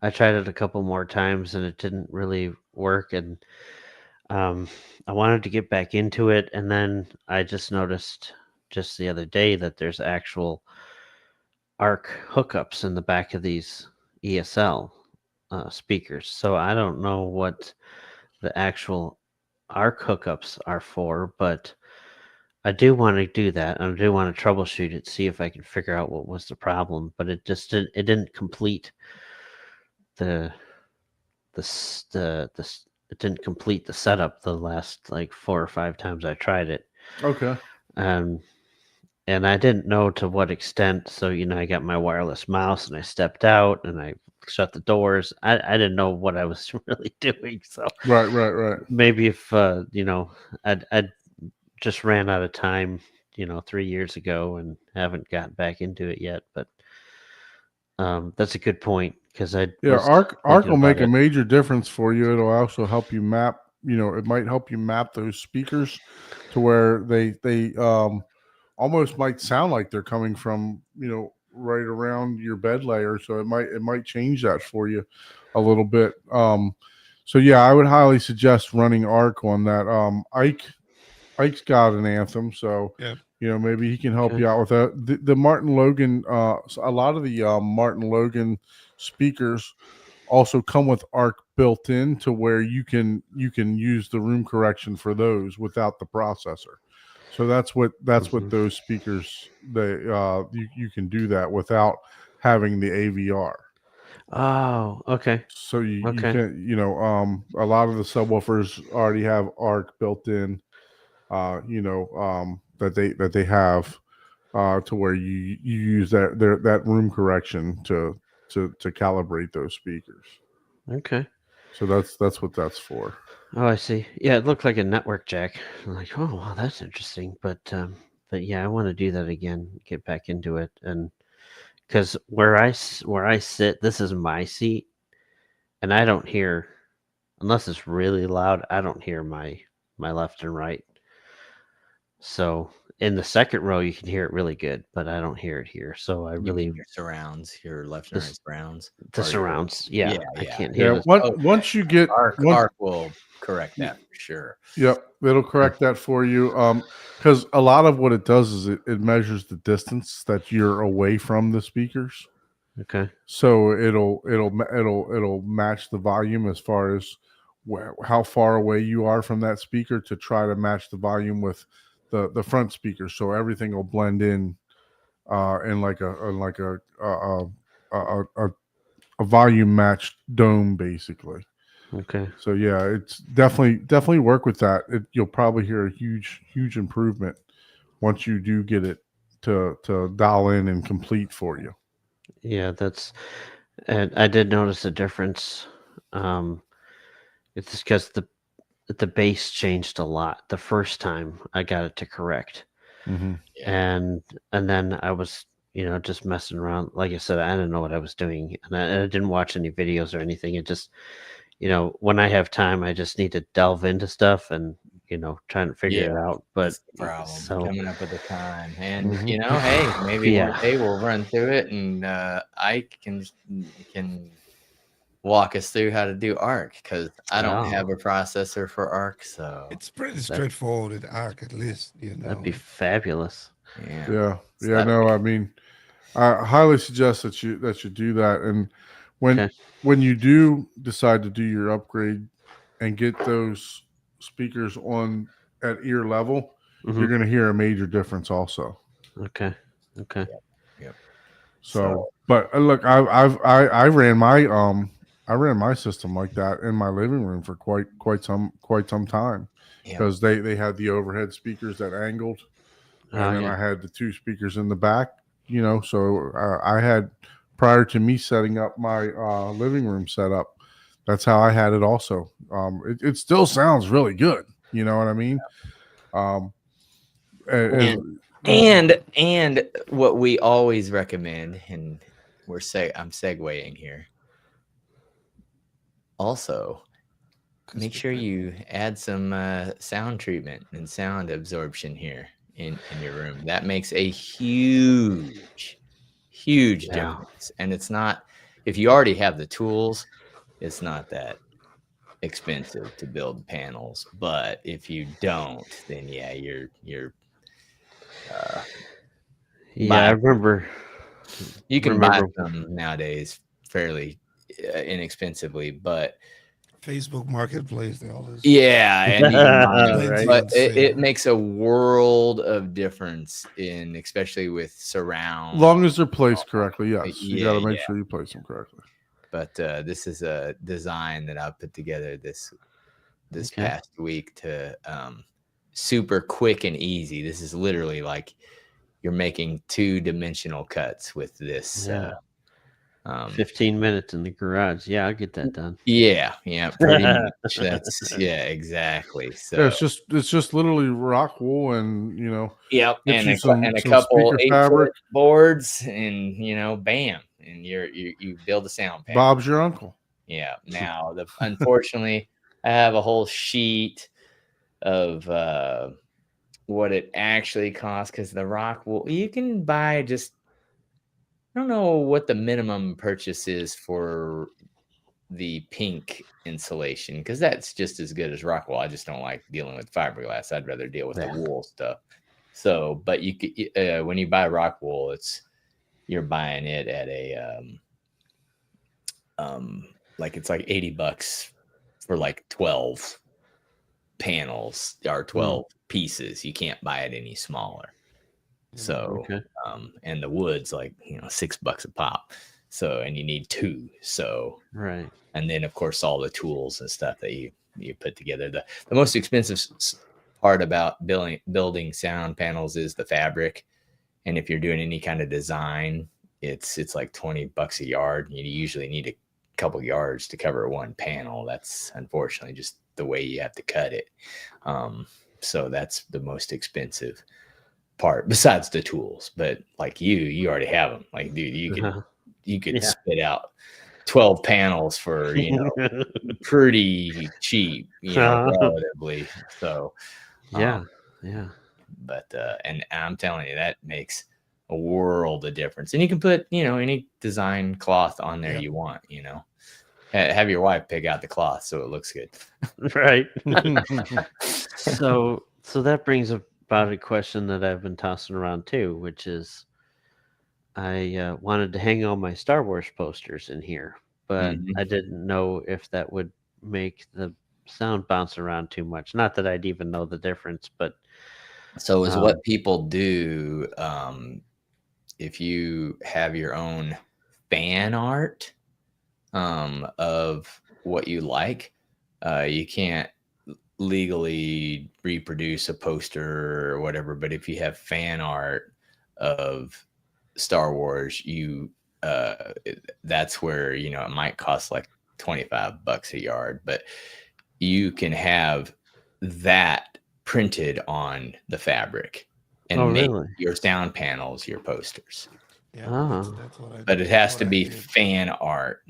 I tried it a couple more times and it didn't really work. And I wanted to get back into it. And then I just noticed just the other day that there's actual ARC hookups in the back of these ESL speakers. So I don't know what the actual ARC hookups are for, but I do want to do that. And I do want to troubleshoot it, see if I can figure out what was the problem. But it just didn't complete the it didn't complete the setup the last like 4 or 5 times I tried it. Okay. Um, and I didn't know to what extent. So, I got my wireless mouse and I stepped out and I shut the doors. I didn't know what I was really doing. So Right. maybe if, I'd just ran out of time, 3 years ago and haven't gotten back into it yet. But that's a good point because I Yeah, was Arc thinking will make about a it. major difference for you. It'll also help you map. It might help you map those speakers to where they almost might sound like they're coming from right around your bed layer. So it might change that for you a little bit. So yeah, I would highly suggest running Arc on that. Ike's got an Anthem, so Yeah. maybe he can help Okay. you out with that. The Martin Logan, a lot of the Martin Logan speakers also come with ARC built in to where you can use the room correction for those without the processor. So that's what Mhm. those speakers you can do that without having the AVR. Oh, okay. So you Okay. can a lot of the subwoofers already have ARC built in. That they have to where you use that room correction to calibrate those speakers. Okay. So that's what that's for. Oh, I see. Yeah, it looked like a network jack. I'm like, oh, wow, that's interesting. But yeah, I want to do that again, get back into it, and because where I sit, this is my seat, and I don't hear unless it's really loud. I don't hear my left and right. So in the second row, you can hear it really good, but I don't hear it here. So I You mean really your surrounds, your left and this right surrounds? the Or your surrounds. Yeah, yeah, I yeah. can't hear Yeah. this. Oh, Once you get Arc once Arc will correct that for sure. Yep, it'll correct that for you. Because a lot of what it does is it measures the distance that you're away from the speakers. Okay. So it'll match the volume as far as how far away you are from that speaker to try to match the volume with the front speaker. So everything will blend in like a volume matched dome basically. Okay. So yeah, it's definitely work with that. You'll probably hear a huge improvement once you do get it to dial in and complete for you. Yeah, and I did notice a difference. Um, it's because the bass changed a lot the first time I got it to correct, Mm-hmm. Yeah. and then I was just messing around. Like I said, I didn't know what I was doing, and I didn't watch any videos or anything. It just when I have time, I just need to delve into stuff and try and figure it Yeah, out. But that's the problem. so Coming up with the time. And Mhm. hey, maybe one Yeah. day we'll run through it and Ike can walk us through how to do ARC because I don't Oh, have a processor for ARC, so It's pretty straightforward with Arc, at least, that'd be fabulous. yeah. Yeah, So yeah. that'll No, be I mean, I highly suggest that you do that. And when Okay. when you do decide to do your upgrade and get those speakers on at ear level, hmm you're going to hear a major difference also. Okay. Okay. Yep. So, but look, I ran my system like that in my living room for quite some time Yeah. because they had the overhead speakers that angled, and Oh then yeah. I had the 2 speakers in the back. So I had prior to me setting up my living room setup. That's how I had it. Also, it still sounds really good. You know what I mean? As, And what we always recommend, and I'm segueing here. Also, make sure you add some sound treatment and sound absorption here in your room. That makes a huge Yeah. difference. And it's not if you already have the tools, it's not that expensive to build panels. But if you don't, then yeah, you're Yeah, I buy- you can buy remember. them nowadays fairly inexpensively, but Facebook Marketplace, they always yeah, and you can buy them, Right. but on sale. it makes a world of difference in, especially with surround. Long as they're placed correctly, yes. You got to Yeah, make yeah. sure you place them correctly. But this is a design that I put together this Okay. past week to super quick and easy. This is literally like you're making 2-dimensional cuts with this. Yeah. 15 minutes in the garage. Yeah, I'll get that done. Yeah, pretty much. That's exactly. So Yeah, it's just literally rock wool and yep, get and you a some couple speaker 8-foot fabric. boards, and bam, and you build a sound panel. Bob's your uncle. Yeah. Now, unfortunately, I have a whole sheet of what it actually costs, because the rock wool you can buy just. I don't know what the minimum purchase is for the pink insulation, because that's just as good as rock wool. I just don't like dealing with fiberglass. I'd rather deal with the wool stuff. So, but you could, when you buy rock wool, you're buying it at a like it's like $80 for like 12 panels or 12 pieces. You can't buy it any smaller. So, Okay. And the wood's like, $6 a pop. So, and you need 2. So, Right. and then of course, all the tools and stuff that you put together. The most expensive part about building sound panels is the fabric. And if you're doing any kind of design, it's like $20 a yard. You usually need a couple yards to cover one panel. That's unfortunately just the way you have to cut it. So that's the most expensive part besides the tools. But like you already have them. Like, dude, you could spit out 12 panels for pretty cheap, relatively. So Yeah. but and I'm telling you, that makes a world of difference. And you can put any design cloth on there you want. Have your wife pick out the cloth so it looks good. Right. So that brings about a question that I've been tossing around too, which is I wanted to hang all my Star Wars posters in here, but I didn't know if that would make the sound bounce around too much. Not that I'd even know the difference, but so is what people do. If you have your own fan art of what you like, you can't legally reproduce a poster or whatever. But if you have fan art of Star Wars, that's where it might cost like $25 a yard, but you can have that printed on the fabric and make your sound panels your posters. Yeah, that's what I But it has to be fan art,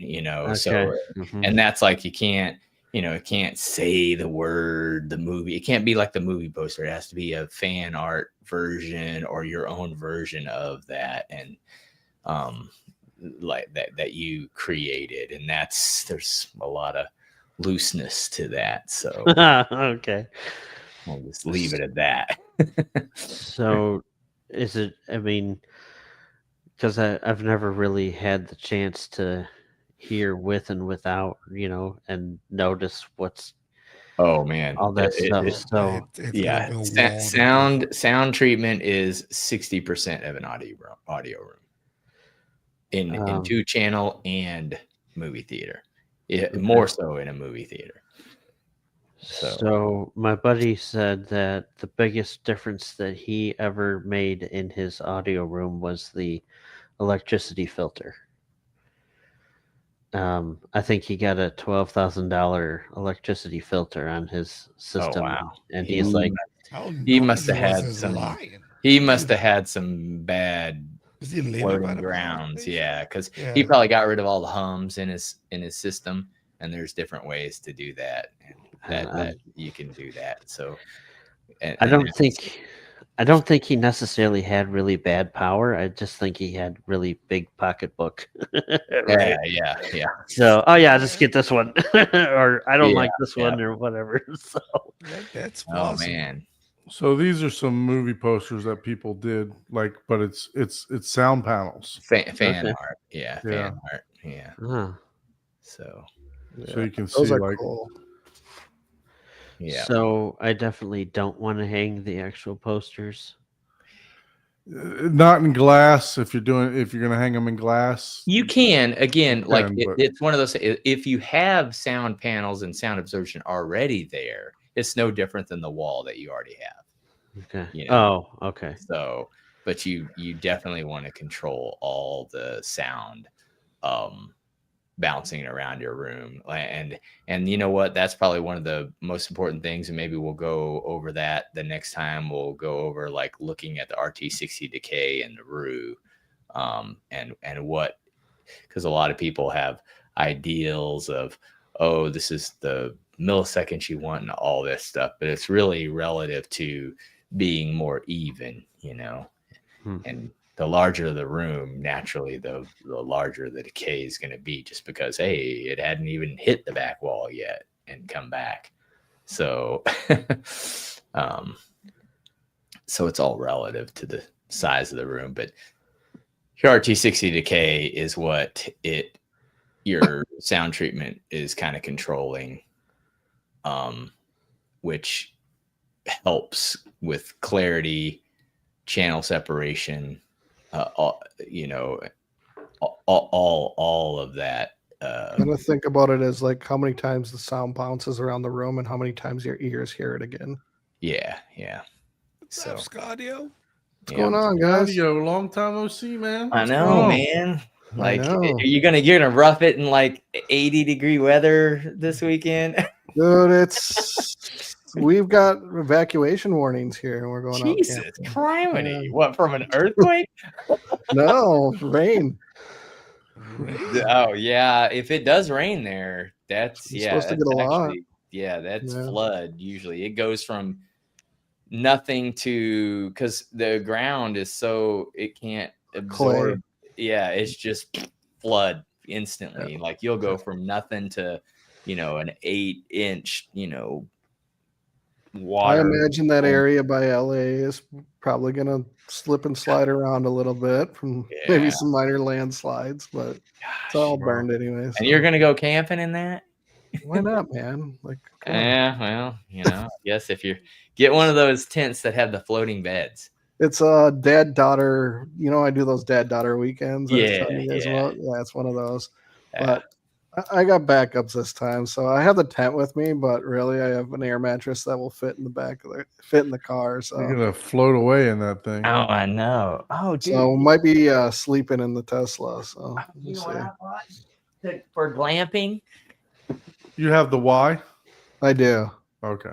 so and that's like you can't it can't say the word, the movie. It can't be like the movie poster. It has to be a fan art version or your own version of that, and like that you created. And there's a lot of looseness to that. So okay, we'll just leave it at that. So is it? I mean, because I've never really had the chance to hear with and without, and notice what's all that stuff. So sound treatment is 60% of an audio room in 2-channel and movie theater. More so in a movie theater. So my buddy said that the biggest difference that he ever made in his audio room was the electricity filter. I think he got a $12,000 electricity filter on his system. Oh, wow. And he's like, he must have had some. He must have had some bad floating grounds. Yeah, because he probably got rid of all the hums in his system, and there's different ways to do that. And that you can do that. So, I don't think I don't think he necessarily had really bad power. I just think he had really big pocketbook. Right. Yeah. So, oh yeah, just get this one, or I don't Yeah, like this one, or whatever. So, That's Oh possible. man. So these are some movie posters that people did, like, but it's sound panels, Fan Okay. art. Yeah, Yeah. fan art. Yeah. uh, So so you can Those see are like cool. yeah. so I definitely don't want to hang the actual posters. not in glass. If you're gonna hang them in glass, You can again, like can, but- it's one of those. If you have sound panels and sound absorption already there, it's no different than the wall that you already have. Okay. You know? Oh, okay. So, but you definitely want to control all the sound, bouncing around your room, and you know what? That's probably one of the most important things, and maybe we'll go over that the next time. We'll go over like looking at the RT60 decay and the RU, and what, because a lot of people have ideals of, oh, this is the milliseconds you want and all this stuff, but it's really relative to being more even, you know. And the larger the room, naturally the larger the decay is going to be, just because, hey, it hadn't even hit the back wall yet and come back. So so it's all relative to the size of the room, but your RT60 decay is what your sound treatment is kind of controlling, which helps with clarity, channel separation, you know, all of that. I'm gonna think about it as like how many times the sound bounces around the room and how many times your ears hear it again. Yeah. What's So up, Scadio? What's going on, guys? Audio, long time no see, man. I What's know, going on? man. Like, know. you're gonna rough it in like 80-degree weather this weekend. Dude, we've got evacuation warnings here, and we're going Jesus out camping. criminy! Yeah. What, from an earthquake? No, rain. Oh yeah, if it does rain there, that's It's supposed to that's get a lot. actually, that's Yeah. flood. Usually, it goes from nothing to, because the ground is so it can't absorb. Yeah, it's just flood instantly. Like you'll go from nothing to, an 8-inch, I water. imagine that area by LA is probably gonna slip and slide around a little bit from Yeah. maybe some minor landslides, but it's all Gosh, burned anyways. and you're gonna go camping in that? Why not, man? Like, come on. Yeah, well, I guess if you get one of those tents that have the floating beds. It's a dad-daughter. I do those dad-daughter weekends. I was Yeah, telling you guys yeah. about. Yeah, it's one of those. Yeah. But I got backups this time, so I have the tent with me. But really, I have an air mattress that will fit in the back of fit in the car. You're So, gonna float away in that thing. Oh, I know. Oh, dude. so might be sleeping in the Tesla. So You we'll know see. what I bought for glamping? You have the Y? I do. Okay.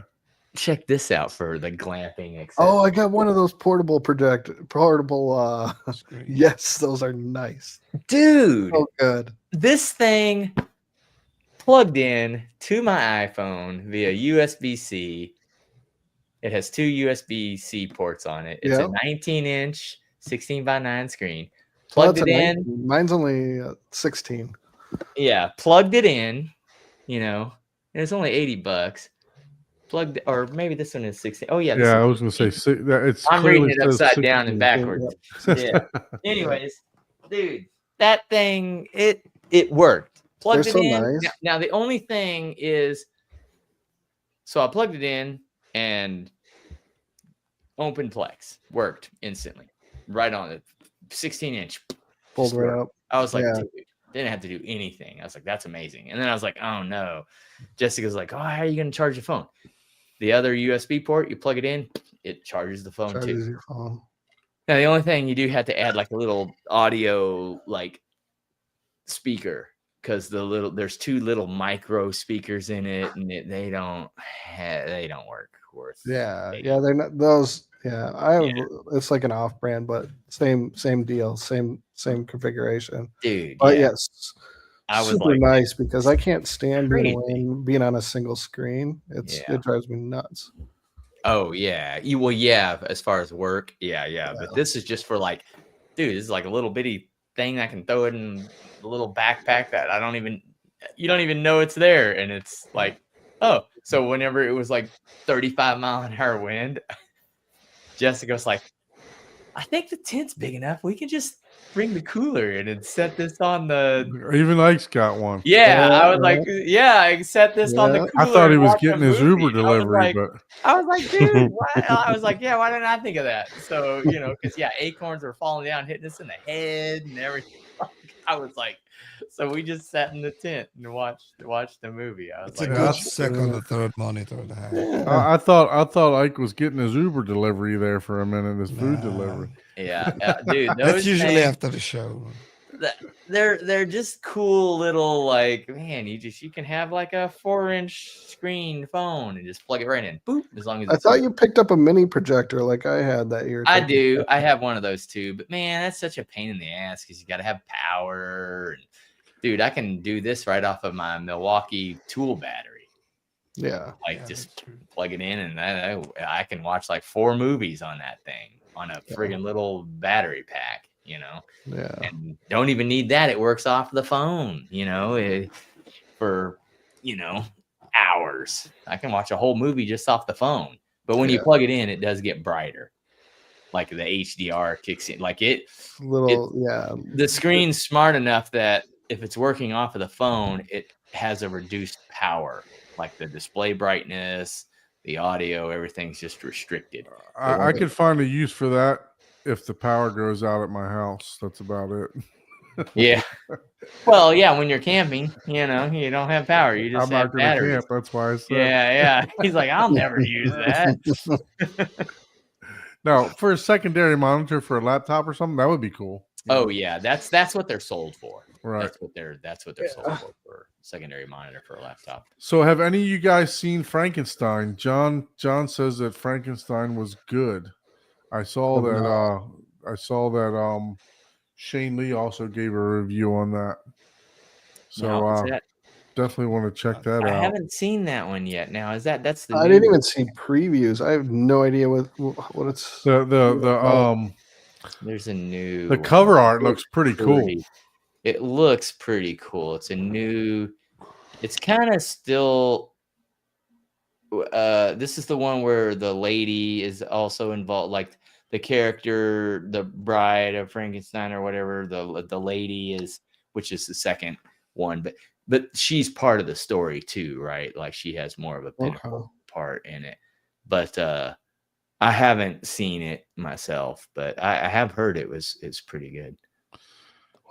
Check this out for the glamping. Oh, I got one of those portable. Screen. Yes, those are nice. dude, Oh, good. this thing plugged in to my iPhone via USB-C. It has 2 USB-C ports on it. It's Yeah. a 19-inch 16:9 screen. Well, Plugged that's it a in. 19. Mine's only 16. Yeah, plugged it in. And it's only $80. Plugged, or maybe this one is 16. Oh yeah, this Yeah, I one- was gonna say it's. I'm reading clearly it says upside down 16. and backwards. Yeah. Anyways, dude, that thing it worked. Plugged They're it so in. nice. Now the only thing is, so I plugged it in and open Plex worked instantly, right on it. 16-inch. Pulled right up. I was like, Yeah. dude, didn't have to do anything. I was like, that's amazing. And then I was like, oh no. Jessica's like, oh, how are you going to charge your phone? The other USB port, you plug it in, it charges the phone too. Charges your phone. Now the only thing you do have to add like a little audio like speaker, because there's 2 little micro speakers in it, and they don't work worth. Yeah, $80. yeah, they're not those. Yeah, it's like an off-brand, but same deal, same configuration. Dude. But yeah. yes, I was super like, nice because I can't stand crazy. being on a single screen. Yeah. It drives me nuts. Oh yeah. Well, yeah. As far as work, yeah. But this is just for like, dude. This is like a little bitty thing I can throw it in a little backpack that you don't even know it's there, and it's like, oh. So whenever it was like 35-mile-an-hour wind, Jessica's like, I think the tent's big enough. We can just bring the cooler in and set this on the. Even Ike's got one. Yeah, I was Yeah. like, yeah, I set this on the Yeah. cooler. I thought he and was watch a getting his movie. Uber delivery, but I was like, dude, why? I was like, yeah, why didn't I think of that? So, because acorns were falling down, hitting us in the head and everything. I was like, so we just sat in the tent and watched the movie. I was It's a like, good that's- second or third monitor to have. I thought Ike was getting his Uber delivery there for a minute, his food Nah. delivery. yeah, dude, That's those usually things, after the show. they're just cool little, like, man, you can have like a 4-inch screen phone and just plug it right in. Boop, as long as I it's thought you picked up a mini projector like I had that year. I do. I have one of those too, but man, that's such a pain in the ass because you got to have power. And, dude, I can do this right off of my Milwaukee tool battery. Yeah. Like, Yeah, just that's true. plug it in, and I can watch like 4 movies on that thing on a friggin' little battery pack. Yeah. And don't even need that. It works off the phone. For hours. I can watch a whole movie just off the phone. But when you Yeah. plug it in, it does get brighter. Like the HDR kicks in. Like the screen's smart enough that if it's working off of the phone, it has a reduced power. Like the display brightness, the audio, everything's just restricted. I could find a use for that if the power goes out at my house. That's about it. Yeah. Well, yeah, when you're camping, you don't have power. You just I'm not have going to batteries. camp. That's why I said. Yeah. He's like, I'll never use that. No, for a secondary monitor for a laptop or something, that would be cool. Oh yeah, that's what they're sold for. Right. That's what they're sold for secondary monitor for a laptop. So, have any of you guys seen Frankenstein? John says that Frankenstein was good. I saw that. Shane Lee also gave a review on that. So, Now, is that- definitely want to check that I out. haven't seen that one yet. Now, that's the. I new- didn't even see previews. I have no idea what it's. There's a new. The cover art looks pretty cool. It looks pretty cool. It's a new. It's kind of still. This is the one where the lady is also involved, like the character, the bride of Frankenstein or whatever. The lady is, which is the second one, but she's part of the story too, right? Like she has more of a pinnacle part in it. But I haven't seen it myself, but I have heard it's pretty good.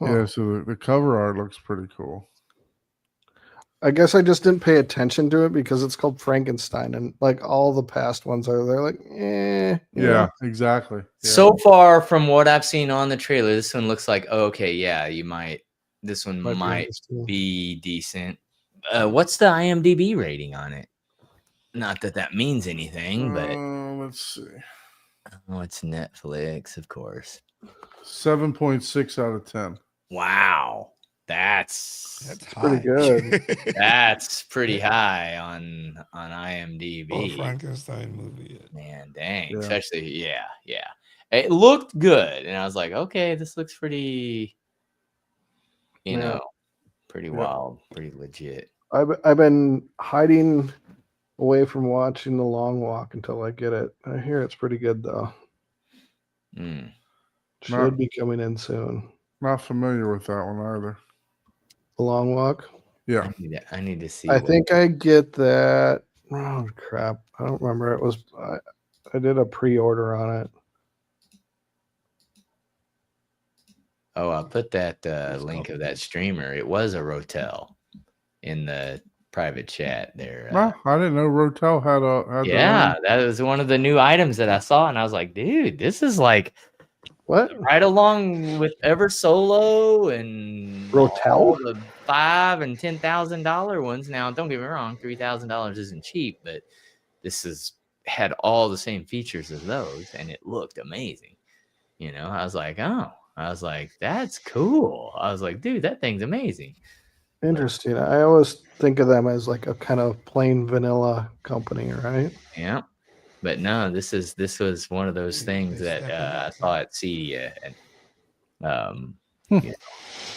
Yeah, so the cover art looks pretty cool. I guess I just didn't pay attention to it because it's called Frankenstein, and like all the past ones they're like, Yeah, exactly. Yeah. So far from what I've seen on the trailer, this one looks like, okay, yeah, this one might be decent. What's the IMDb rating on it? Not that means anything, but let's see. Oh, it's Netflix, of course. 7.6 out of 10. Wow. That's pretty good. That's pretty high on IMDb. For a Frankenstein movie. Man, dang. Yeah. Especially, yeah. It looked good. And I was like, okay, this looks pretty, pretty wild, pretty legit. I've been hiding away from watching The Long Walk until I get it. I hear it's pretty good though. Mm. Should be coming in soon. Not familiar with that one either. The Long Walk. Yeah. I need to see. I think I get that. Oh crap! I don't remember. It was I did a pre-order on it. Oh, I'll put that link of that streamer. It was a Rotel in the private chat there. Well, I didn't know Rotel had Yeah, that was one of the new items that I saw, and I was like, dude, this is like What? right along with Ever Solo and Rotel? all the $5,000 and $10,000 ones. Now, don't get me wrong, $3,000 isn't cheap, but this had all the same features as those, and it looked amazing. I was like, that's cool. I was like, dude, that thing's amazing. Interesting. I always think of them as like a kind of plain vanilla company, right? Yeah. But no, this was one of those things that I saw at Cedia, and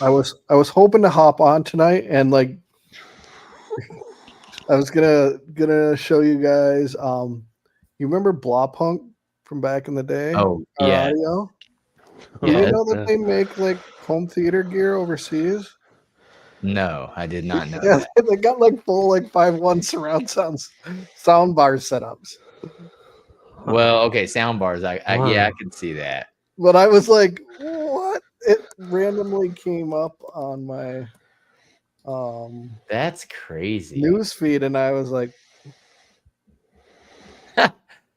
I was hoping to hop on tonight and like I was gonna show you guys. You remember Blawpunk from back in the day? oh Our yeah, audio. yeah. Do you know that they make like home theater gear overseas? No, I did not know Yeah, that. they got like full like 5.1 surround sound bar setups. Well, okay, sound bars. Yeah, I Wow. can see that. But I was like, what? It randomly came up on my That's crazy. news feed, and I was like,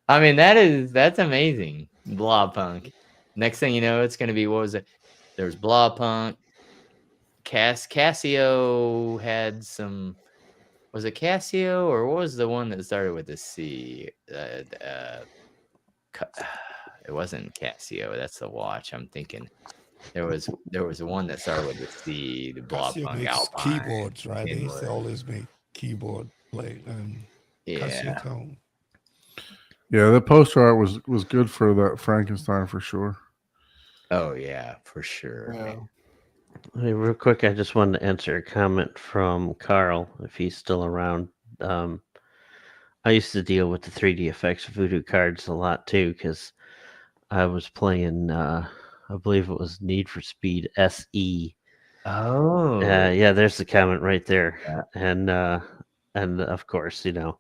I mean, that's amazing. Blobpunk. Next thing you know, it's gonna be, what was it? There was Blobpunk. Casio had some. Was it Casio, or what was the one that started with a C? It wasn't Casio. That's the watch. I'm thinking there was one that started with a C. The Casio Blobpunk makes Alpine. keyboards, right? They used to Inwood. always make keyboard plate and Casio Yeah. tone. Yeah, the poster art was good for that Frankenstein for sure. Oh yeah, for sure. yeah. Hey, real quick, I just wanted to answer a comment from Carl, if he's still around. I used to deal with the 3D effects Voodoo cards a lot too, because I was playing, I believe it was Need for Speed SE. Oh. Yeah, there's the comment right there. Yeah. And of course, oh,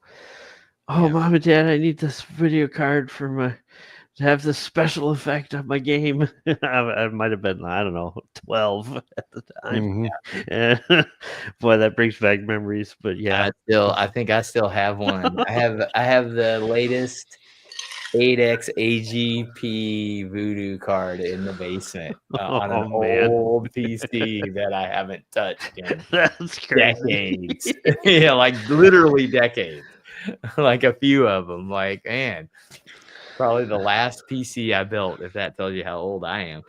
Yeah. Mom and Dad, I need this video card to have this special effect on my game. I might have been, I don't know, 12 at the time. Mhm. Boy, that brings back memories. But yeah, I think I still have one. I have the latest 8X AGP Voodoo card in the basement on an Oh, man. old PC that I haven't touched in that's crazy. decades. Yeah, like literally decades. Like a few of them. Like, man, probably the last PC I built, if that tells you how old I am.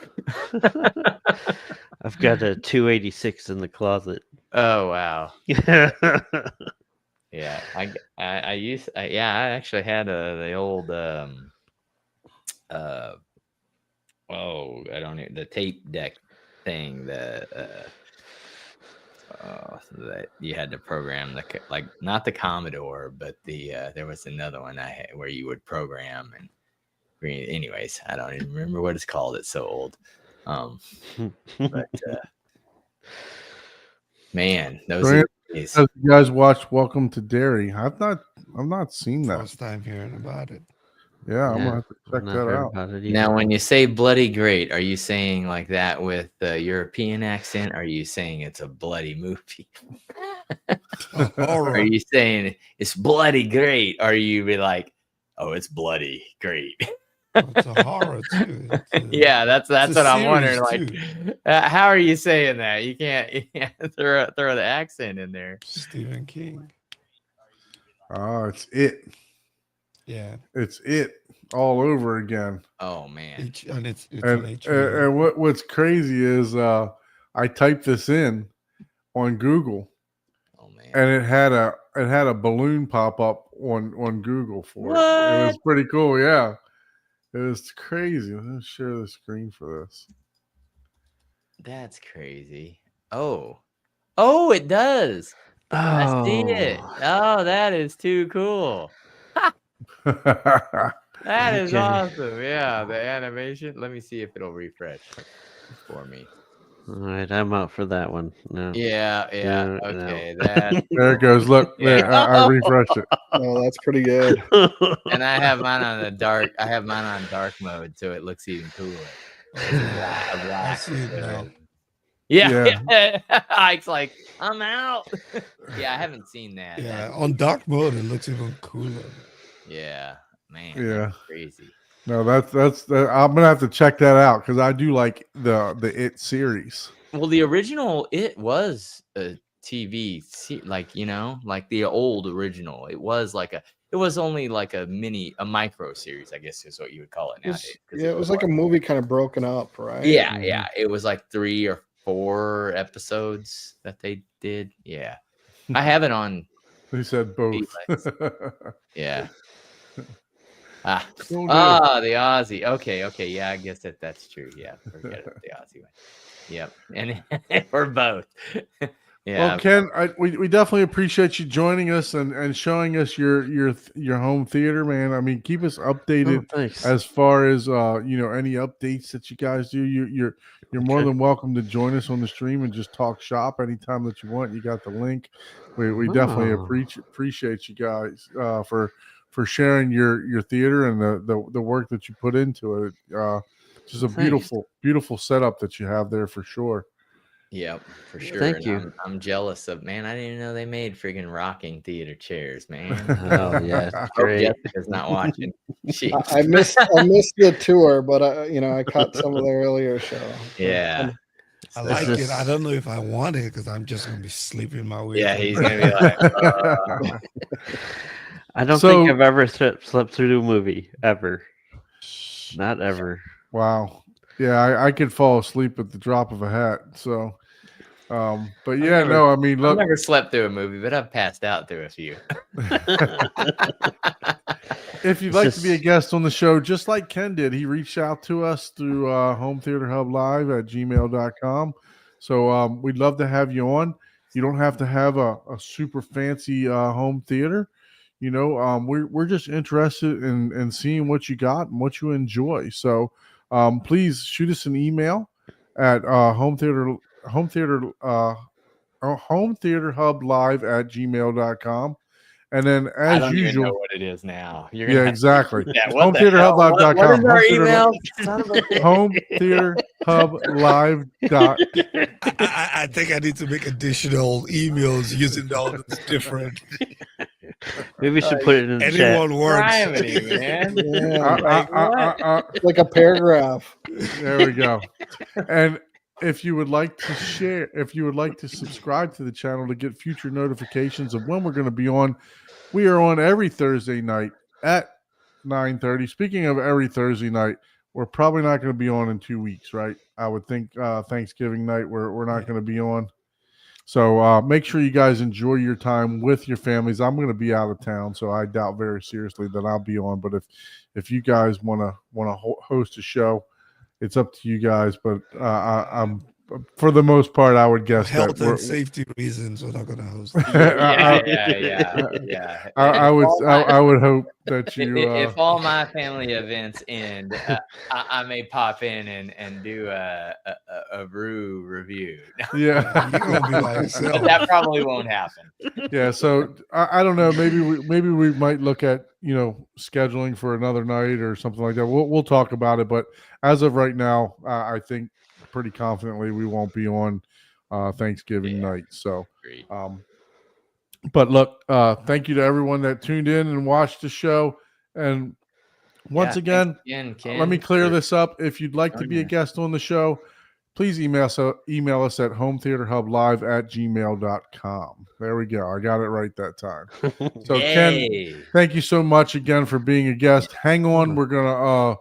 I've got a 286 in the closet. Oh wow. Yeah. Yeah, I actually had the old the tape deck thing that you had to program like not the Commodore, but there was another one I had where you would program and anyways, I don't even remember what it's called. It's so old. But man, those are the days. You guys watched Welcome to Derry? I've not seen that. First time hearing about it. Yeah, I'm Yeah. gonna have to check Not that heard out. about it either. Now, when you say bloody great, are you saying like that with the European accent? Or are you saying it's a bloody movie? Horror. Are you saying it's bloody great? Or are you be like, oh, it's bloody great? It's a horror too. Yeah, that's it's what a I'm wondering. series, Like, how are you saying that? You can't throw the accent in there. Stephen King. Oh, it's it. Yeah. It's it all over again. Oh man. And it's And, an HBO. and what's crazy is I typed this in on Google, Oh man. and it had a balloon pop up on Google for it. It What? was pretty cool. Yeah, it was crazy. Let me share the screen for this. That's crazy. Oh, it does. I see it. Oh, that is too cool. That is Okay. awesome. Yeah, the animation. Let me see if it'll refresh for me. All right, I'm out for that one. No. Yeah. No. Okay, that. There it goes. Look, Yeah. there, I refreshed it. Oh, that's pretty good. And I have mine on dark mode, so it looks even cooler. I see it now. Yeah. Ike's like, I'm out. Yeah, I haven't seen that. Yeah, on dark mode it looks even cooler. Yeah, man. Yeah. That's crazy. No, that's I'm gonna have to check that out because I do like the It series. Well, the original, it was a TV, like like the old original. It was only like a micro series, I guess is what you would call it It was- nowadays. 'cause yeah, it was like a movie kind of broken up, right? Yeah, yeah. It was like 3 or 4 episodes that they did. Yeah, I have it on. He said both. Yeah. Will do. The Aussie. Okay. Yeah, I guess that's true. Yeah, forget about the Aussie one. Yep, and or both. Yeah. Well, Ken, we definitely appreciate you joining us and showing us your home theater, man. I mean, keep us updated Thanks. as far as any updates that you guys do. You're more Okay. than welcome to join us on the stream and just talk shop anytime that you want. You got the link. We definitely Oh. appreciate you guys for sharing your theater and the work that you put into it. Just a Thanks. beautiful setup that you have there for sure. Yep, for sure. Thank and you. I'm jealous of, man. I didn't even know they made friggin' rocking theater chairs, man. Oh yeah, it's Hope great. Jessica's not watching. Jeez. I missed the tour, but I caught some of the earlier show. Yeah. I This like is- it. I don't know if I want it because I'm just gonna be sleeping my way. Yeah, through. he's gonna be like, I don't So- think I've ever slept through a movie ever. Not ever. Wow. Yeah, I could fall asleep at the drop of a hat. So, but yeah, never- no, I mean, I've look, never slept through a movie, but I've passed out through a few. if you'd It's like to be a just- guest on the show, just like Ken did, he reached out to us through Home Theater Hub Live at gmail.com. So we'd love to have you on. You don't have to have a super fancy home theater. We're just interested in seeing what you got and what you enjoy. So please shoot us an email at home theater hub live at gmail.com. And then I as don't even know usual, what it is now. You're yeah, have to exactly. repeat that. Home What the Theater hell? Hub What Live.com. is our Home Theater email? Son of a Home Theater Hub Live. I think I need to make additional emails using all the different. Maybe we should put it in the chat. Anyone works. Gravity, man. Yeah, like a paragraph. There we go. And if you would like to share, if you would like to subscribe to the channel to get future notifications of when we're going to be on, we are on every Thursday night at 9:30. Speaking of every Thursday night, we're probably not going to be on in 2 weeks, right? I would think Thanksgiving night we're not going to be on. So make sure you guys enjoy your time with your families. I'm going to be out of town, so I doubt very seriously that I'll be on. But if you guys want to host a show, it's up to you guys. But I'm for the most part, I would guess Health that and safety reasons, we're not gonna host. Yeah. I would hope that you. If all my family events end, I may pop in and do a brew review. Yeah, You're gonna be by But yourself. that probably won't happen. yeah. So I don't know. Maybe we might look at scheduling for another night or something like that. We'll talk about it. But as of right now, I think pretty confidently we won't be on Thanksgiving night. So, Agreed. but look, thank you to everyone that tuned in and watched the show. And once again, let me clear this up. If you'd like to be a guest on the show, please email us at hometheaterhublive@gmail.com. There we go. I got it right that time. So Ken, thank you so much again for being a guest. Hang on. We're going to,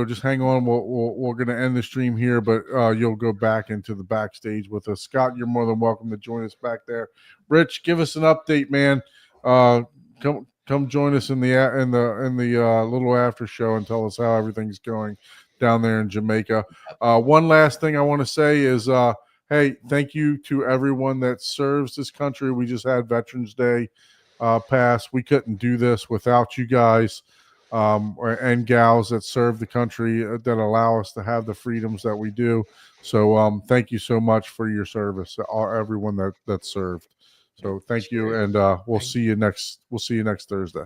just hang on. We're going to end the stream here, but you'll go back into the backstage with us. Scott, you're more than welcome to join us back there. Rich, give us an update, man. Come join us in the little after show and tell us how everything's going down there in Jamaica. One last thing I want to say is, hey, thank you to everyone that serves this country. We just had Veterans Day pass. We couldn't do this without you guys and gals that serve the country that allow us to have the freedoms that we do. So thank you so much for your service, everyone that served. So thank you, and we'll see you next Thursday.